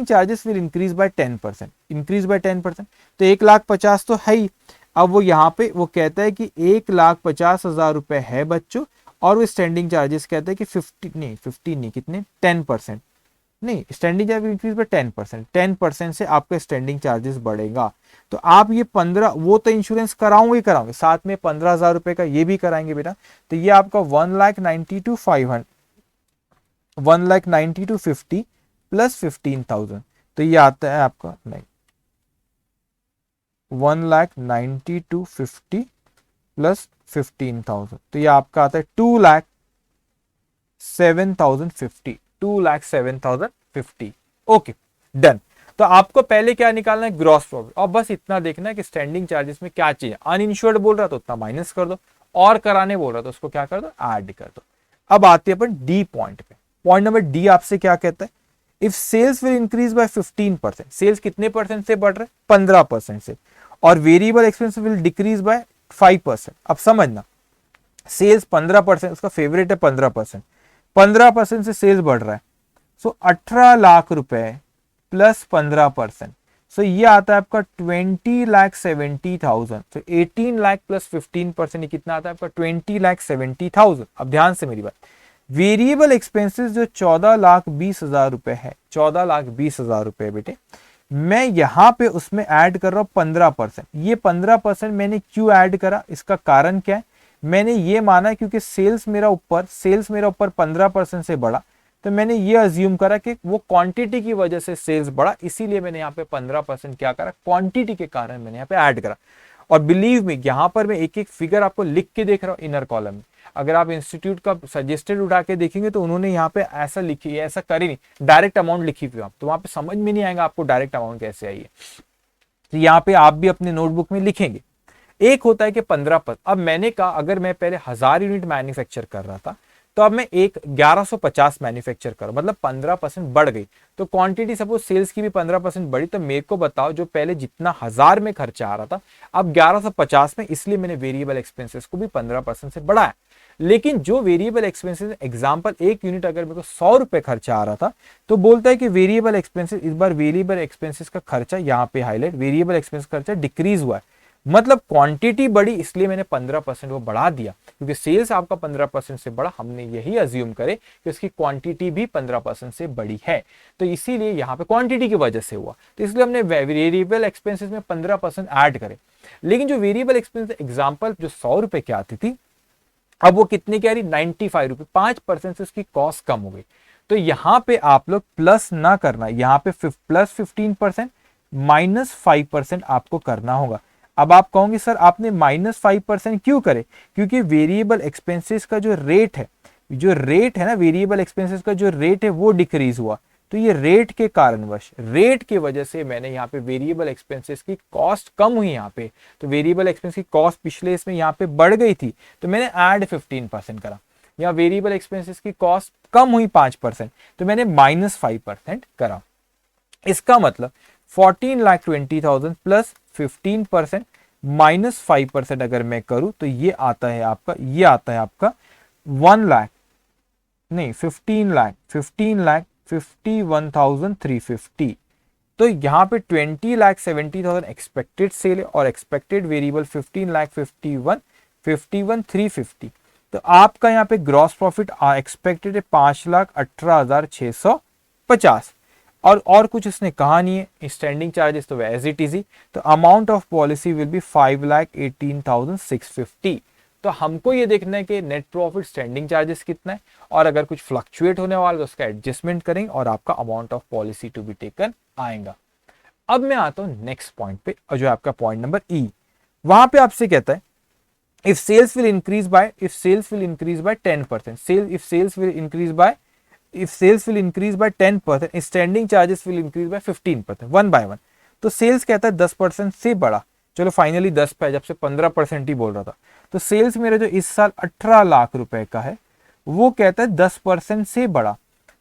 charges will increase by 10%, increase by 10%, तो 1,50,000 तो है ही। अब वो यहाँ पे वो कहता है कि 1,50,000 रुपए है बच्चों, और वो स्टैंडिंग चार्जेस कहते हैं कि 50 नहीं कितने 10%, नहीं स्टैंडिंग चार्ज इंक्रीज बाय 10%, 10% से आपका स्टैंडिंग चार्जेस बढ़ेगा। तो आप ये 15, वो तो इंश्योरेंस कराओगे साथ में 15,000 रुपए का ये भी कराएंगे बेटा, तो ये आपका 1,92,500, 1,92,50 प्लस 15,000, तो ये आता है आपका नहीं 1,92,50 प्लस 15,000, तो ये आपका आता है 2,07,050, 2,07,050। Okay done. तो आपको पहले क्या निकालना है, ग्रॉस प्रॉफिट, और बस इतना देखना है कि स्टैंडिंग चार्जेस में क्या चाहिए, अनइंश्योर्ड बोल रहा तो उतना माइनस कर दो, और कराने बोल रहा तो उसको क्या कर दो, ऐड कर दो। अब आते हैं अपन डी पॉइंट पे। पॉइंट नंबर डी आपसे क्या कहता है, if sales will increase by 15%, sales कितने परसेंट से बढ़ रहे हैं, 15% से, और variable expense will decrease by 5%। अब समझना, सेल्स 15%, उसका फेवरेट है 15%, 15% से सेल्स बढ़ रहा है, सो 18 लाख रुपए प्लस 15%, सो ये आता है आपका 20,70,000, तो 18 लाख प्लस 15% कितना आता है आपका 20,70,000। अब ध्यान से मेरी बात, वेरिएबल एक्सपेंसेस जो 14,20,000 रुपए है, 14,20,000 रुपए बेटे, मैं यहां पे उसमें ऐड कर रहा हूं 15%। ये 15% मैंने क्यों ऐड करा, इसका कारण क्या है, मैंने ये माना क्योंकि सेल्स मेरा ऊपर 15% से बढ़ा, तो मैंने ये अज्यूम करा कि वो क्वांटिटी की वजह से सेल्स बढ़ा, इसीलिए मैंने यहाँ पे 15% क्या करा, क्वांटिटी के कारण मैंने यहाँ पे ऐड करा। और बिलीव मी, यहाँ पर मैं एक एक फिगर आपको लिख के देख रहा हूँ इनर कॉलम में। अगर आप इंस्टीट्यूट का सजेस्टेड उठा के देखेंगे तो उन्होंने यहाँ पे ऐसा लिखी है, ऐसा करी नहीं, डायरेक्ट अमाउंट लिखी हुई आप, तो वहां पे समझ में नहीं आएगा आपको डायरेक्ट अमाउंट कैसे आई है। तो यहाँ पे आप भी अपने नोटबुक में लिखेंगे। एक होता है कि 15%, अब मैंने कहा अगर मैं पहले 1000 यूनिट मैन्युफैक्चर कर रहा था तो अब मैं 1150 मैन्युफैक्चर करूं, मतलब 15% बढ़ गई, तो क्वांटिटी सपोज सेल्स की भी 15% बढ़ी, तो मेरे को बताओ जो पहले जितना 1000 में खर्चा आ रहा था अब 1150 में, इसलिए मैंने वेरिएबल एक्सपेंसेस को भी 15% से बढ़ाया। लेकिन जो वेरिएबल एक्सपेंसेस, एग्जांपल एक यूनिट अगर मेरे को 100 रुपए खर्चा आ रहा था, तो बोलता है कि वेरिएबल एक्सपेंसेस, इस बार वेरिएबल एक्सपेंसेस का खर्चा यहाँ पे हाईलाइट, वेरिएबल एक्सपेंस खर्चा डिक्रीज हुआ है मतलब क्वांटिटी बढ़ी इसलिए मैंने 15% वो बढ़ा दिया, क्योंकि सेल्स आपका 15% से बढ़ा, हमने यही अज्यूम करे कि उसकी क्वांटिटी भी 15% से बड़ी है, तो इसीलिए यहाँ पे क्वांटिटी की वजह से हुआ, तो इसलिए हमने वेरिएबल एक्सपेंसेस में 15% ऐड करे। लेकिन जो वेरिएबल एक्सपेंस एग्जाम्पल जो 100 रुपए की आती थी, अब वो कितने की आ रही, 95 रुपए, 5% से उसकी कॉस्ट कम हो गई। तो यहां पे आप लोग प्लस ना करना, यहां पे प्लस 15% -5% आपको करना होगा। अब आप कहोगे सर आपने -5% क्यों करे, क्योंकि वेरिएबल एक्सपेंसेस का जो रेट है ना, वेरिएबल एक्सपेंसेस का जो रेट है वो डिक्रीज हुआ, तो ये रेट के कारणवश, रेट की वजह से मैंने यहाँ पे वेरिएबल एक्सपेंसेस की कॉस्ट कम हुई यहाँ पे, तो वेरिएबल एक्सपेंस की कॉस्ट पिछले इसमें यहाँ पे बढ़ गई थी, तो मैंने ऐड 15% करा। या वेरिएबल एक्सपेंसेस की कॉस्ट कम हुई 5%, तो मैंने -5% करा। इसका मतलब 14,20,000 प्लस 15% -5% अगर मैं करूं तो ये आता है आपका 1 लाख नहीं 15,51,350। तो यहाँ पे 20,70,000 एक्सपेक्टेड सेल है और एक्सपेक्टेड वेरिएबल 15,51,350। तो आपका यहाँ पे ग्रॉस प्रॉफिट एक्सपेक्टेड है 5,18,650। और कुछ इसने कहा नहीं है, स्टैंडिंग चार्जेस तो एज इट इज ही। तो amount of policy will be 5,18,650। तो हमको ये देखना है कि नेट प्रॉफिट स्टैंडिंग चार्जेस कितना है, और अगर कुछ फ्लक्चुएट होने वाला तो उसका एडजस्टमेंट करेंगे और आपका amount of policy to be taken आएगा। अब मैं आता हूं नेक्स्ट पॉइंट पे, जो है आपका पॉइंट नंबर ई। वहां पे आपसे कहता है if sales will increase by 10%, if sales will increase by 10%, standing charges will increase by 15%, one by one. तो सेल्स कहता है 10% से बड़ा, चलो फाइनली 10 पे, जब से 15% ही बोल रहा था। तो सेल्स मेरा जो इस साल 18 लाख रुपए का है, वो कहता है 10% से बड़ा,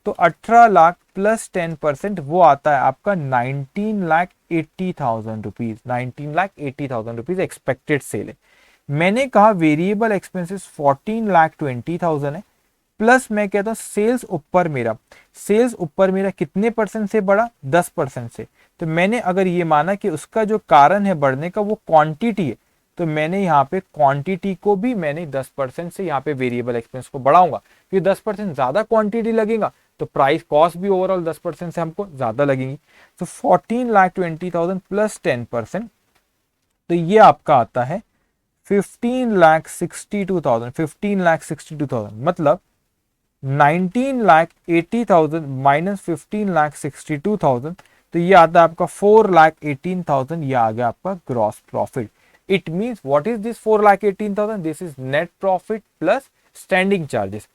तो 18 लाख प्लस 10% वो आता है आपका 19,80,000 रुपीज। 19,80,000 रुपीज एक्सपेक्टेड सेल है। मैंने कहा वेरिएबल एक्सपेंसेस 14,20,000 है, प्लस मैं कहता हूं सेल्स ऊपर मेरा कितने परसेंट से बढ़ा, 10% से। तो मैंने अगर ये माना कि उसका जो कारण है बढ़ने का वो क्वांटिटी है, तो मैंने यहाँ पे क्वांटिटी को भी मैंने 10% से यहाँ पे वेरिएबल एक्सपेंस को बढ़ाऊंगा, क्योंकि 10% ज्यादा क्वांटिटी लगेगा तो प्राइस कॉस्ट भी ओवरऑल 10% से हमको ज्यादा लगेगी। तो 14,20,000 प्लस 10%, तो ये आपका आता है 15,62,000, मतलब 19,80,000 माइनस 15,62,000, तो ये आता है आपका 4,18,000। ये आ गया आपका gross profit. It means what is this 4,18,000, this is net profit plus standing charges.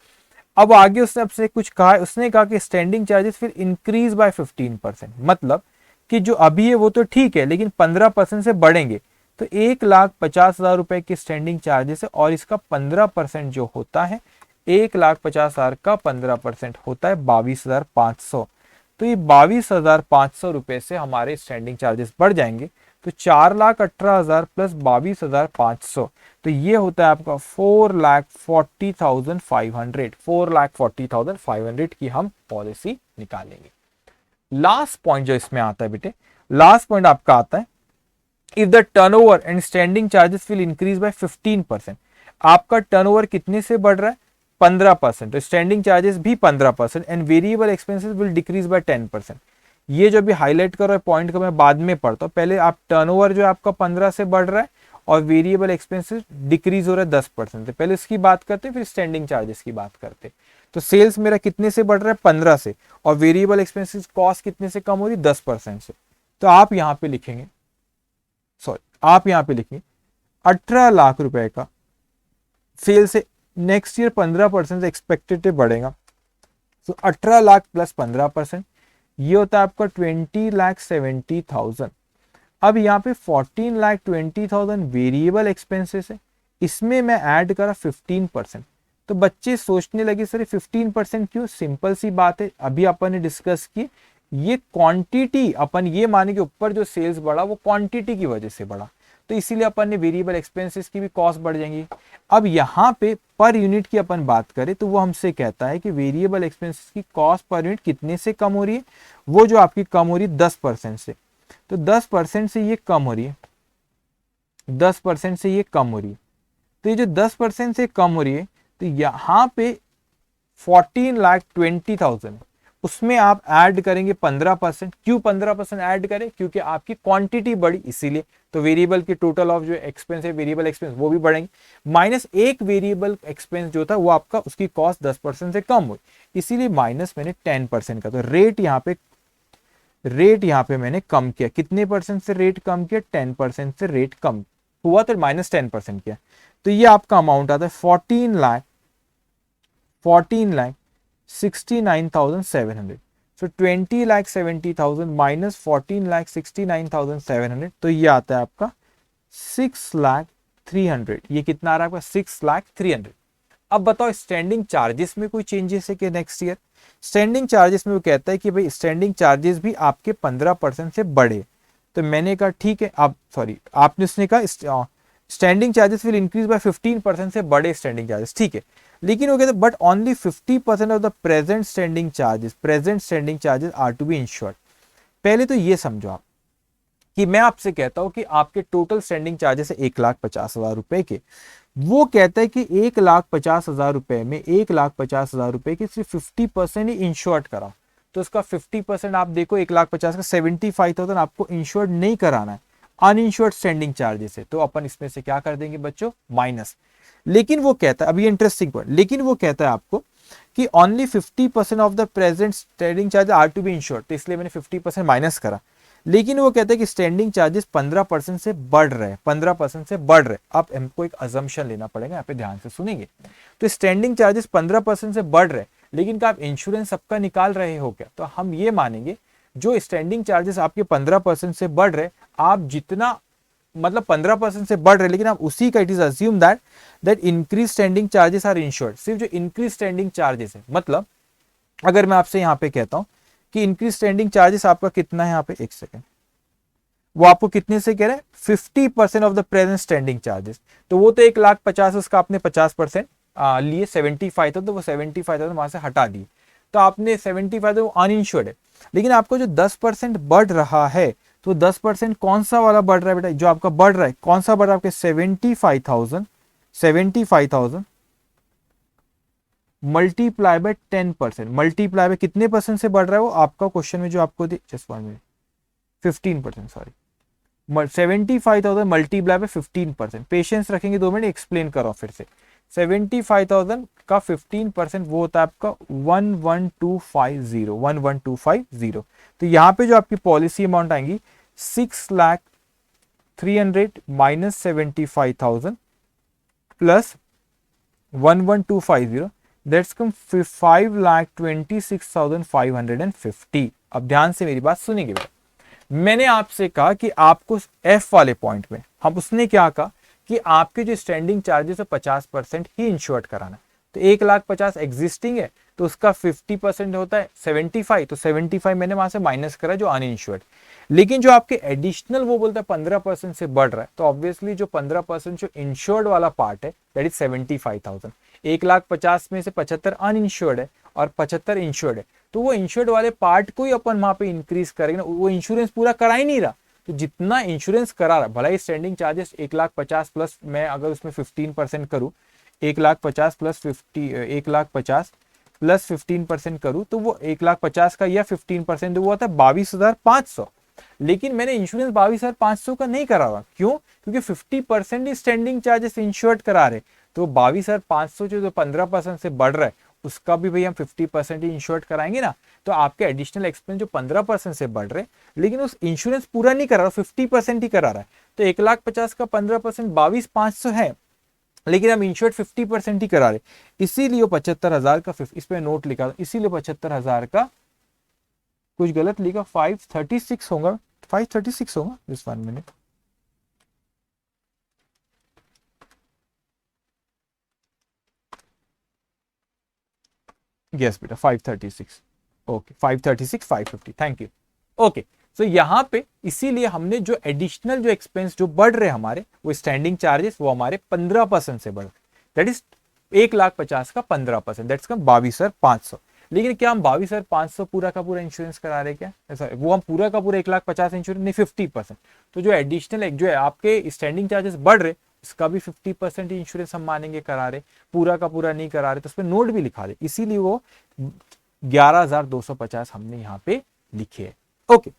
अब आगे उसने आपसे कुछ कहा, उसने कहा कि स्टैंडिंग चार्जेस फिर इंक्रीज बाय 15%, मतलब कि जो अभी है वो तो ठीक है, लेकिन 15% से बढ़ेंगे। तो 1,50,000 रुपए के स्टैंडिंग चार्जेस है, और इसका 15% जो होता है, 1,50,000 का 15% होता है 22,500। तो ये 22,500 रुपए से हमारे स्टैंडिंग चार्जेस बढ़ जाएंगे, तो 4,18,000 प्लस 22,500, तो ये होता है आपका 4,40,500। 4,40,500 की हम पॉलिसी निकालेंगे। लास्ट पॉइंट जो इसमें आता है बेटे, लास्ट पॉइंट आपका आता है if the turnover and standing charges will increase by 15%। आपका टर्नओवर कितने से बढ़ रहा है, 15%, तो स्टैंडिंग चार्जेस भी 15%, and variable expenses will decrease bye 10%। ये जो भी हाईलाइट कर रहा है पॉइंट को मैं बाद में पढ़ता हूँ, पहले आप टर्नओवर जो आपका 15 से बढ़ रहा है और वेरिएबल एक्सपेंसेस डिक्रीज हो रहा है 10% से, पहले इसकी बात करते फिर स्टैंडिंग चार्जेस की बात करते। तो सेल्स मेरा कितने से बढ़ रहा है, 15 से, और वेरिएबल एक्सपेंसेस कॉस्ट कितने से कम हो रही है, 10% से। तो आप यहाँ पे लिखेंगे 18 लाख रुपए का सेल से नेक्स्ट ईयर 15% से एक्सपेक्टेड बढ़ेगा, तो 18 लाख प्लस 15%, ये होता है आपका 20,70,000। अब यहाँ पे 14,20,000 वेरिएबल एक्सपेंसेस है, इसमें मैं ऐड करा 15%। तो बच्चे सोचने लगे सर 15% क्यों, सिंपल सी बात है, अभी अपन ने डिस्कस की, ये क्वांटिटी अपन ये माने कि ऊपर जो सेल्स बढ़ा वो क्वांटिटी की वजह से बढ़ा, तो इसीलिए अपन ने वेरिएबल एक्सपेंसेस की भी कॉस्ट बढ़ जाएंगी। अब यहाँ पे पर यूनिट की अपन बात करें तो वो हमसे कहता है कि वेरिएबल एक्सपेंसेस की कॉस्ट पर यूनिट कितने से कम हो रही है, वो जो आपकी कम हो रही है 10% से। तो 10% से ये कम हो रही है, 10% से ये कम हो रही है। तो ये जो 10% से कम हो रही है, तो यहाँ पे 14,20,000 उसमें आप ऐड करेंगे 15%। क्यों 15% ऐड करें? क्योंकि आपकी क्वांटिटी बढ़ी इसीलिए। तो वेरिएबल की टोटल ऑफ जो एक्सपेंस है, वेरिएबल एक्सपेंस, वो भी बढ़ेंगे। माइनस एक वेरिएबल एक्सपेंस जो था वो आपका, उसकी कॉस्ट 10% से कम हुई, इसीलिए माइनस मैंने 10% का। तो रेट यहाँ पे मैंने कम किया। कितने परसेंट से रेट कम किया? 10% से रेट कम हुआ, तो -10% किया। तो ये आपका अमाउंट आता है 14,69,700। सो 20,70,000 माइनस 14,69,700, तो ये आता है आपका 6,03,000। ये कितना आ रहा है आपका? 6,03,000। अब बताओ स्टैंडिंग चार्जेस में कोई चेंजेस है कि नेक्स्ट ईयर? स्टैंडिंग चार्जेस में वो कहता है कि भाई स्टैंडिंग चार्जेस भी आपके 15% से बढ़े। तो मैंने कहा ठीक है, आप सॉरी आपने उसने कहा standing charges will increase by 15% से बढ़े स्टैंडिंग चार्जेस, ठीक है। लेकिन वो कहते हैं but only 50% of the present standing charges are to be insured. पहले तो ये समझो आप कि मैं आपसे कहता हूं कि आपके टोटल स्टैंडिंग चार्जेस है 1,50,000 रुपए के। वो कहता है कि 1,50,000 रुपए में 1,50,000 रुपए की सिर्फ 50% ही इंश्योर्ड कराओ। तो उसका 50% आप देखो, 1,50,000 का 75,000 आपको इंश्योर्ड नहीं कराना है, अनइंश्योर्ड स्टैंडिंग चार्जेस है। तो अपन इसमें से क्या कर देंगे बच्चों? माइनस। लेकिन वो कहता है, अभी इंटरेस्टिंग पॉइंट, लेकिन वो कहता है आपको कि only 50% of the present standing charge are to be insured, तो इसलिए मैंने 50% माइनस करा। लेकिन वो कहते हैं कि स्टैंडिंग चार्जेस 15% से बढ़ रहे हैं, 15% से बढ़ रहे। अब हमको एक अजम्पशन लेना पड़ेगा, यहाँ पे ध्यान से सुनेंगे। तो स्टैंडिंग चार्जेस 15% से बढ़ रहे, लेकिन क्या आप इंश्योरेंस सबका निकाल रहे हो क्या? तो हम ये मानेंगे जो स्टैंडिंग चार्जेस आपके 15% से बढ़ रहे, आप जितना मतलब 15% से बढ़ रहे, लेकिन आप उसी का it is assume that increase standing charges are insured. सिर्फ जो इंक्रीज स्टैंडिंग चार्जेस है, मतलब अगर मैं आपसे यहाँ पे कहता हूं कि इंक्रीज स्टैंडिंग चार्जेस आपका कितना है, यहाँ पे एक सेकेंड, वो आपको कितने से कह रहे हैं? 50% of the present standing charges. तो वो तो 1,50,000 उसका आपने 50% लिए 75 था, तो वो 75,000 वहां से हटा दिए, तो आपने 75 वो अनइंश्योर्ड है। लेकिन आपको जो 10% बढ़ रहा है, तो 10% कौन सा वाला बढ़ रहा है बेटा? जो आपका बढ़ रहा है कौन सा बढ़ रहा है? आपके 75,000 मल्टीप्लाई बाय 10%, मल्टीप्लाई बाय कितने परसेंट से बढ़ रहा है? वो आपका क्वेश्चन में जो आपको just 1 minute, 15%, sorry 75,000 multiply by 15%। Patience रखेंगे 2 मिनट, एक्सप्लेन करो फिर से। 75,000 का 15% वो होता है आपका 11,250। तो यहाँ पे जो आपकी पॉलिसी अमाउंट आएंगी 6,03,000 माइनस 75,000 प्लस 11,250, दैट्स कम 5,26,550। अब ध्यान से मेरी बात सुनेंगे। मैंने आपसे कहा कि आपको एफ वाले पॉइंट में हम उसने क्या कहा कि आपके जो स्टैंडिंग चार्जेस है 50% ही इंश्योर्ड कराना। तो 1,50,000 एग्जिस्टिंग है, तो उसका 50% होता है 75, तो 75 मैंने वहां से माइनस करा जो अनइंश्योर्ड। लेकिन जो आपके एडिशनल वो बोलता है 15% से बढ़ रहा है, तो ऑब्वियसली जो 15% जो इंश्योर्ड वाला पार्ट है दैट इज 75,000। 1,50,000 में से 75 अनइंश्योर्ड है और 75 इंश्योर्ड है, तो वो इंश्योर्ड वाले पार्ट को ही अपन वहां पे इंक्रीज करेंगे ना। वो इंश्योरेंस पूरा करा ही नहीं रहा, तो जितना इंश्योरेंस करा रहा, भला ही स्टैंडिंग चार्जेस 1,50,000 प्लस मैं अगर उसमें 15% करूं, 1,50,000 प्लस 1,50,000 प्लस 15% करूं, तो वो 1,50,000 का या 15% वो आता है 22,500। लेकिन मैंने इंश्योरेंस 22,500 का नहीं करा हुआ। क्यों? क्योंकि 50% ही स्टैंडिंग चार्जेस इंश्योर्ड करा रहे, तो 22,500 जो 15% से बढ़ रहा है उसका भी भाई हम 50% ही इंश्योर्ड कराएंगे ना। तो आपके एडिशनल एक्सपेंस जो 15% से बढ़ रहे, लेकिन उस इंश्योरेंस पूरा नहीं करा रहा, 50% ही करा रहा है। तो 1,50,000 का 15% 22,500 है, लेकिन हम इंश्योर्ड 50% ही करा रहे, इसीलिए 75,000 का इस पे नोट लिखा, इसीलिए 75,000 का कुछ गलत लिखा, 536 होगा, 536 होगा। दिस 1 मिनट, यस बेटा 536, ओके 536 550, थैंक यू। ओके, सो यहाँ पे इसीलिए हमने जो एडिशनल जो एक्सपेंस जो बढ़ रहे हमारे, वो स्टैंडिंग चार्जेस वो हमारे 15% से बढ़, दैट इज 1,50,000 का 15%, दैट्स कम 22,500। लेकिन क्या हम 22,500 पूरा का पूरा इंश्योरेंस करा रहे क्या, ऐसा वो हम पूरा का पूरा 1,50,000 इंश्योरेंस नहीं, 50%। तो जो एडिशनल जो है आपके स्टैंडिंग चार्जेस बढ़ रहे, इसका भी 50% ही इंश्योरेंस हम मानेंगे करा रहे, पूरा का पूरा नहीं करा रहे, तो उस पर नोट भी लिखा दे, इसीलिए वो 11,250 हमने यहाँ पे लिखे है। ओके,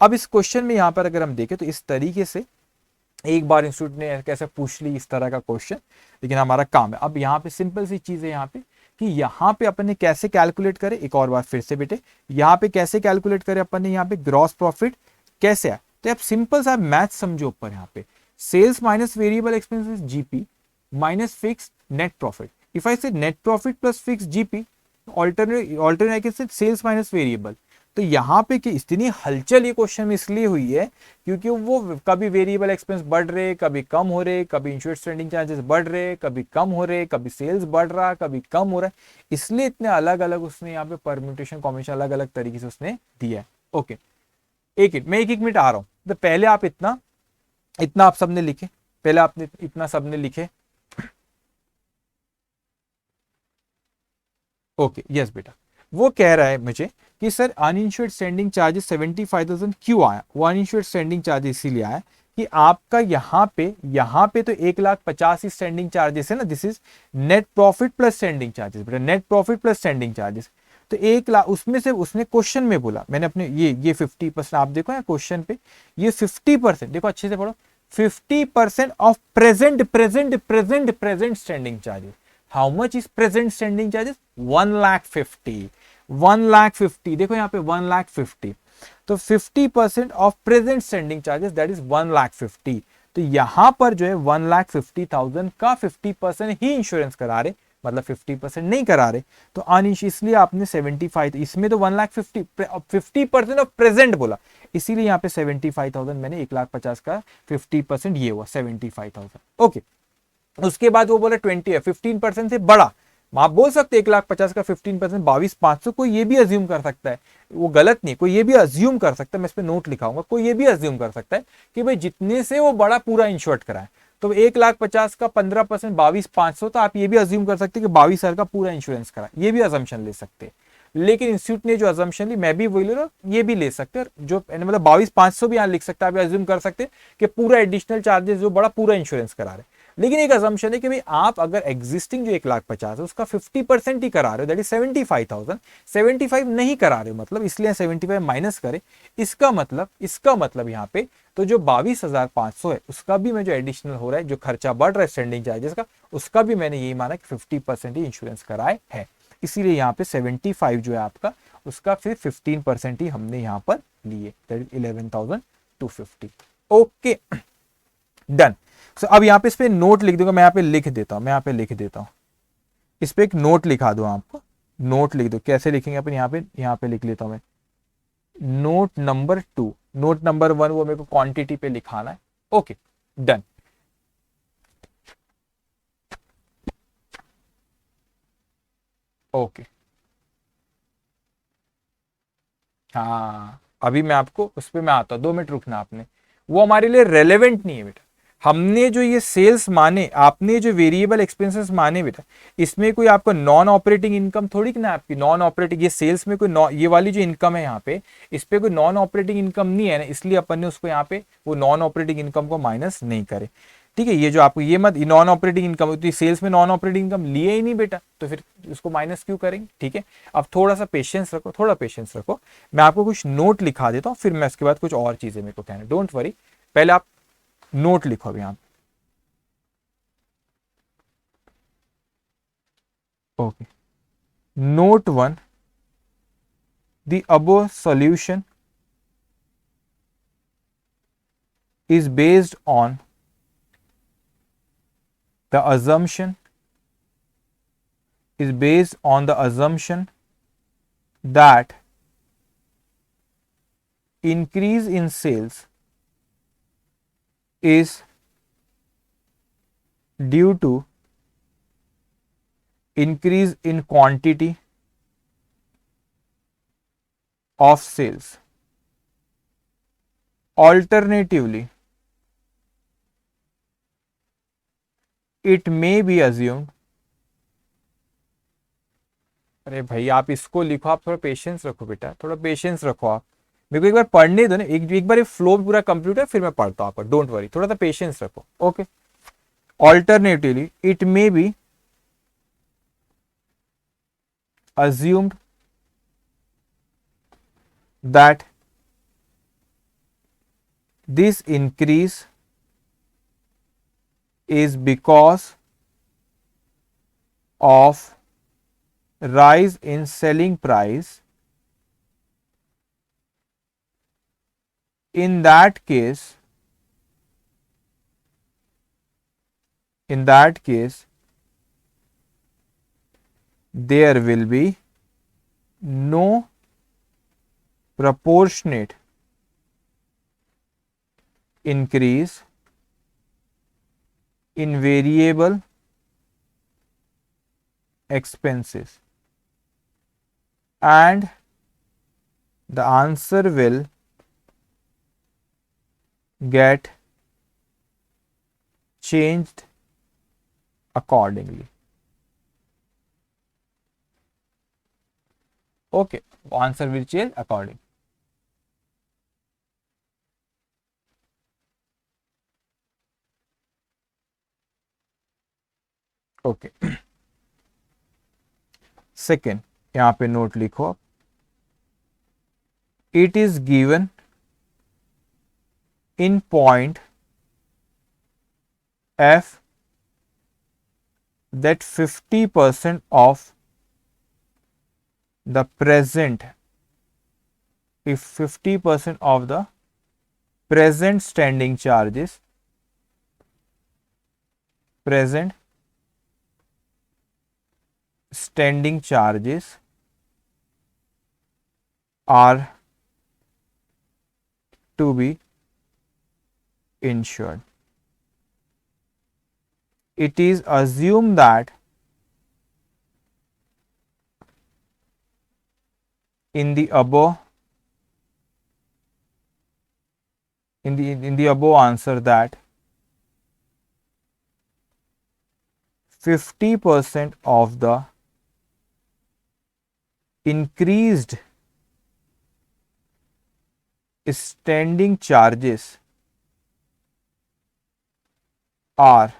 अब इस क्वेश्चन में यहाँ पर अगर हम देखें तो इस तरीके से एक बार इंस्टीट्यूट ने कैसे पूछ ली इस तरह का क्वेश्चन, लेकिन हमारा काम है अब यहाँ पे सिंपल सी चीज है यहाँ पे कि यहाँ पे अपन ने कैसे कैलकुलेट करे, एक और बार फिर से बेटे यहाँ पे कैसे कैलकुलेट करे अपन ने, यहाँ पे ग्रॉस प्रॉफिट कैसे है, तो आप सिंपल सा मैथ समझो ऊपर यहाँ पे sales minus variable expenses GP minus fix net profit. If I say net profit plus fix GP, alternate say sales minus variable. तो यहाँ पे कि इतनी हलचल ये क्वेश्चन में इसलिए हुई है क्योंकि वो कभी वेरिएबल एक्सपेंस बढ़ रहे, कभी कम हो रहे, कभी इंश्योरेंस स्टैंडिंग चार्जेस बढ़ रहे, कभी कम हो रहे, कभी सेल्स बढ़ रहा, कभी कम हो रहा है, इसलिए इतने अलग अलग उसने यहाँ पे परम्यूटेशन कॉम्बिनेशन अलग अलग तरीके से उसने दिया है। ओके, मैं एक मिनट आ रहा हूँ, तो पहले आप इतना इतना आप सबने लिखे, पहले आपने इतना सबने लिखे। ओके यस बेटा, वो कह रहा है मुझे कि सर अनइंश्योर्ड स्टैंडिंग चार्जेस 75,000 क्यों आया, वो अनइंश्योर्ड स्टैंडिंग चार्जेस इसीलिए आया कि आपका यहाँ पे तो 1,50,000 ही स्टैंडिंग चार्जेस है ना, this is net profit plus standing charges बेटा, net profit plus standing charges. तो 1,00,000 उसमें से उसने क्वेश्चन में बोला, मैंने अपने ये 50%, आप देखो ना क्वेश्चन पे ये 50%, देखो अच्छे से पढ़ो, 50% of present standing charges. How much is present standing charges, 1,50,000 देखो यहाँ पे 1,50,000, तो 50% of present standing charges that is 1,50,000। तो यहां पर जो है 1,50,000 का 50% ही इंश्योरेंस करा रहे, मतलब 50% नहीं करा रहे, तो अनिश इसलिए आपने 75, इसमें तो 1,50,000 ऑफ प्रेजेंट बोला, इसीलिए यहाँ पे 75,000 मैंने 1,50,000 का 50% ये हुआ 75,000। ओके, उसके बाद वो बोले 20 है, 15% से बड़ा, आप बोल सकते 1,50,000 का 15% 22,500, कोई ये भी अज्यूम कर सकता है, वो गलत नहीं, कोई ये भी अज्यूम कर सकता है, मैं इस पे नोट लिखाऊंगा, कोई ये भी अज्यूम कर सकता है कि भाई जितने से वो बड़ा पूरा इंश्योर्ड कराए, तो 1,50,000 का 15% 22,500, तो आप ये भी अज्यूम कर सकते हैं कि 22,000 का पूरा इंश्योरेंस करा, ये भी अजम्पशन ले सकते हैं। लेकिन इंस्टीट्यूट ने जो अजम्पशन ली, मैं भी वही ले रहा हूं, ये भी ले सकते हैं, जो मतलब 22,500 भी यहां लिख सकता है, आप अज्यूम कर सकते हैं कि पूरा एडिशनल चार्जेस जो बड़ा पूरा इंश्योरेंस करा रहे। लेकिन एक अजम्पशन है कि भाई आप अगर एग्जिस्टिंग जो 1,50,000 है उसका 50% ही करा रहे हो, दैट इज 75,000, 75 नहीं करा रहे हो, मतलब इसलिए 75 माइनस करें, इसका मतलब यहाँ पे तो जो 22,500 है उसका भी मैं जो एडिशनल हो रहा है, जो खर्चा बढ़ रहा है स्टैंडिंग चार्जेस का, उसका भी मैंने यही माना कि 50% ही इंश्योरेंस कराए है, इसीलिए यहाँ पे 75 जो है आपका, उसका फिर 15% ही हमने यहाँ पर लिए, that is 11,250। Okay done. So अब यहाँ पे इस पे नोट लिख दूंगा, मैं यहाँ पे लिख देता हूँ, इस पे एक नोट लिखा दूं आपको, नोट लिख दो, कैसे लिखेंगे अपन, यहाँ पे लिख लेता हूं मैं, नोट नंबर 2, नोट नंबर 1 वो मेरे को क्वांटिटी पे लिखाना है। Okay done. ओके हाँ, अभी मैं आपको उस पर मैं आता हूं, 2 मिनट रुकना आपने, वो हमारे लिए रेलेवेंट नहीं है बेटा, हमने जो ये सेल्स माने, आपने जो वेरिएबल एक्सपेंसेस माने बेटा, इसमें कोई आपको नॉन ऑपरेटिंग इनकम थोड़ी ना, आपकी नॉन ऑपरेटिंग, ये सेल्स में कोई ये वाली जो इनकम है यहाँ पे, इस पे कोई नॉन ऑपरेटिंग इनकम नहीं है ना, इसलिए अपन ने उसको यहाँ पे वो नॉन ऑपरेटिंग इनकम को माइनस नहीं करे। ठीक है, ये जो आपको ये मत नॉन ऑपरेटिंग इनकम, तो सेल्स में नॉन ऑपरेटिंग इनकम लिए ही नहीं बेटा, तो फिर उसको माइनस क्यों करेंगे। ठीक है, अब थोड़ा सा पेशेंस रखो, थोड़ा पेशेंस रखो, मैं आपको कुछ नोट लिखा देता हूँ, फिर मैं उसके बाद कुछ और चीजें मेरे को कहना, डोंट वरी, पहले आप नोट लिखो अभी यहाँ। Okay, note 1, the above solution is based on the assumption that increase in sales is due to increase in quantity of sales. Alternatively, it may be assumed अरे भाई आप इसको लिखो, आप थोड़ा पेशेंस रखो बेटा, थोड़ा पेशेंस रखो आप, मेरे को एक बार पढ़ने दो ना, एक बार फ्लो पूरा कंप्लीट है फिर मैं पढ़ता हूँ आपका, डोंट वरी, थोड़ा सा पेशेंस रखो। Okay, alternatively it may be assumed that this increase is because of rise in selling price. In that case, there will be no proportionate increase in variable expenses, and the answer will get changed accordingly. Okay, answer will change according. Okay. Second, यहां पे नोट लिखो आप, it is given in point F that 50% of the present, if 50% of the present standing charges are to be insured. It is assumed that in the above answer that 50% of the increased standing charges are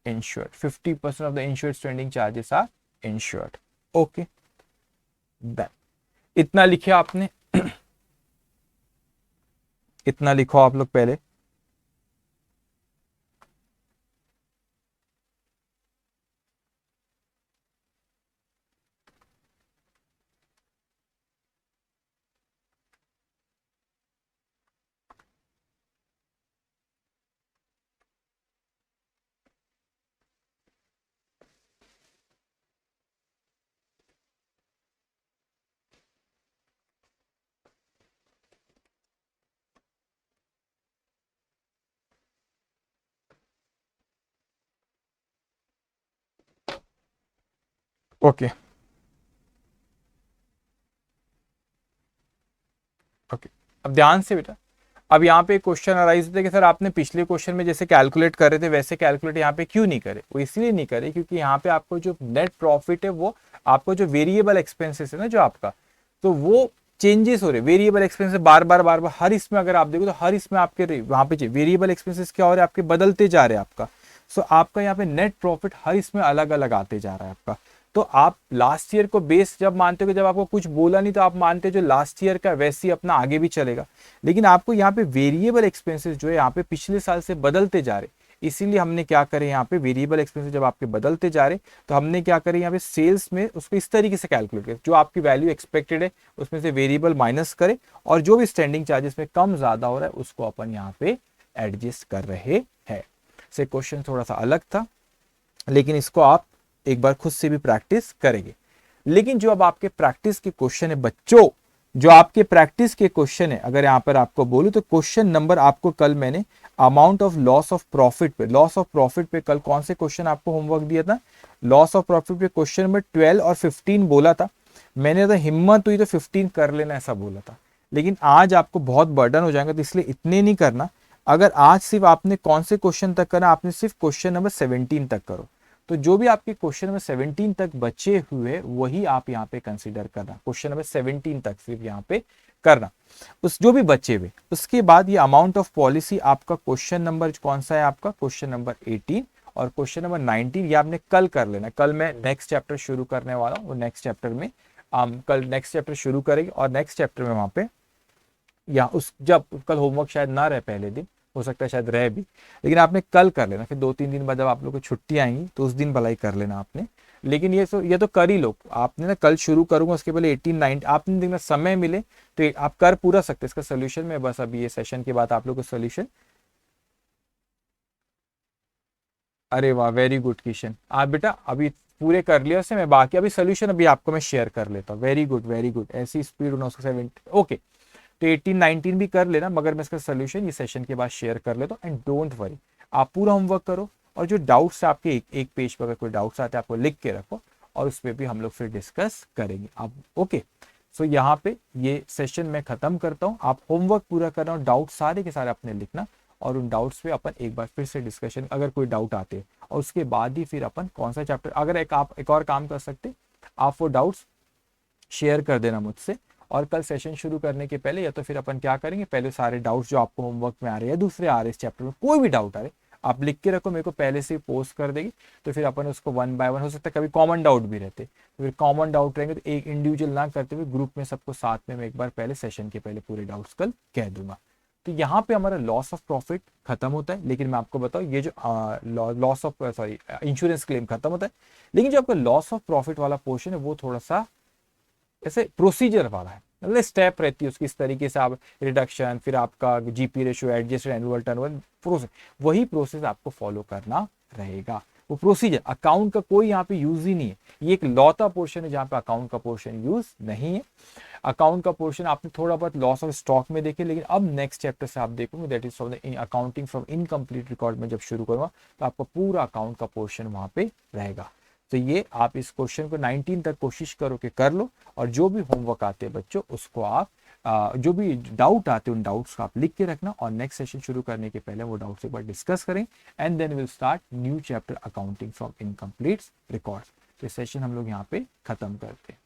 insured. 50% of the insured standing charges are insured. Okay, then इतना लिखे आपने इतना लिखो आप लोग पहले। ओके ओके, अब ध्यान से बेटा, अब यहाँ पे क्वेश्चन अराइज होता है कि सर आपने पिछले क्वेश्चन में जैसे कैलकुलेट कर रहे थे वैसे कैलकुलेट यहाँ पे क्यों नहीं करे। वो इसलिए नहीं करे क्योंकि यहाँ पे आपको जो नेट प्रॉफिट है वो आपको जो वेरिएबल एक्सपेंसेस है ना जो आपका, तो वो चेंजेस हो रहे, वेरिएबल एक्सपेंसेस बार बार हर इसमें अगर आप देखो तो हर इसमें आपके वहां पे वेरिएबल एक्सपेंसेस क्या हो रहे हैं आपके, बदलते जा रहे हैं आपका। सो आपका यहाँ पे नेट प्रॉफिट हर इसमें अलग अलग आते जा रहा है आपका। तो आप लास्ट ईयर को बेस जब मानते हो कि जब आपको कुछ बोला नहीं तो आप मानते हो जो लास्ट ईयर का वैसे ही अपना आगे भी चलेगा, लेकिन आपको यहाँ पे वेरिएबल एक्सपेंसेस जो है यहाँ पे पिछले साल से बदलते जा रहे, इसीलिए हमने क्या करे यहाँ पे वेरिएबल एक्सपेंसेस जब आपके बदलते जा रहे तो हमने क्या करे यहाँ पे सेल्स में उसको इस तरीके से कैलकुलेट करें, जो आपकी वैल्यू एक्सपेक्टेड है उसमें से वेरिएबल माइनस करे और जो भी स्टैंडिंग चार्जेस में कम ज्यादा हो रहा है उसको अपन यहाँ पे एडजस्ट कर रहे हैं। से क्वेश्चन थोड़ा सा अलग था लेकिन इसको आप एक बार खुद से भी प्रैक्टिस करेंगे। लेकिन जो अब आपके प्रैक्टिस के क्वेश्चन है बच्चों, जो आपके प्रैक्टिस के क्वेश्चन है, अगर यहां पर आपको बोलूं तो क्वेश्चन नंबर आपको कल मैंने amount of loss of profit पे, लॉस ऑफ प्रॉफिट पे कल कौन से क्वेश्चन आपको होमवर्क दिया था, लॉस ऑफ प्रॉफिट पे क्वेश्चन नंबर 12 और 15 बोला था मैंने, तो हिम्मत हुई तो 15 कर लेना ऐसा बोला था। लेकिन आज आपको बहुत बर्डन हो जाएगा तो इसलिए इतने नहीं करना। अगर आज सिर्फ आपने कौन से क्वेश्चन तक करना, आपने सिर्फ क्वेश्चन नंबर 17 तक करो। तो जो भी आपके क्वेश्चन नंबर 17 तक बचे हुए वही आप यहाँ पे कंसीडर करना, क्वेश्चन नंबर 17 तक सिर्फ यहाँ पे करना, उस जो भी बचे हुए। उसके बाद ये अमाउंट ऑफ पॉलिसी आपका क्वेश्चन नंबर कौन सा है, आपका क्वेश्चन नंबर 18 और क्वेश्चन नंबर 19 ये आपने कल कर लेना। कल मैं नेक्स्ट चैप्टर शुरू करने वाला हूँ, वो नेक्स्ट चैप्टर में हम कल नेक्स्ट चैप्टर शुरू करेंगे और नेक्स्ट चैप्टर में वहां पे या उस जब कल होमवर्क शायद ना रहे, पहले दिन हो सकता है शायद रहे भी, लेकिन आपने कल कर लेना। फिर 2-3 दिन बाद जब आप लोग को छुट्टी आएंगी तो उस दिन भलाई कर लेना आपने। लेकिन ये तो कर ही लो आपने ना, कल शुरू करूंगा उसके पहले 18-19 आपने देखना समय मिले तो आप कर पूरा सकते इसका सोल्यूशन में। बस अभी ये सेशन के बाद आप लोग को सोल्यूशन, अरे वाह वेरी गुड किशन, आप बेटा अभी पूरे कर लिया उससे, मैं बाकी अभी सोल्यूशन अभी आपको मैं शेयर कर लेता हूँ। वेरी गुड, ऐसी स्पीड 970 ओके। तो 18-19 भी कर लेना, मगर मैं इसका सोल्यूशन ये सेशन के बाद शेयर कर लेता हूँ। एंड डोंट वरी, आप पूरा होमवर्क करो और जो डाउट्स आपके एक पेज पर अगर कोई डाउट्स आते हैं आपको लिख के रखो और उस पर भी हम लोग फिर डिस्कस करेंगे आप। ओके सो यहाँ पे ये सेशन मैं खत्म करता हूँ, आप होमवर्क पूरा करना और डाउट सारे के सारे अपने लिखना और उन डाउट्स पे अपन एक बार फिर से डिस्कशन अगर कोई डाउट आते हैं और उसके बाद ही फिर अपन कौन सा चैप्टर, अगर आप एक और काम कर सकते, आप वो डाउट्स शेयर कर देना मुझसे और कल सेशन शुरू करने के पहले या तो फिर अपन क्या करेंगे, पहले सारे डाउट्स जो आपको होमवर्क में आ रहे हैं या दूसरे आ रहे इस चैप्टर में कोई भी डाउट आ रहे आप लिख के रखो, मेरे को पहले से पोस्ट कर देगी तो फिर अपन उसको 1 बाय 1, हो सकता है कभी कॉमन डाउट भी रहते तो फिर कॉमन डाउट रहेंगे तो एक इंडिविजुअल ना करते हुए ग्रुप में सबको साथ में मैं एक बार पहले सेशन के पहले पूरे डाउट्स कल कह दूंगा। तो यहाँ पे हमारा लॉस ऑफ प्रॉफिट खत्म होता है, लेकिन मैं आपको बताऊं ये जो लॉस ऑफ इंश्योरेंस क्लेम खत्म होता है, लेकिन जो आपका लॉस ऑफ प्रॉफिट वाला पोर्शन है वो थोड़ा सा ऐसे प्रोसीजर वाला है, मतलब स्टेप रहती है उसकी, इस तरीके से आप रिडक्शन फिर आपका GP ratio adjusted annual turnover process, वही प्रोसेस आपको फॉलो करना रहेगा। वो प्रोसीजर अकाउंट का कोई यहाँ पे यूज ही नहीं है, ये एक लौता पोर्शन है जहाँ पे अकाउंट का पोर्शन यूज नहीं है। अकाउंट का पोर्शन आपने थोड़ा बहुत लॉस ऑफ स्टॉक में देखे, लेकिन अब नेक्स्ट चैप्टर से आप देखोगे that is from the accounting from incomplete record में जब शुरू करूंगा तो आपका पूरा अकाउंट का पोर्शन वहां पे रहेगा। तो ये आप इस क्वेश्चन को 19 तक कोशिश करो कि कर लो और जो भी होमवर्क आते हैं बच्चों उसको आप जो भी डाउट आते हैं उन डाउट्स को आप लिख के रखना और नेक्स्ट सेशन शुरू करने के पहले वो डाउट्स एक बार डिस्कस करें and then will start new chapter accounting from incomplete records. तो सेशन हम लोग यहाँ पे खत्म करते हैं।